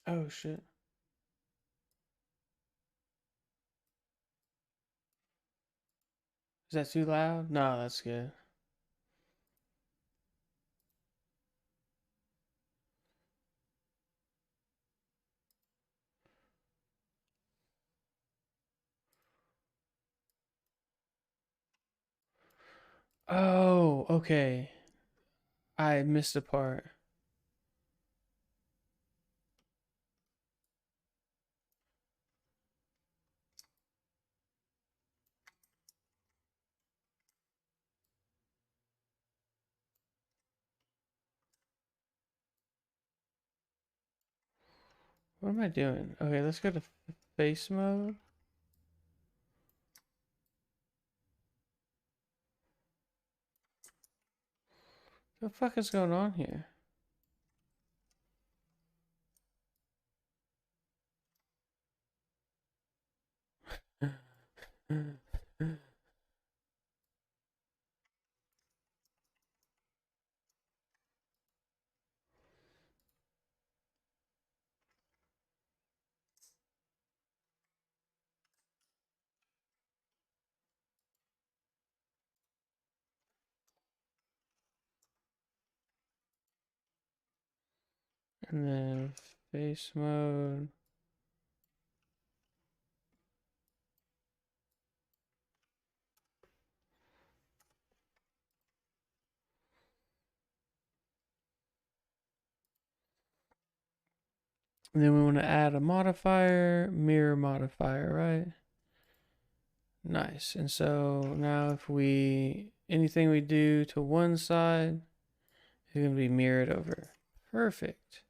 Speaker 2: Oh shit. that too loud? No, that's good. Oh, okay. I missed a part. What am I doing? Okay, let's go to face mode. What the fuck is going on here? And then face mode. And then we want to add a modifier, mirror modifier, right? Nice. And so now if anything we do to one side is going to be mirrored over. Perfect.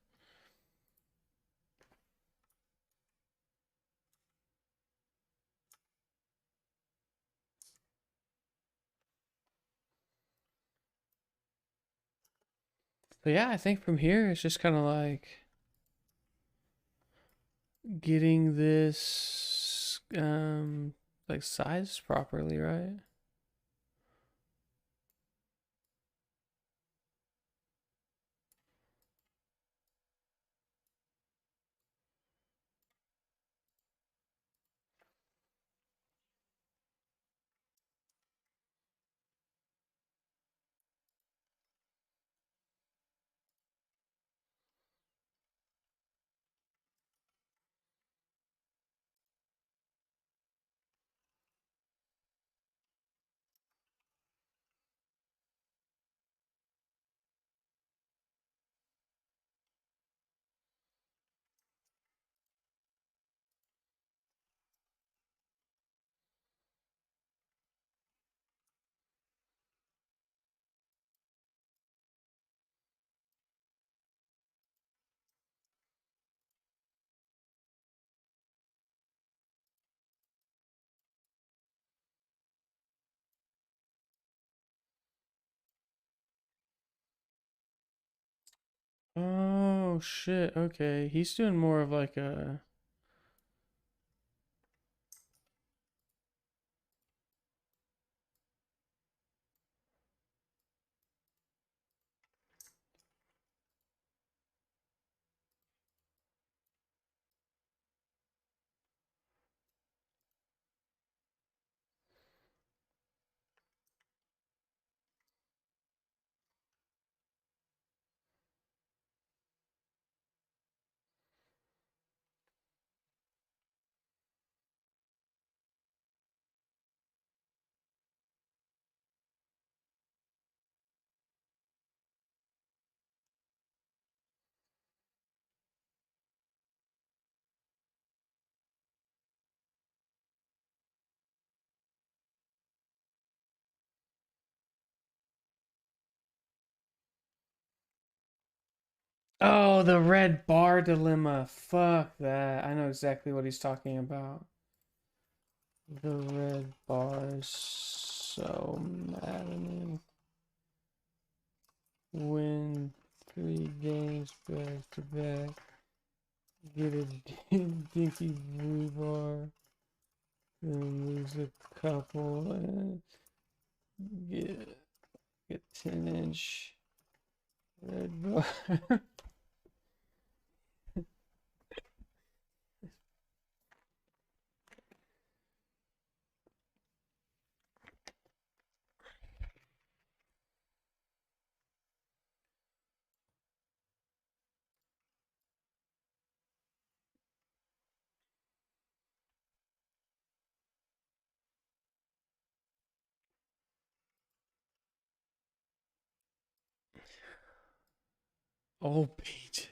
Speaker 2: But yeah, I think from here it's just kind of like getting this like sized properly, right? Oh shit. Okay. He's doing more of like a Oh, the red bar dilemma. Fuck that. I know exactly what he's talking about. The red bar is so maddening. Win 3 games back to back. Get a dinky blue bar. Then lose a couple and get a 10-inch red bar. Oh, Pete.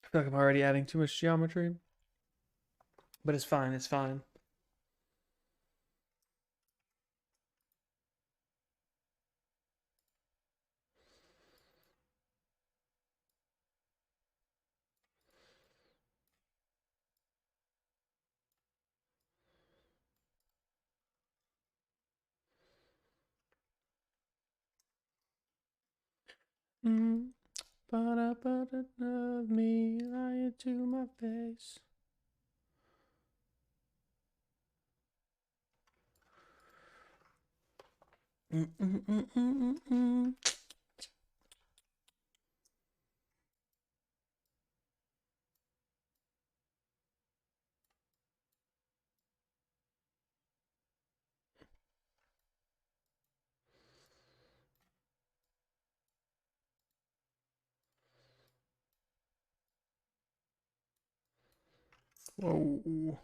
Speaker 2: I feel like I'm already adding too much geometry. But it's fine, it's fine. Mm. But of me lying to my face. Mm. Whoa.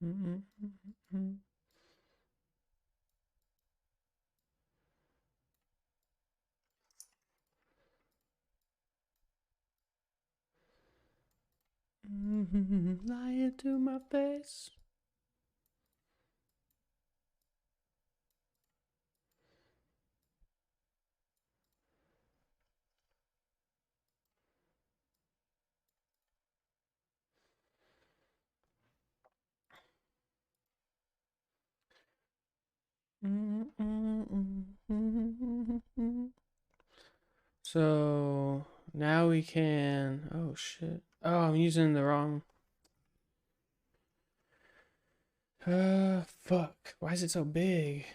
Speaker 2: Mm. Lying to my face. So now we can. Oh shit. Oh, I'm using the wrong. Fuck. Why is it so big?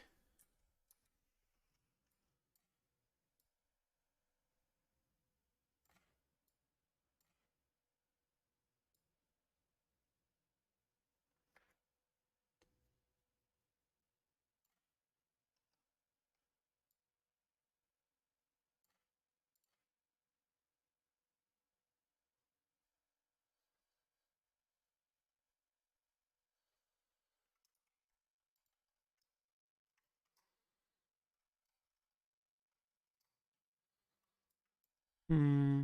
Speaker 2: Hmm.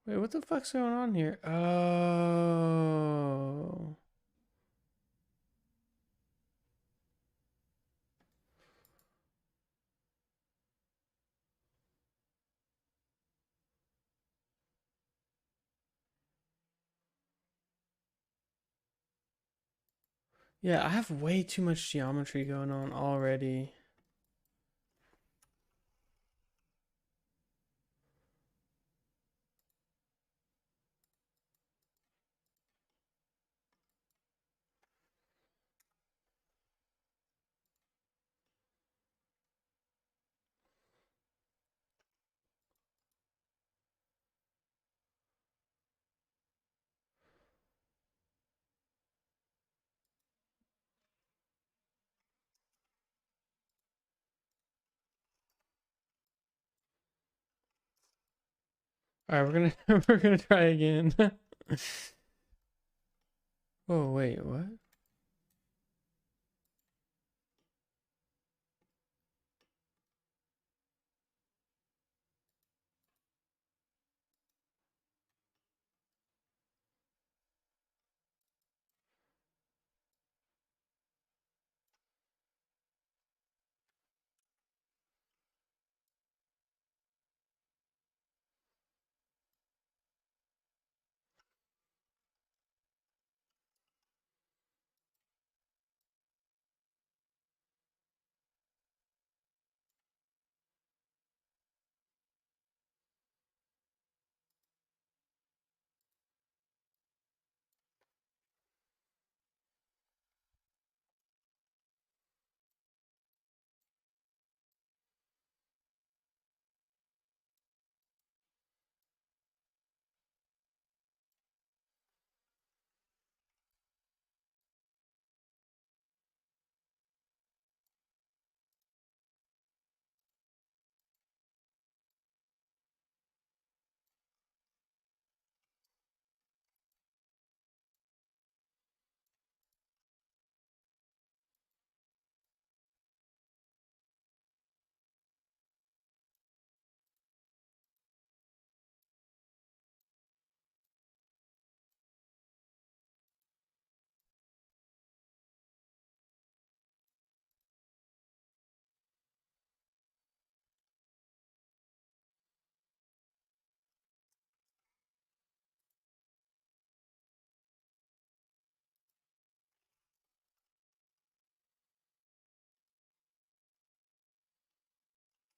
Speaker 2: Wait, what the fuck's going on here? Oh. Yeah, I have way too much geometry going on already. All right, we're gonna we're gonna try again. Oh wait, what?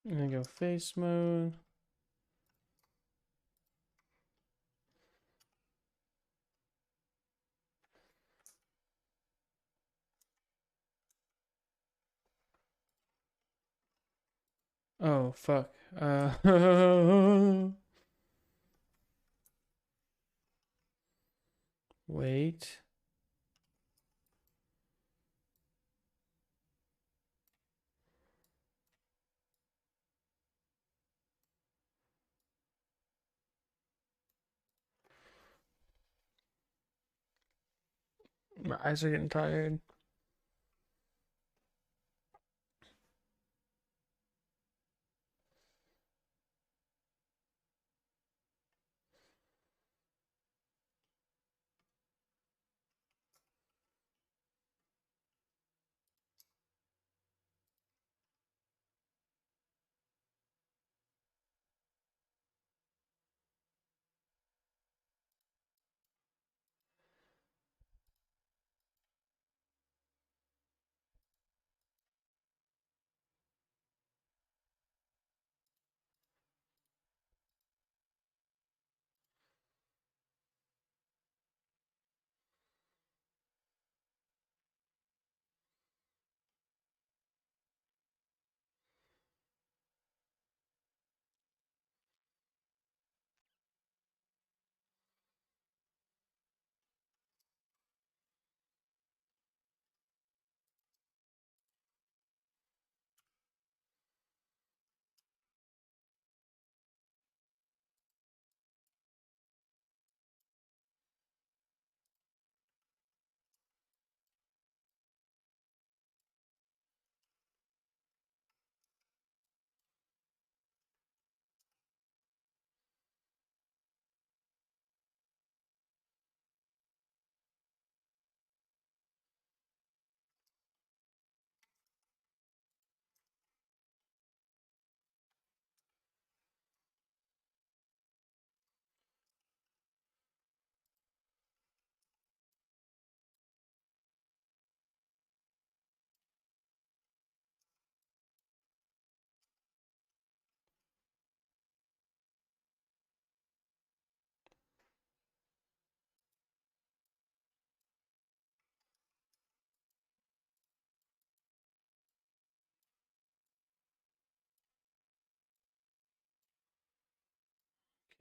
Speaker 2: I'm gonna go face mode. Oh, fuck. Wait. My eyes are getting tired.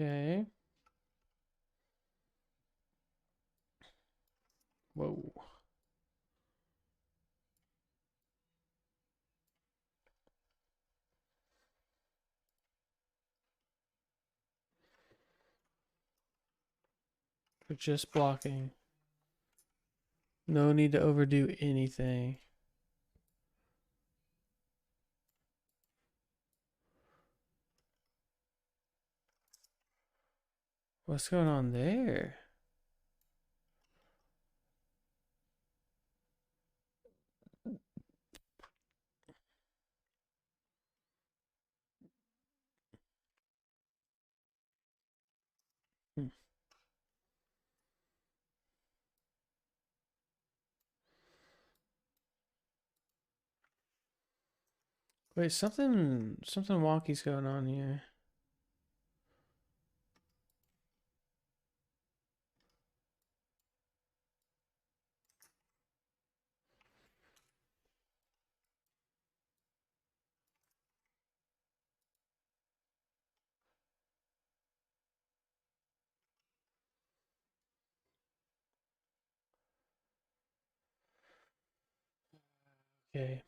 Speaker 2: Okay. Whoa. We're just blocking. No need to overdo anything. What's going on there? Hmm. Wait, something wonky's going on here. Okay.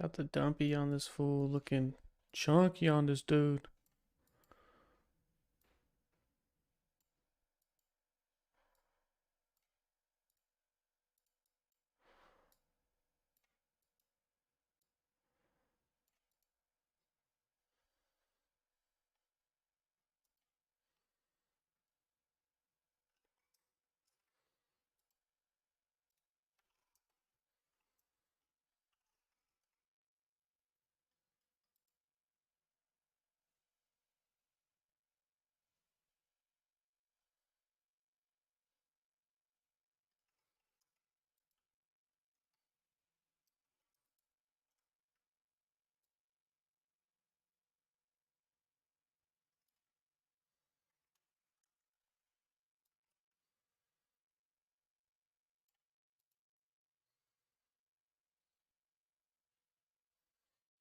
Speaker 2: Got the dumpy on this fool, looking chunky on this dude.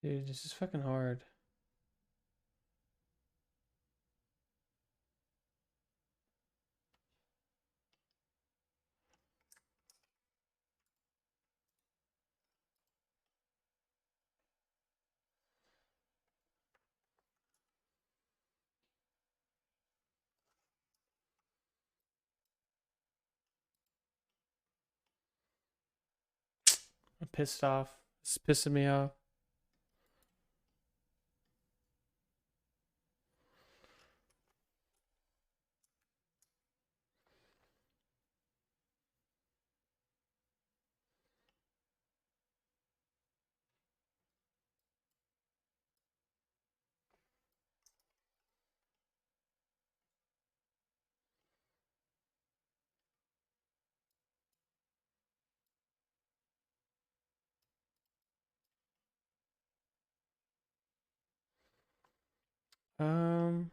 Speaker 2: Dude, this is fucking hard. I'm pissed off. It's pissing me off. Um,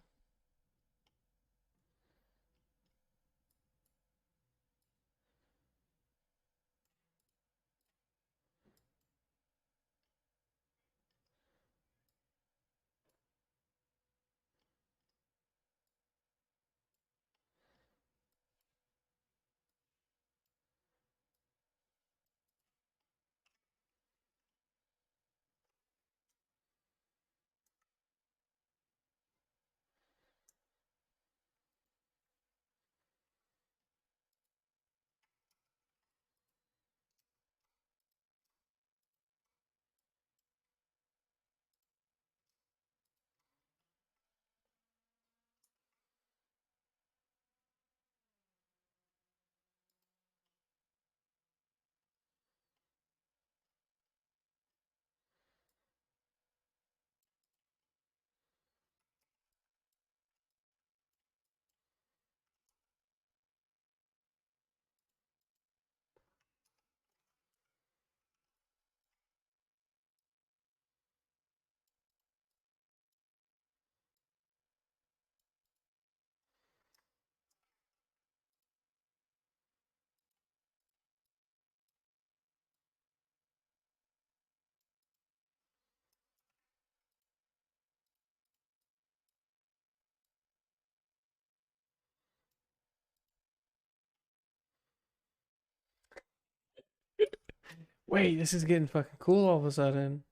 Speaker 2: wait, this is getting fucking cool all of a sudden.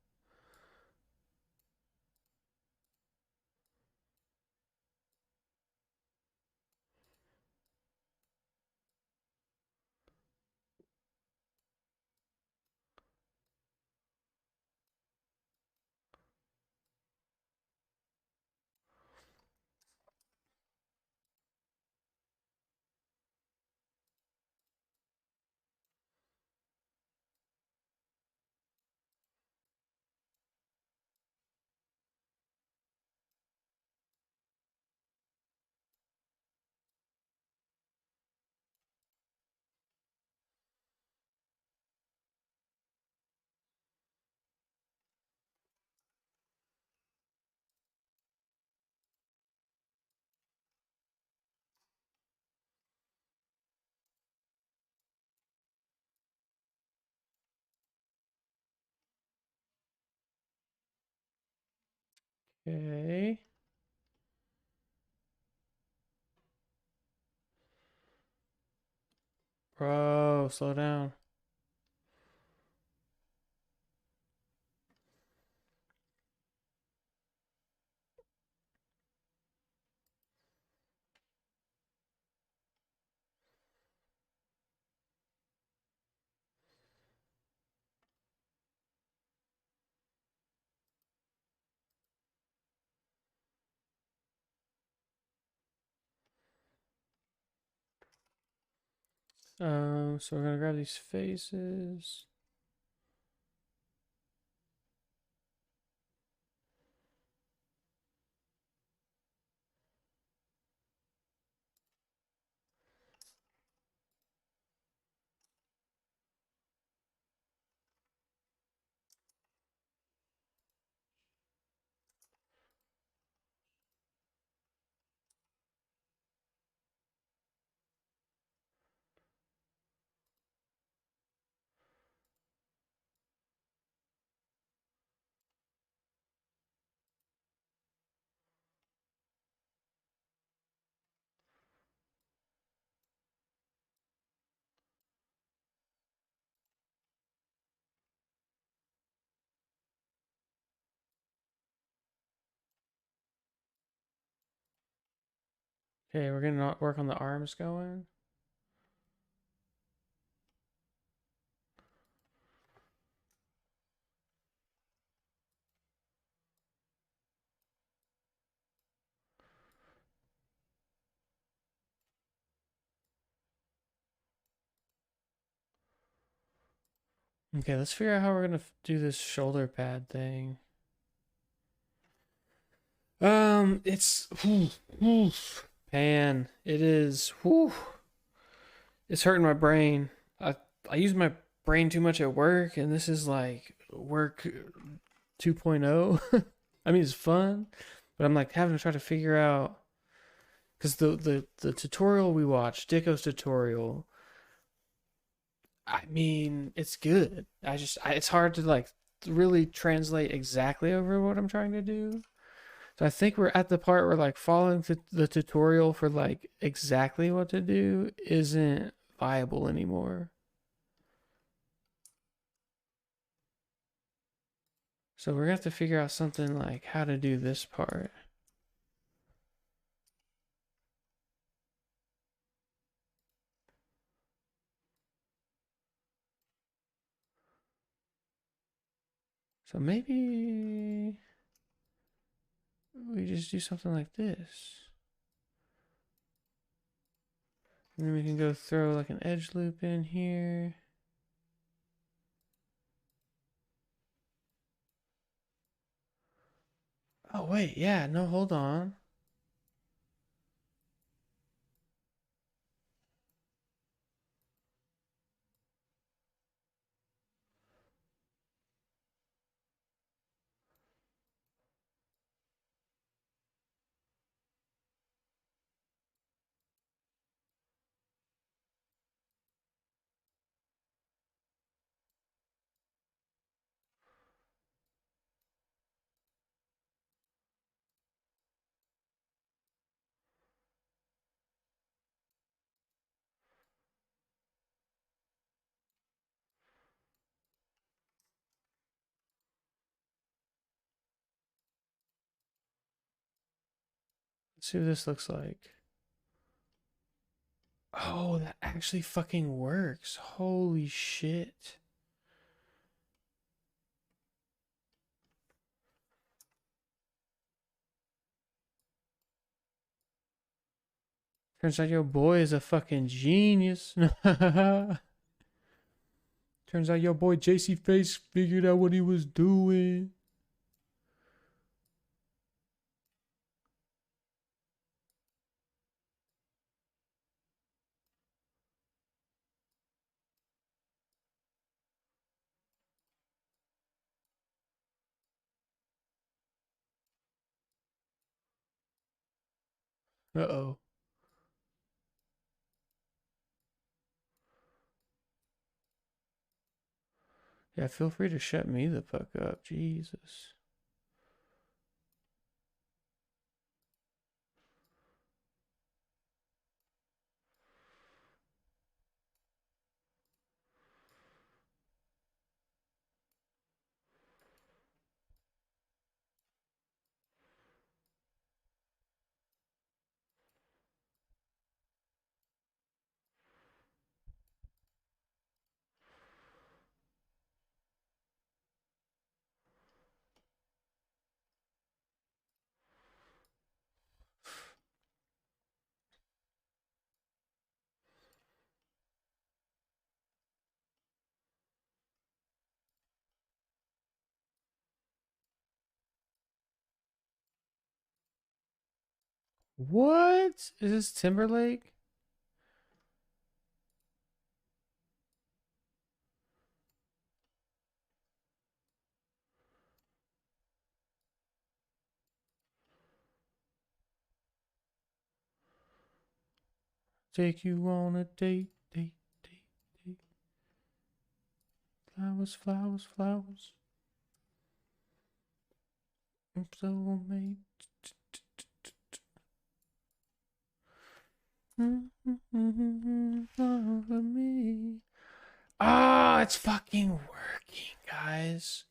Speaker 2: Okay. Bro, slow down. So we're gonna grab these faces. Okay, we're gonna work on the arms going. Okay, let's figure out how we're gonna do this shoulder pad thing. It's man, it is. It's hurting my brain. I use my brain too much at work, and this is like work 2.0. I mean, it's fun, but I'm like having to try to figure out because the tutorial we watched, Dikko's tutorial. I mean, it's good. It's hard to like really translate exactly over what I'm trying to do. So I think we're at the part where like following the tutorial for like exactly what to do isn't viable anymore. So we're gonna have to figure out something like how to do this part. So maybe we just do something like this. And then we can go throw like an edge loop in here. Oh wait, yeah, no, hold on. Let's see what this looks like. Oh, that actually fucking works. Holy shit. Turns out your boy is a fucking genius. Turns out your boy JC Face figured out what he was doing. Uh-oh. Yeah, feel free to shut me the fuck up. Jesus. What? Is this Timberlake? Take you on a date, date, date, date. Flowers, flowers, flowers. I'm so made. Me. Ah, it's fucking working, guys.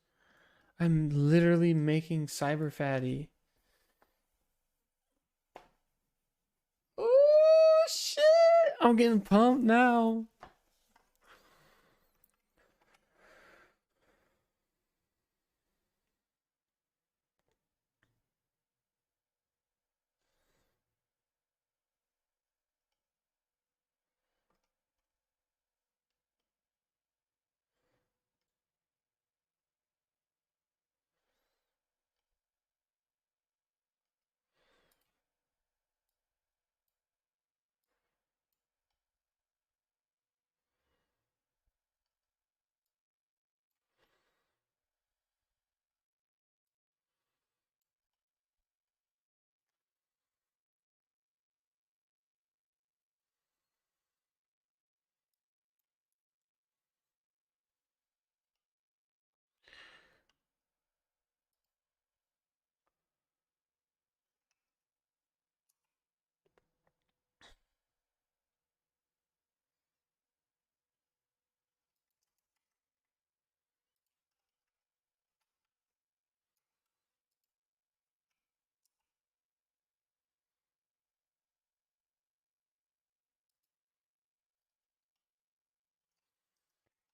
Speaker 2: I'm literally making cyber fatty. Ooh. shit! I'm getting pumped now.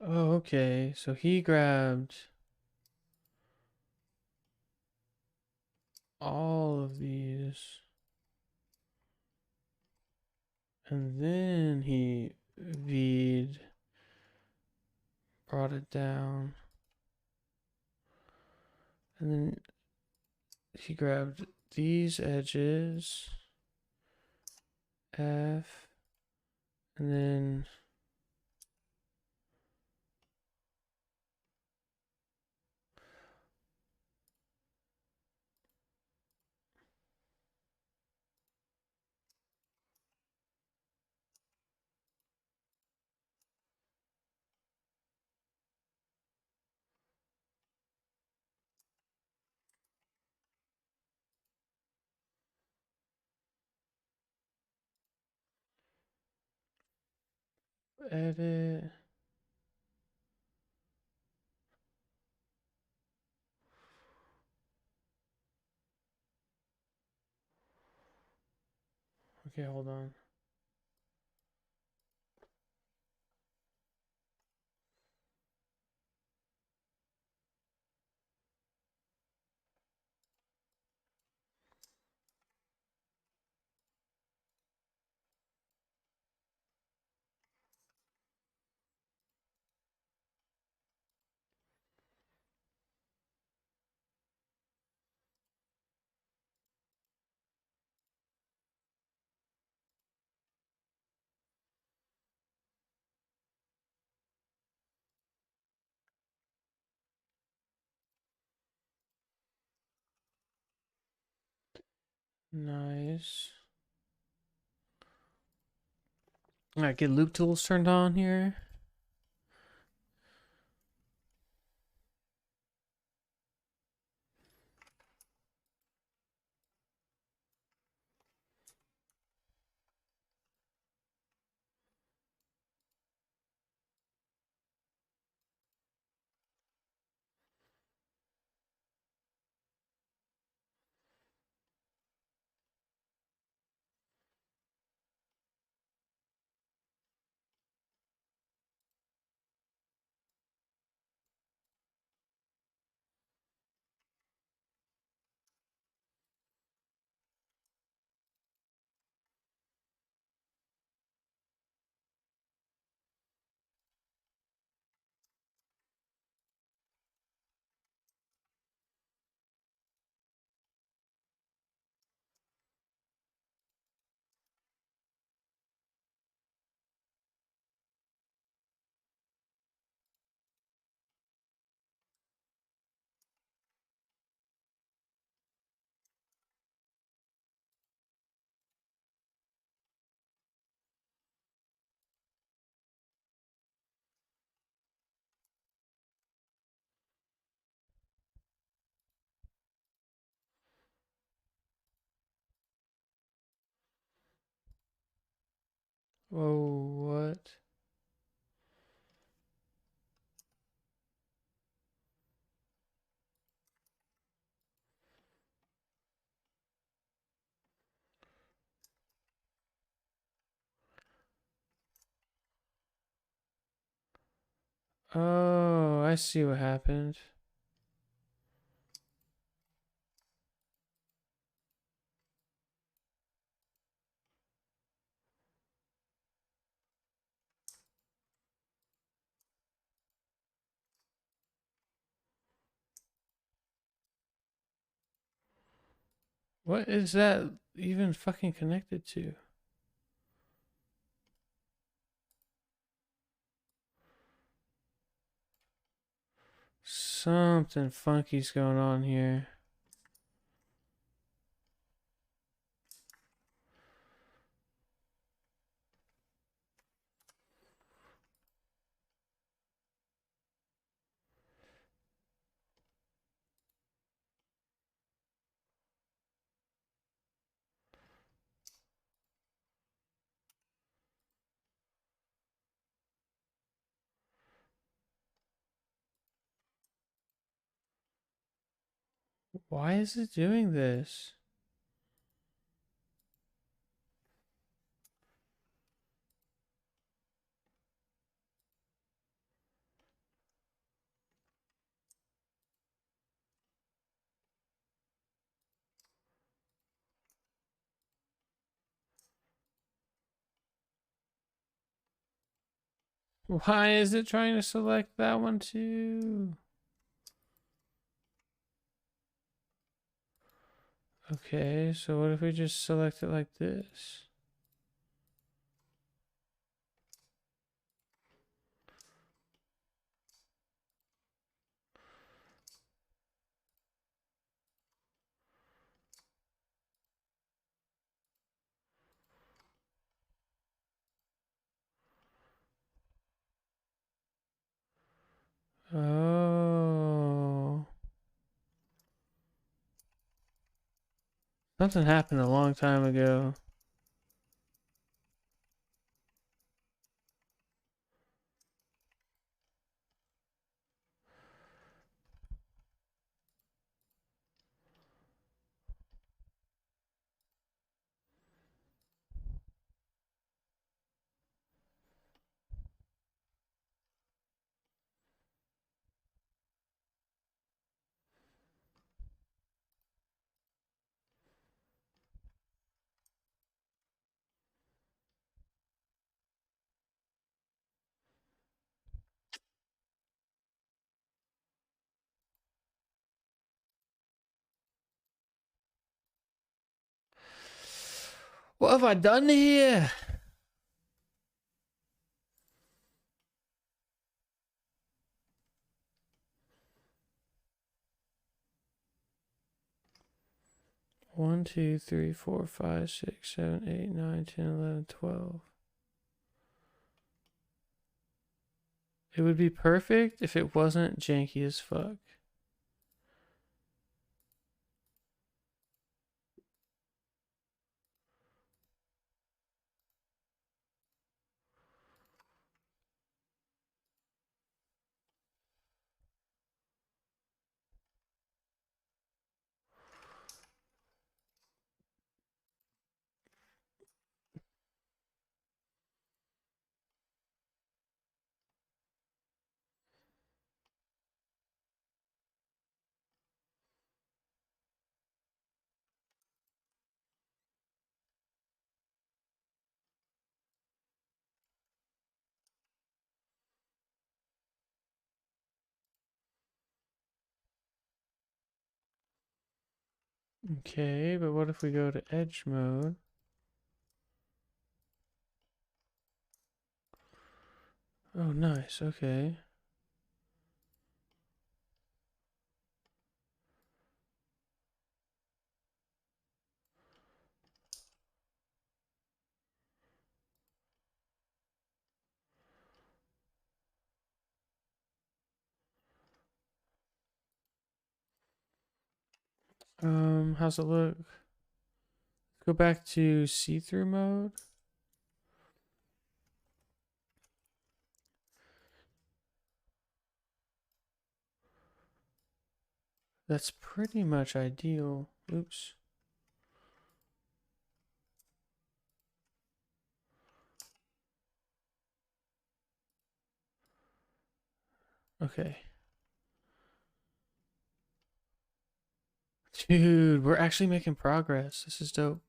Speaker 2: Oh, okay. So he grabbed all of these. And then he V'd, brought it down. And then he grabbed these edges, F, and then edit. Okay, hold on. Nice. Alright, get loop tools turned on here. Whoa, what? Oh, I see what happened. What is that even fucking connected to? Something funky's going on here. Why is it doing this? Why is it trying to select that one too? Okay, so what if we just select it like this? Oh. Something happened a long time ago. What have I done here? One, 2, 3, 4, 5, 6, 7, 8, 9, 10, 11, 12. It would be perfect if it wasn't janky as fuck. Okay, but what if we go to edge mode? Oh, nice. Okay. How's it look? Go back to see-through mode. That's pretty much ideal. Oops. Okay. Dude, we're actually making progress. This is dope.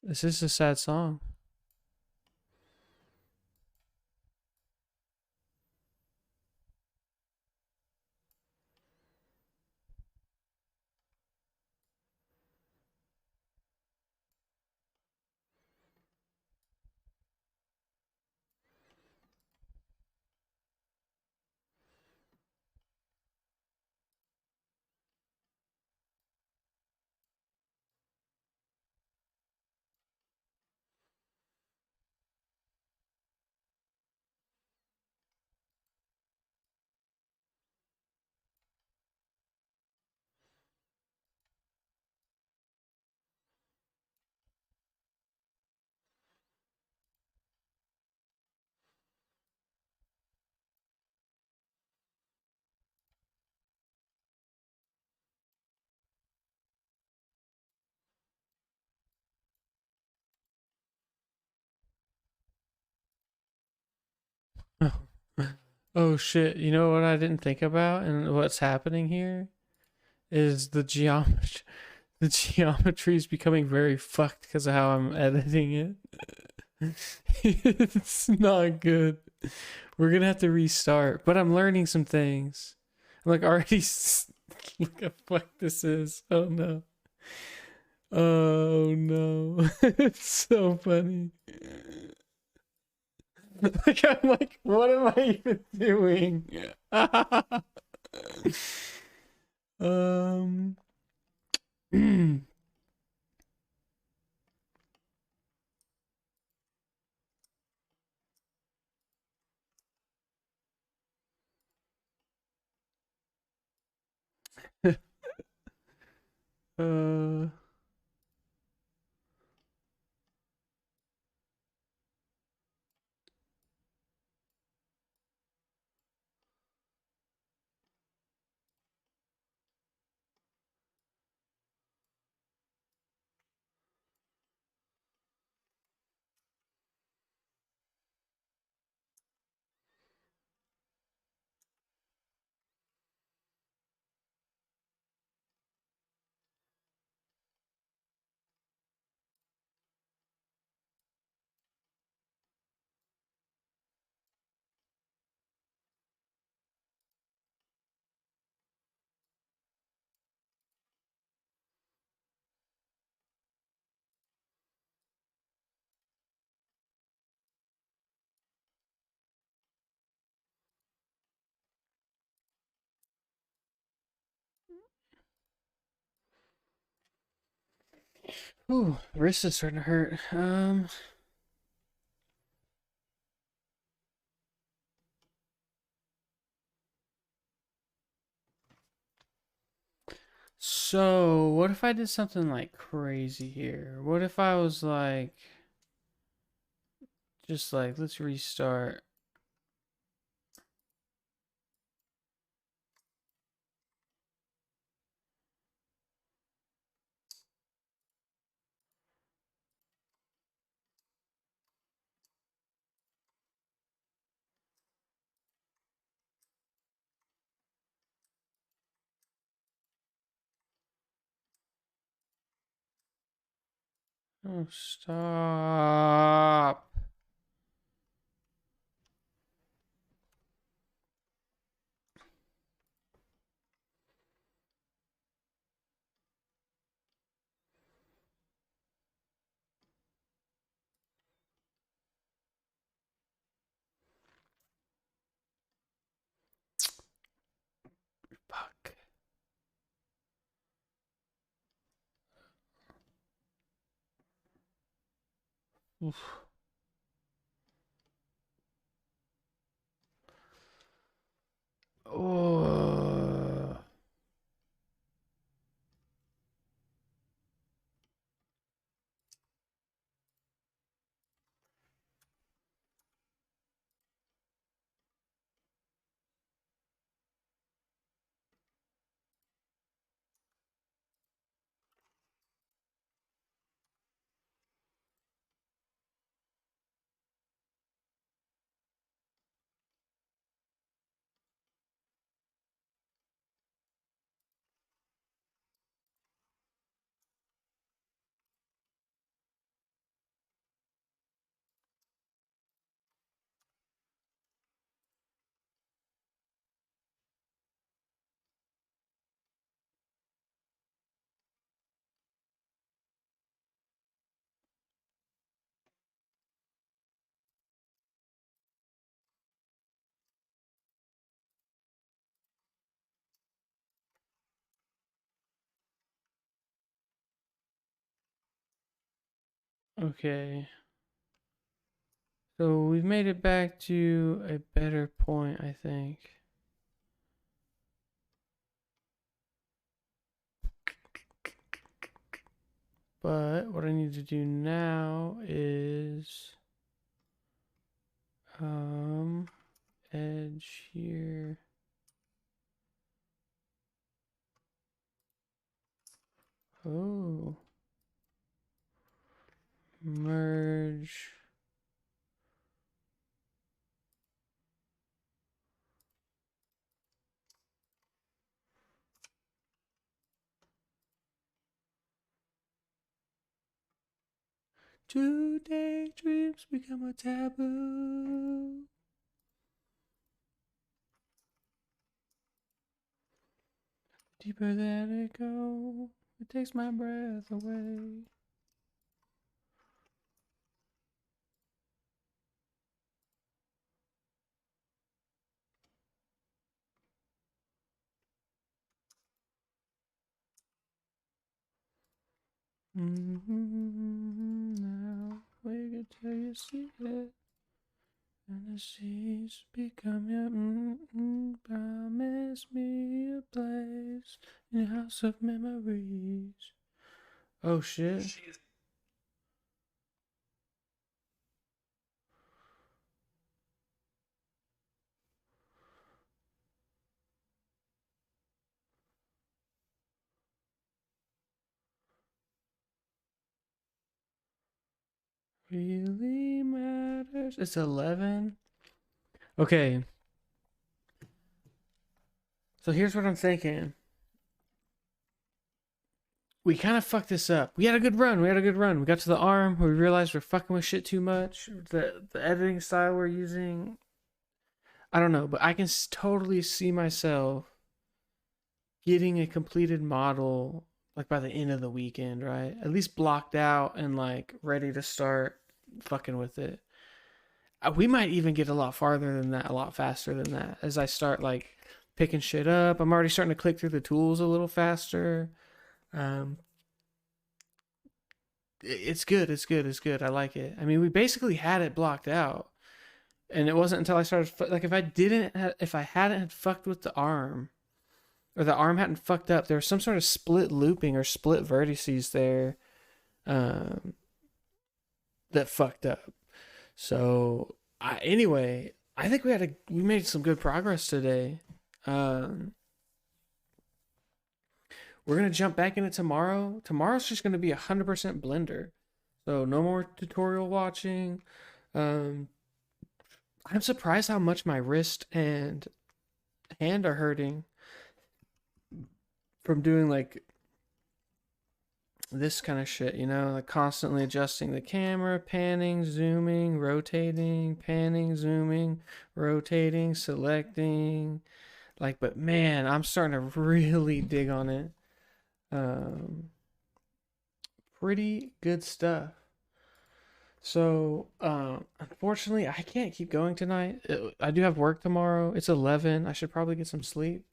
Speaker 2: This is a sad song. Oh shit, you know what I didn't think about and what's happening here is the geometry. The geometry is becoming very fucked because of how I'm editing it. It's not good. We're gonna have to restart, but I'm learning some things. I'm like already look how fucked this is. Oh no. Oh no. It's so funny. Like I'm like, what am I even doing? um uh ooh, wrist is starting to hurt. So, what if I did something like crazy here? What if I was like, just like, let's restart. Oh, stop. Fuck. Oof. Oh. Okay. So we've made it back to a better point, I think. But what I need to do now is edge here. Oh. Merge. Do daydreams become a taboo? Deeper that it go, it takes my breath away. Now wake up till you see it, and the seas become your. Promise me a place in your house of memories. Oh shit! Really matters. It's 11. Okay. So here's what I'm thinking. We kind of fucked this up. We had a good run. We got to the arm. We realized we're fucking with shit too much. The editing style we're using, I don't know, but I can totally see myself getting a completed model like by the end of the weekend, right? At least blocked out and like ready to start fucking with it. We might even get a lot farther than that, a lot faster than that as I start like picking shit up. I'm already starting to click through the tools a little faster. Um, it's good. It's good. It's good. I like it. I mean, we basically had it blocked out, and it wasn't until I started like if I hadn't fucked with the arm, or the arm hadn't fucked up, there was some sort of split looping or split vertices there, um, that fucked up. So anyway, I think we made some good progress today. Um, we're gonna jump back into tomorrow. Tomorrow's just gonna be 100% Blender, so no more tutorial watching. Um, I'm surprised how much my wrist and hand are hurting from doing like this kind of shit, like constantly adjusting the camera, panning, zooming, rotating, panning, zooming, rotating, selecting. Like, but man, I'm starting to really dig on it. Pretty good stuff. So, unfortunately, I can't keep going tonight. I do have work tomorrow. It's 11. I should probably get some sleep.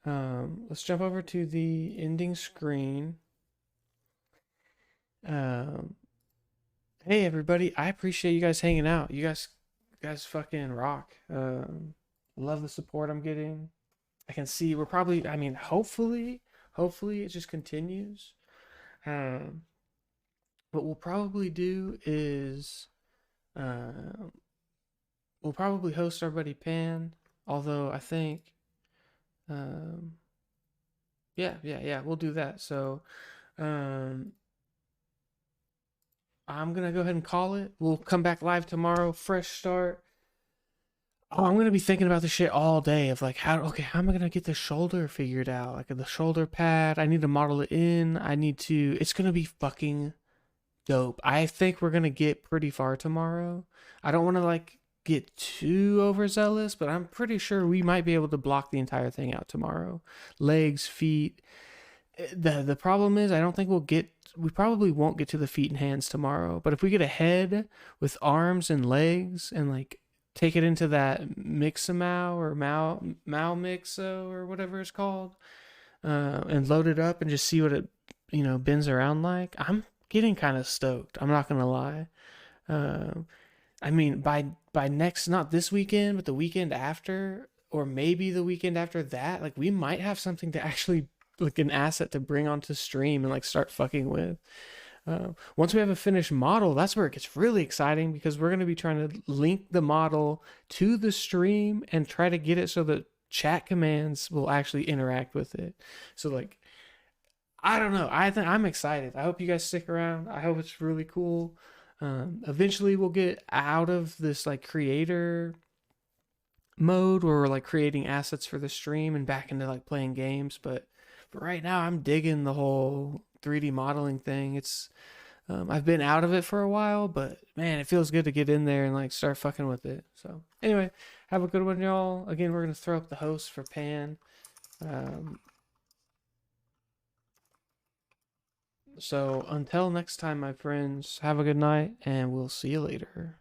Speaker 2: Let's jump over to the ending screen. Um, Hey everybody, I appreciate you guys hanging out. You guys fucking rock. Love the support I'm getting. I can see we're probably, I mean, hopefully it just continues. Um, what we'll probably do is, uh, we'll probably host our buddy Pan. Although I think, um, yeah, we'll do that. So, um, I'm gonna go ahead and call it. We'll come back live tomorrow, fresh start. Oh, I'm gonna be thinking about this shit all day of like how am I gonna get the shoulder figured out? Like the shoulder pad, I need to model it in. It's gonna be fucking dope. I think we're gonna get pretty far tomorrow. I don't wanna like get too overzealous, but I'm pretty sure we might be able to block the entire thing out tomorrow. Legs, feet. The problem is I don't think we probably won't get to the feet and hands tomorrow. But if we get a head with arms and legs and like take it into that Mixamau or Mao Mixo or whatever it's called, and load it up and just see what it bends around like. I'm getting kind of stoked. I'm not gonna lie. Uh, I mean, by next, not this weekend, but the weekend after, or maybe the weekend after that, like we might have something to actually like an asset to bring onto stream and like start fucking with. Once we have a finished model, that's where it gets really exciting because we're going to be trying to link the model to the stream and try to get it so that chat commands will actually interact with it. So like, I don't know. I think I'm excited. I hope you guys stick around. I hope it's really cool. Eventually we'll get out of this like creator mode where we're like creating assets for the stream and back into like playing games. But right now I'm digging the whole 3D modeling thing. I've been out of it for a while, but man, it feels good to get in there and like start fucking with it. So anyway, have a good one, y'all. Again, we're gonna throw up the host for Pan. So until next time, my friends, have a good night, and we'll see you later.